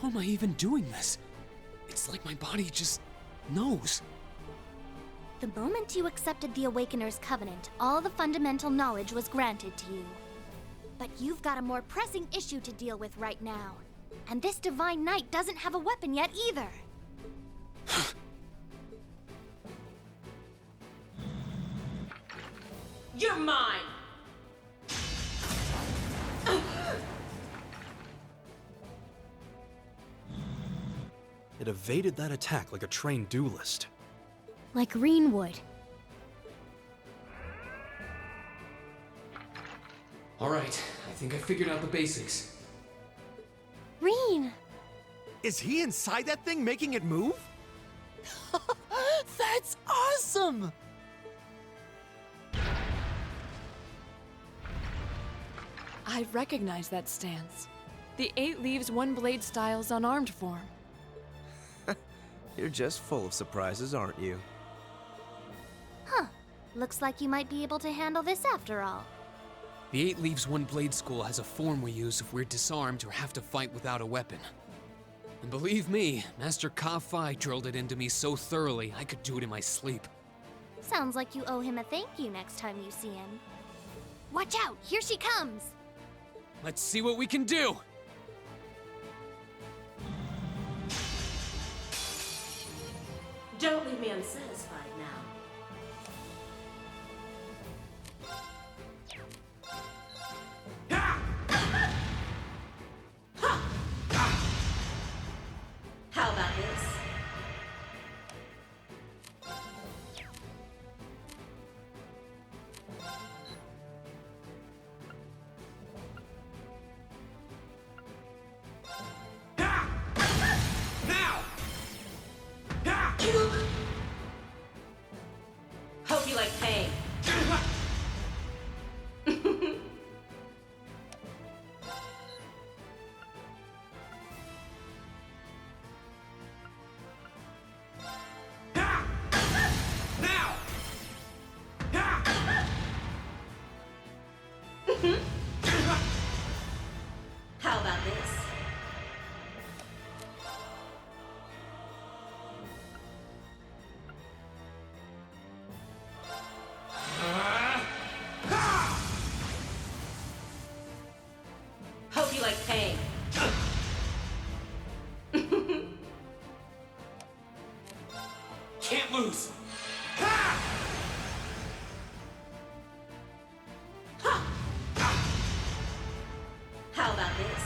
am I even doing this? It's like my body just knows. The moment you accepted the Awakener's Covenant, all the fundamental knowledge was granted to you. But you've got a more pressing issue to deal with right now. And this Divine Knight doesn't have a weapon yet either. You're mine! It evaded that attack like a trained duelist. Like Reen would. Alright, I think I figured out the basics. Reen! Is he inside that thing making it move? That's awesome! I recognize that stance. The 8 Leaves One Blade style's unarmed form. You're just full of surprises, aren't you? Huh. Looks like you might be able to handle this after all. The 8 Leaves One Blade School has a form we use if we're disarmed or have to fight without a weapon. And believe me, Master Ka-Fai drilled it into me so thoroughly I could do it in my sleep. Sounds like you owe him a thank you next time you see him. Watch out! Here she comes! Let's see what we can do! Don't leave me unsatisfied now. How about this? Hope you like pain. How about this? Hope you like pain. Can't lose! How about this?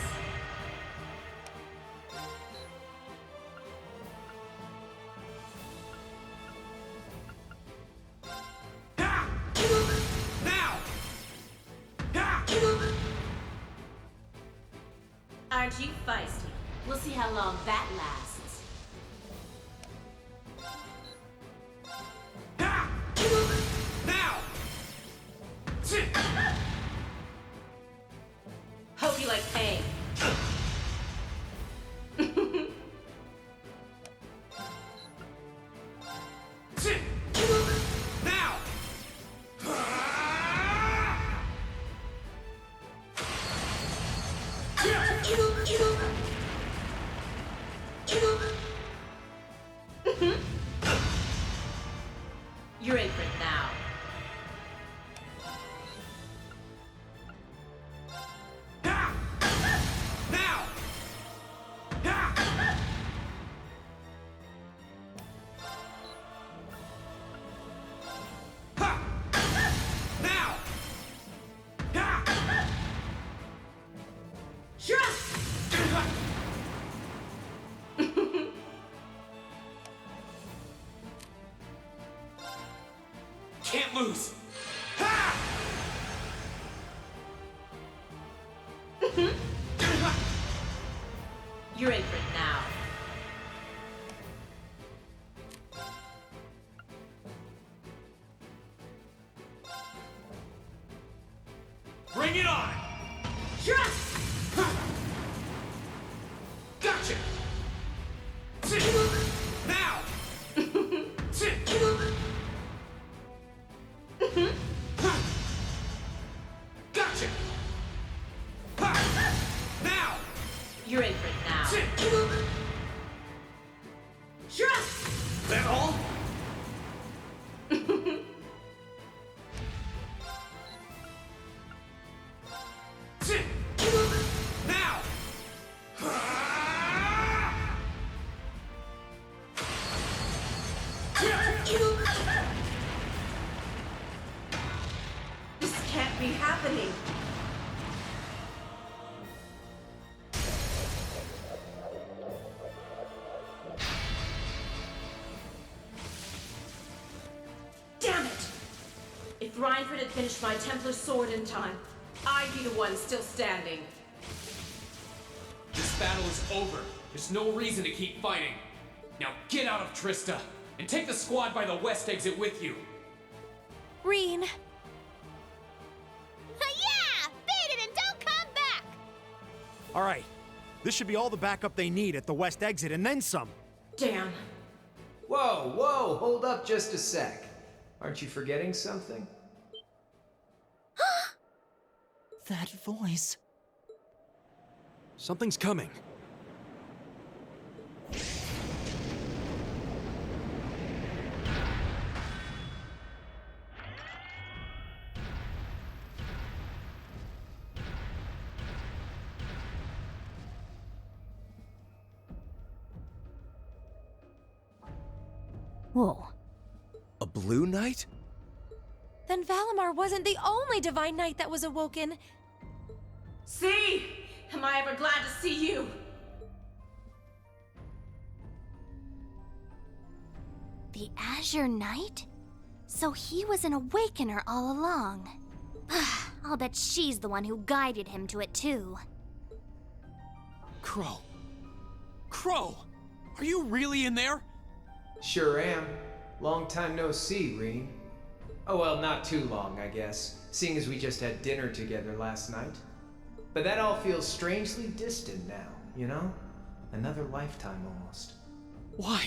Aren't you feisty? We'll see how long that lasts. Hope you like pain. You're in for it now. Can't lose! You're in for it now. Bring it on! Gotcha! Now! Gotcha! Now! You're in for it now. happening? Damn it! If Reinford had finished my Templar sword in time, I'd be the one still standing. This battle is over. There's no reason to keep fighting. Now get out of Trista, and take the squad by the west exit with you. Reen. Yeah! Beat it and don't come back! All right. This should be all the backup they need at the west exit, and then some. Damn. Whoa, whoa, hold up just a sec. Aren't you forgetting something? That voice. Something's coming. Whoa. A blue knight? Then Valimar wasn't the only Divine Knight that was awoken. See? Am I ever glad to see you? The Azure Knight? So he was an Awakener all along. I'll bet she's the one who guided him to it too. Crow. Crow! Are you really in there? Sure am. Long time no see, Reen. Oh well, not too long, I guess, seeing as we just had dinner together last night. But that all feels strangely distant now, you know? Another lifetime almost. Why?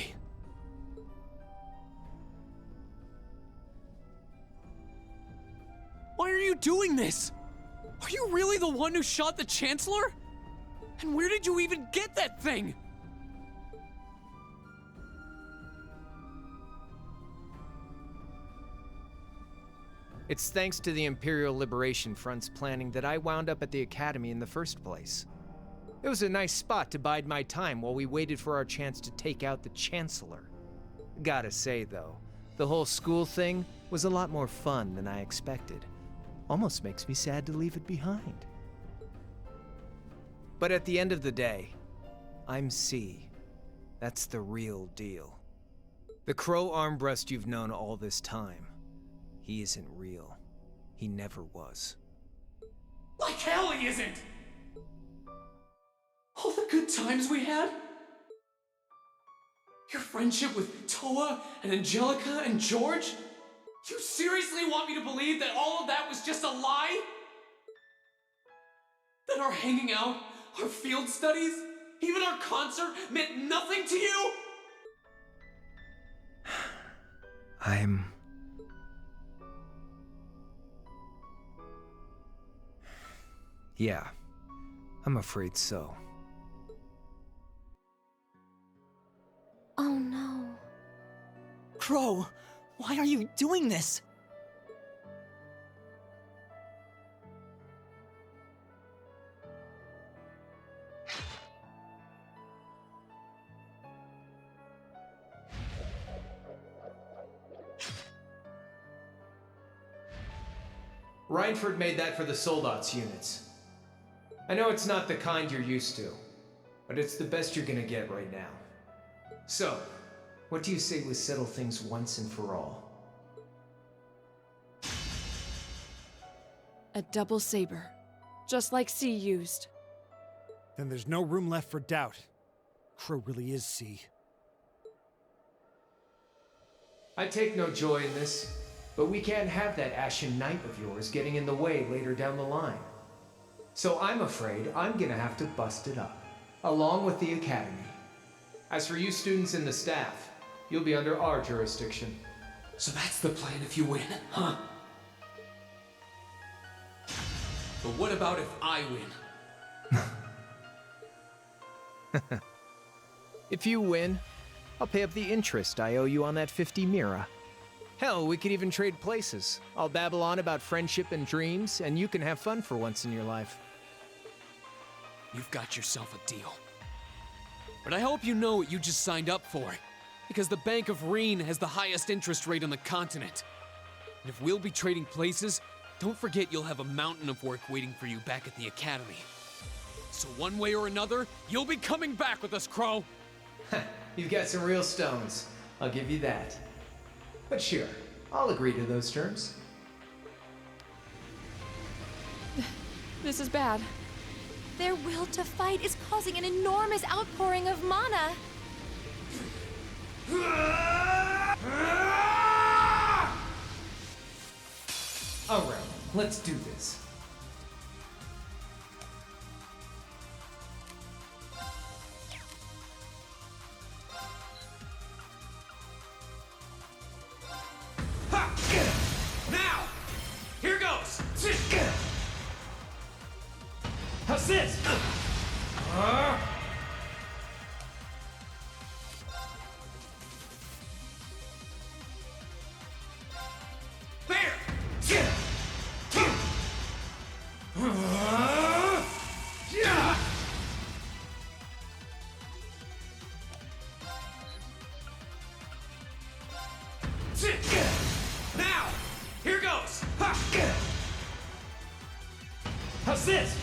Why are you doing this? Are you really the one who shot the Chancellor? And where did you even get that thing? It's thanks to the Imperial Liberation Front's planning that I wound up at the Academy in the first place. It was a nice spot to bide my time while we waited for our chance to take out the Chancellor. Gotta say, though, the whole school thing was a lot more fun than I expected. Almost makes me sad to leave it behind. But at the end of the day, I'm C. That's the real deal. The Crow Armbrust you've known all this time, he isn't real. He never was. Like hell he isn't! All the good times we had? Your friendship with Toa and Angelica and George? You seriously want me to believe that all of that was just a lie? That our hanging out, our field studies, even our concert meant nothing to you? Yeah, I'm afraid so. Oh no. Crow, why are you doing this? Reinford made that for the Soldats units. I know it's not the kind you're used to, but it's the best you're gonna get right now. So, what do you say we settle things once and for all? A double saber, just like C used. Then there's no room left for doubt. Crow really is C. I take no joy in this, but we can't have that Ashen Knight of yours getting in the way later down the line. So I'm afraid I'm gonna have to bust it up, along with the Academy. As for you students and the staff, you'll be under our jurisdiction. So that's the plan if you win, huh? But what about if I win? If you win, I'll pay up the interest I owe you on that 50 Mira. Hell, we could even trade places. I'll babble on about friendship and dreams, and you can have fun for once in your life. You've got yourself a deal. But I hope you know what you just signed up for. Because the Bank of Reen has the highest interest rate on the continent. And if we'll be trading places, Don't forget you'll have a mountain of work waiting for you back at the academy. So one way or another, you'll be coming back with us, Crow! You've got some real stones. I'll give you that. But sure, I'll agree to those terms. This is bad. Their will to fight is causing an enormous outpouring of mana. Alright, let's do this. Now! Here goes! How's this? There! Now! Here goes! How's this?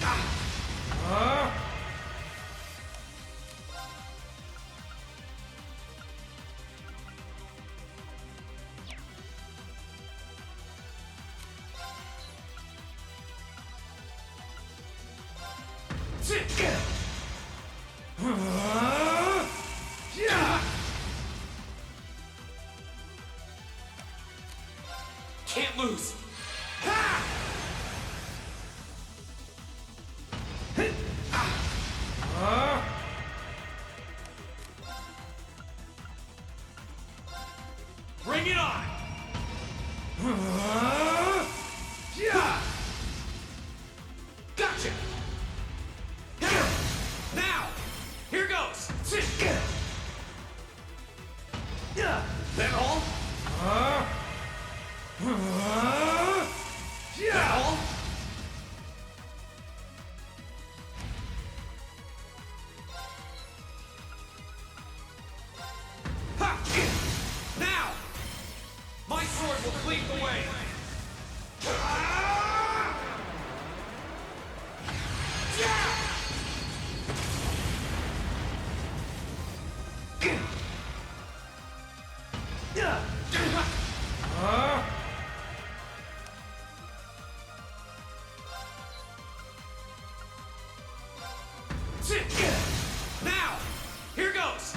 Can't lose! Bring it on! Gotcha! Now! Here goes! That all? That all? Now! My sword will cleave the way! Now! Here goes!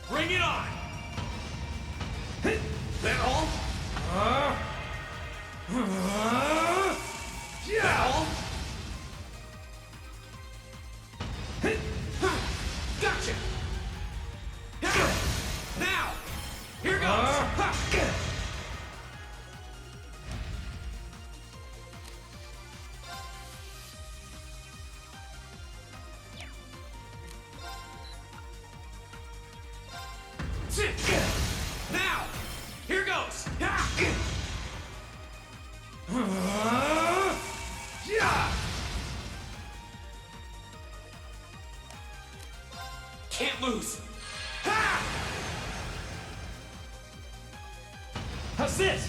Bring it on! That all? That all? Gotcha! Now! Here goes! Now! Here goes! Can't lose! How's this?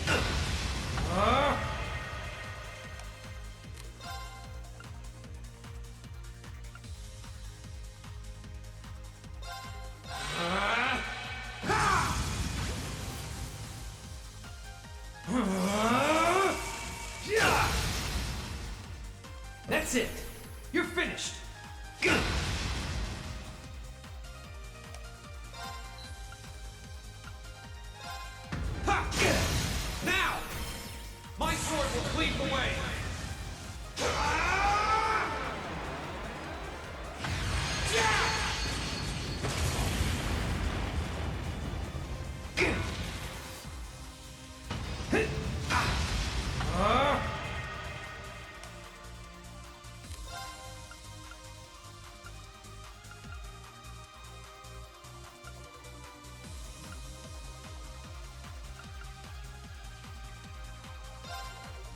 That's it! You're finished! Now! My sword will cleave the way!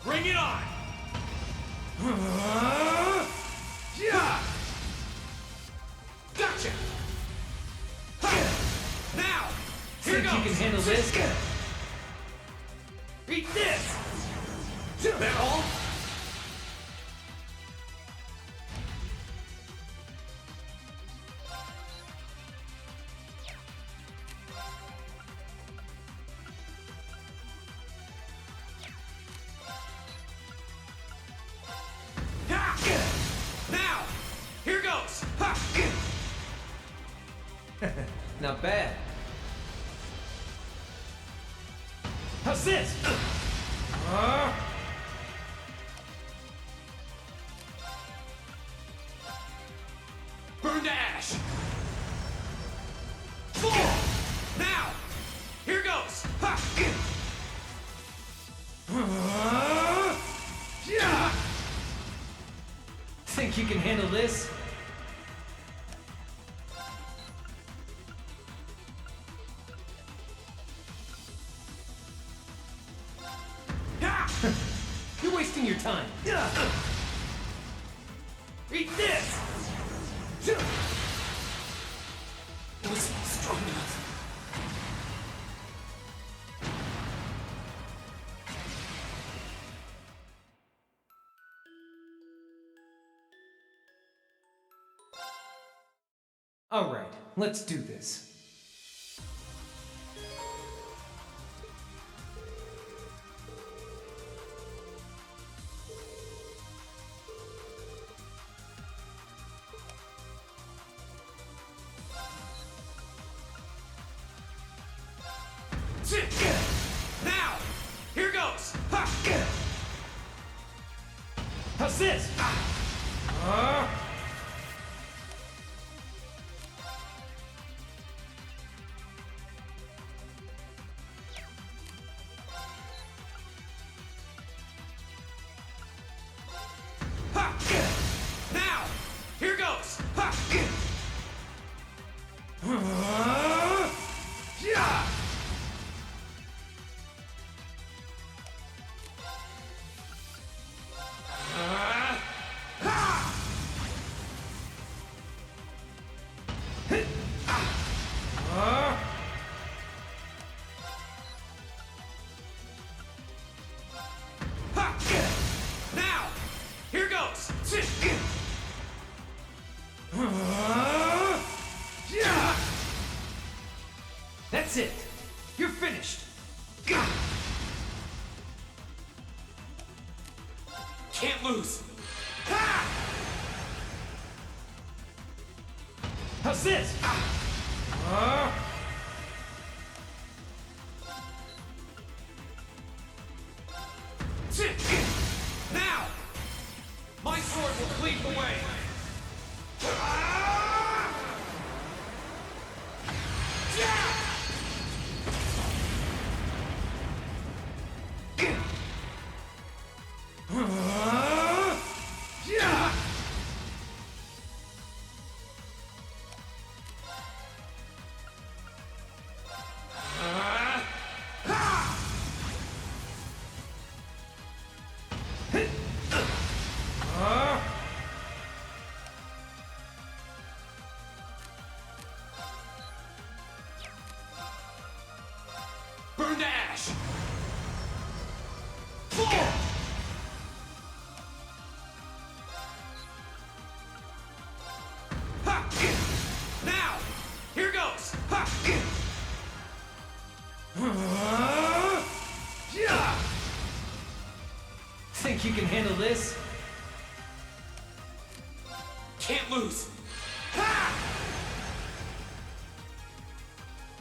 Bring it on! Gotcha! Now! Here goes! Think you can handle this? Eat this! That all? Now! Here goes! Not bad. How's this? Burn to ash! Fall! Now! Here goes! Think you can handle this? You're wasting your time. Eat this! It was strong enough. All right, let's do this. Now! Here goes! How's this? Now! Here goes! Now! Here goes! That's it. You're finished. Can't lose! How's this? Now! My sword will cleave the way! Burn to ash! Fall! Now! Here goes! Think you can handle this? Can't lose!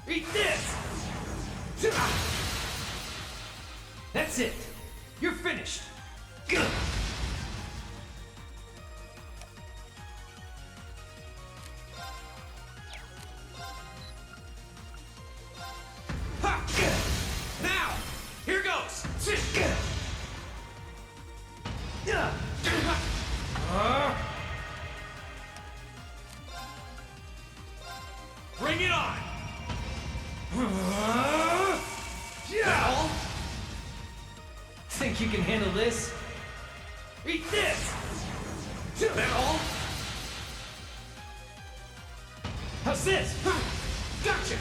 Eat this! That's it. You're finished. Now! Here goes! Bring it on! Think you can handle this? Eat this! That all? How's this? Gotcha!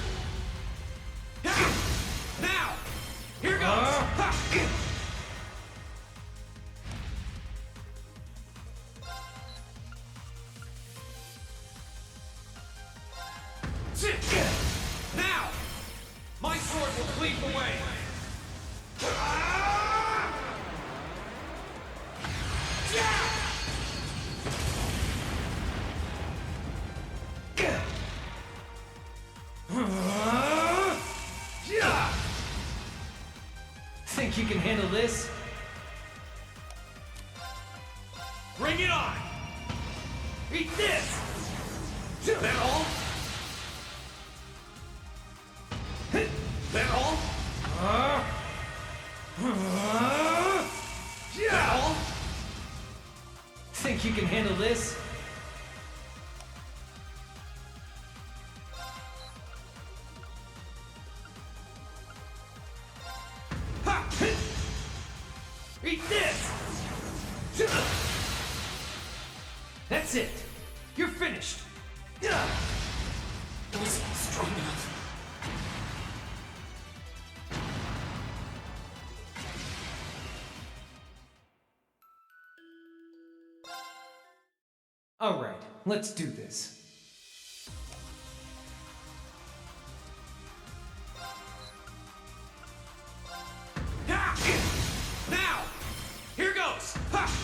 Now! Here goes! Now! My sword will cleave the way! Think you can handle this? Bring it on! Eat this! That all? That all? That all? Think you can handle this? Eat this! That's it. You're finished. Wasn't strong enough. All right, let's do this. Now! Here goes! Now!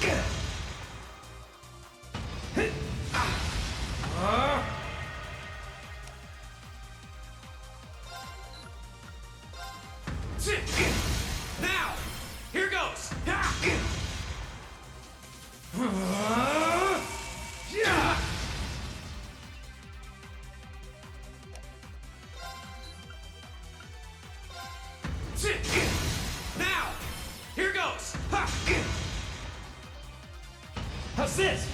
Here goes! Now! Here goes! How's this?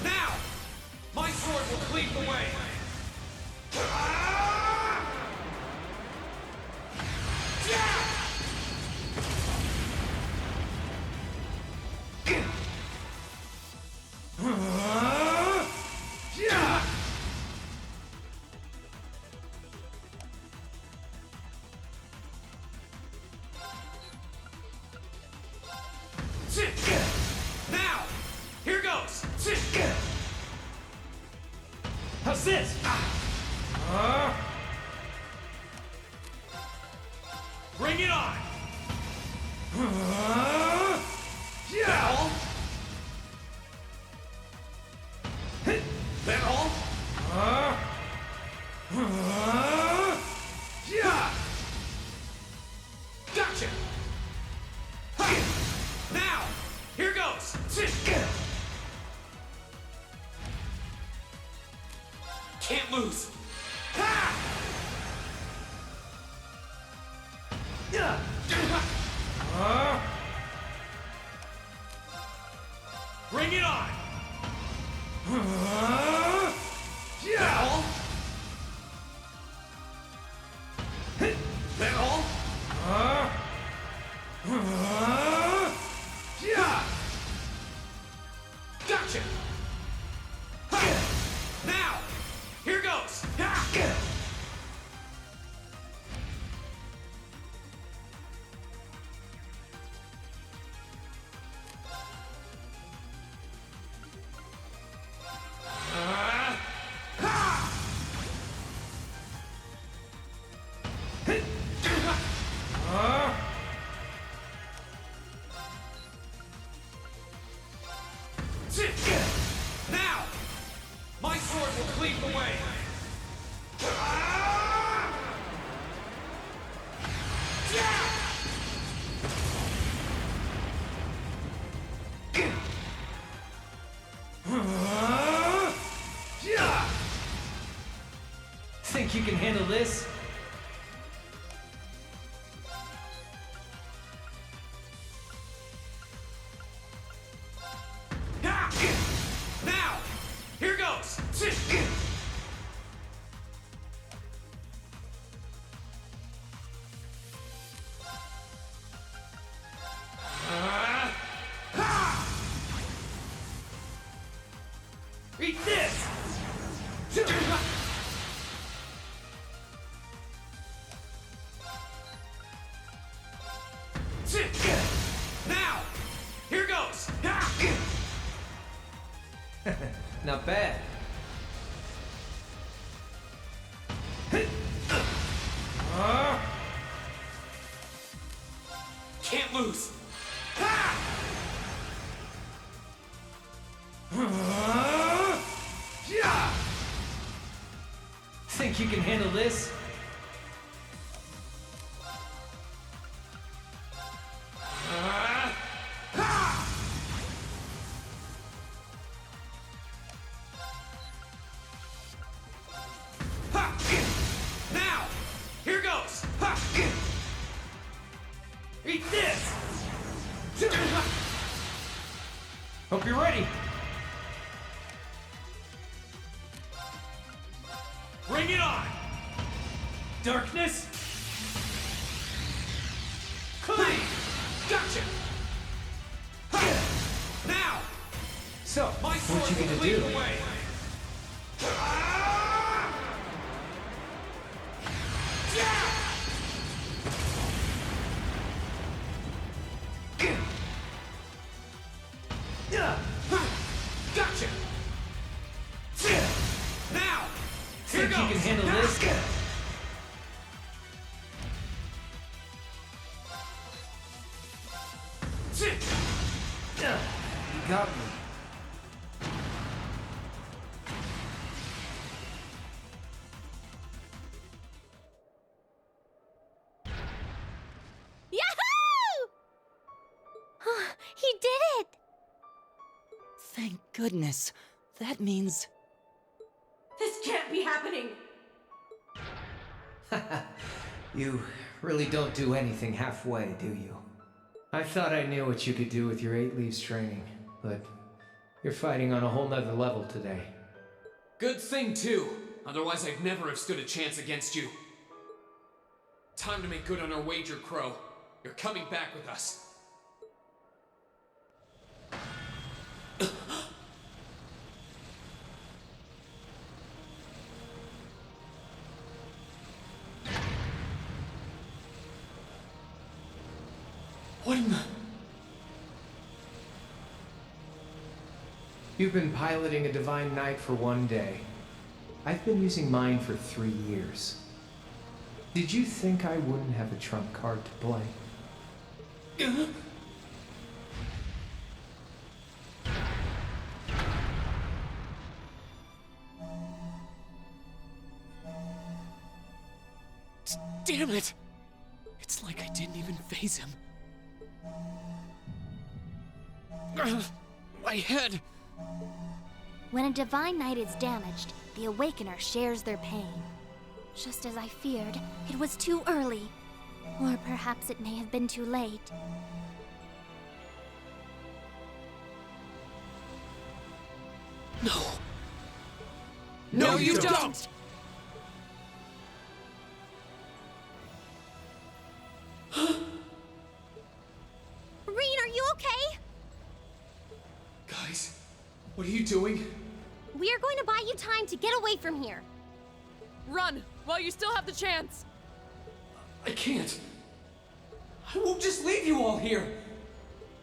Now! My sword will cleave the way! Now! Here goes! How's this? Bring it on! That all? That all? Gotcha! Now! Here goes! Can't lose! Bring it on! That all? That all? Gotcha! Now! Here goes! Now! My sword will cleave the way! Think you can handle this? lose! Think you can handle this? Now! Here goes! Eat this! Hope you're ready. Bring it on! Darkness. Clean! Gotcha! Now! So, My sword what you will gonna lead do? the way! Gotcha! Now! Here Think goes! you can handle this? You got me. Yahoo! He did it! Thank goodness. That means... This can't be happening! You really don't do anything halfway, do you? I thought I knew what you could do with your 8 leaves training, but you're fighting on a whole nother level today. Good thing, too. Otherwise, I'd never have stood a chance against you. Time to make good on our wager, Crow. You're coming back with us. What in the... You've been piloting a Divine Knight for 1 day. I've been using mine for 3 years. Did you think I wouldn't have a trump card to play? Damn it! It's like I didn't even phase him. My head! When a Divine Knight is damaged, the Awakener shares their pain. Just as I feared, it was too early. Or perhaps it may have been too late. No! No, you don't! Rean, are you okay? Guys, what are you doing? We are going to buy you time to get away from here. Run, while you still have the chance. I can't. I won't just leave you all here.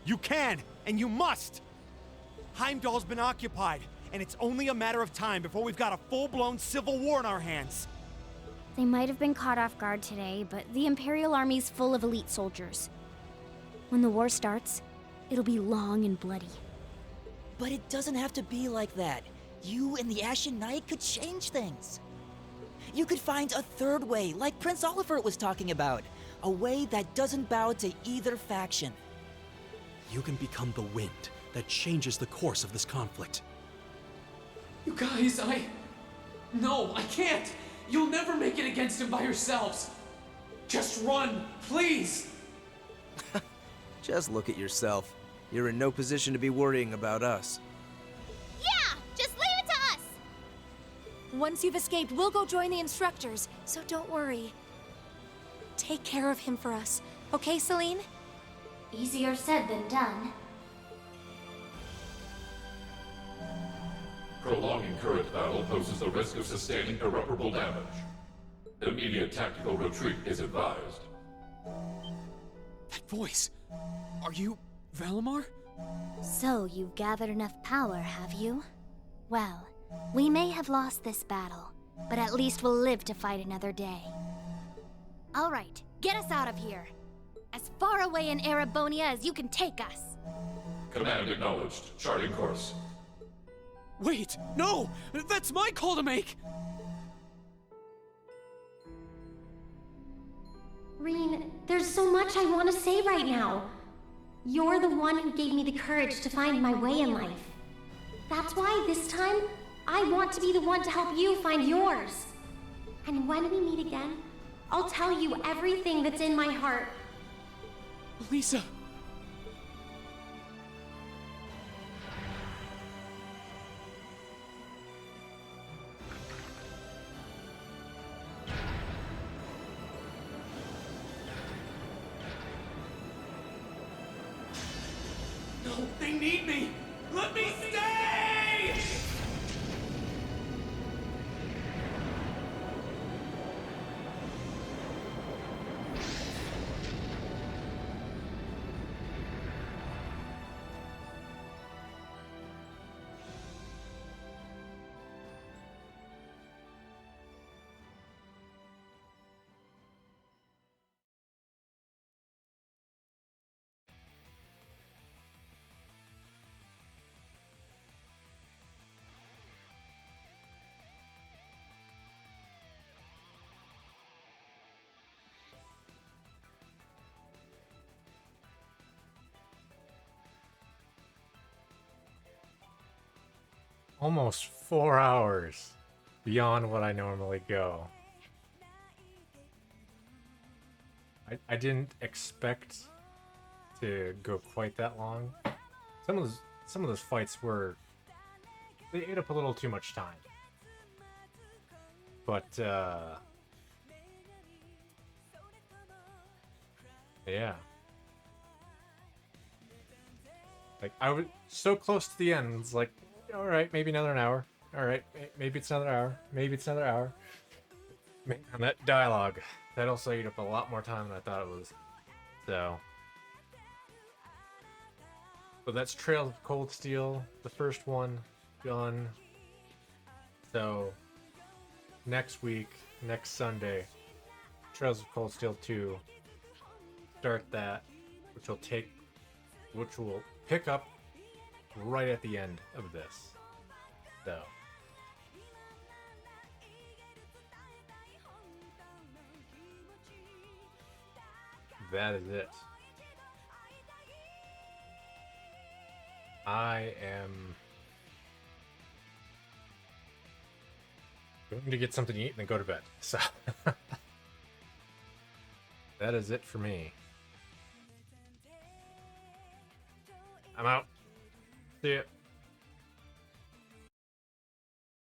You can, and you must! Heimdall's been occupied, and it's only a matter of time before we've got a full-blown civil war in our hands. They might have been caught off guard today, but the Imperial Army's full of elite soldiers. When the war starts, it'll be long and bloody. But it doesn't have to be like that. You and the Ashen Knight could change things. You could find a third way, like Prince Oliver was talking about. A way that doesn't bow to either faction. You can become the wind that changes the course of this conflict. You guys, No, I can't! You'll never make it against him by yourselves! Just run, please! Just look at yourself. You're in no position to be worrying about us. Yeah! Just leave it to us! Once you've escaped, we'll go join the instructors, so don't worry. Take care of him for us, okay, Celine? Easier said than done. Prolonging current battle poses the risk of sustaining irreparable damage. Immediate tactical retreat is advised. That voice! Are you Valimar? So you've gathered enough power, have you? Well, we may have lost this battle, but at least we'll live to fight another day. All right, get us out of here. As far away in Erebonia as you can take us. Command acknowledged. Charting course. Wait, no! That's my call to make! Reen, there's so much I want to say right now. You're the one who gave me the courage to find my way in life. That's why this time, I want to be the one to help you find yours. And when we meet again, I'll tell you everything that's in my heart. Lisa! No, they need me! Let me stay! Almost 4 hours beyond what I normally go. I didn't expect to go quite that long. Some of those fights they ate up a little too much time. But yeah. Like I was so close to the end. It's like, all right, maybe another hour. All right, maybe it's another hour. Maybe it's another hour. Man, that dialogue, that also ate up a lot more time than I thought it was. So, but that's Trails of Cold Steel, the first one done. So, next week, next Sunday, Trails of Cold Steel 2. Start that, which will pick up right at the end of this. So that is it. I am going to get something to eat and then go to bed. So that is it for me. I'm out. See ya.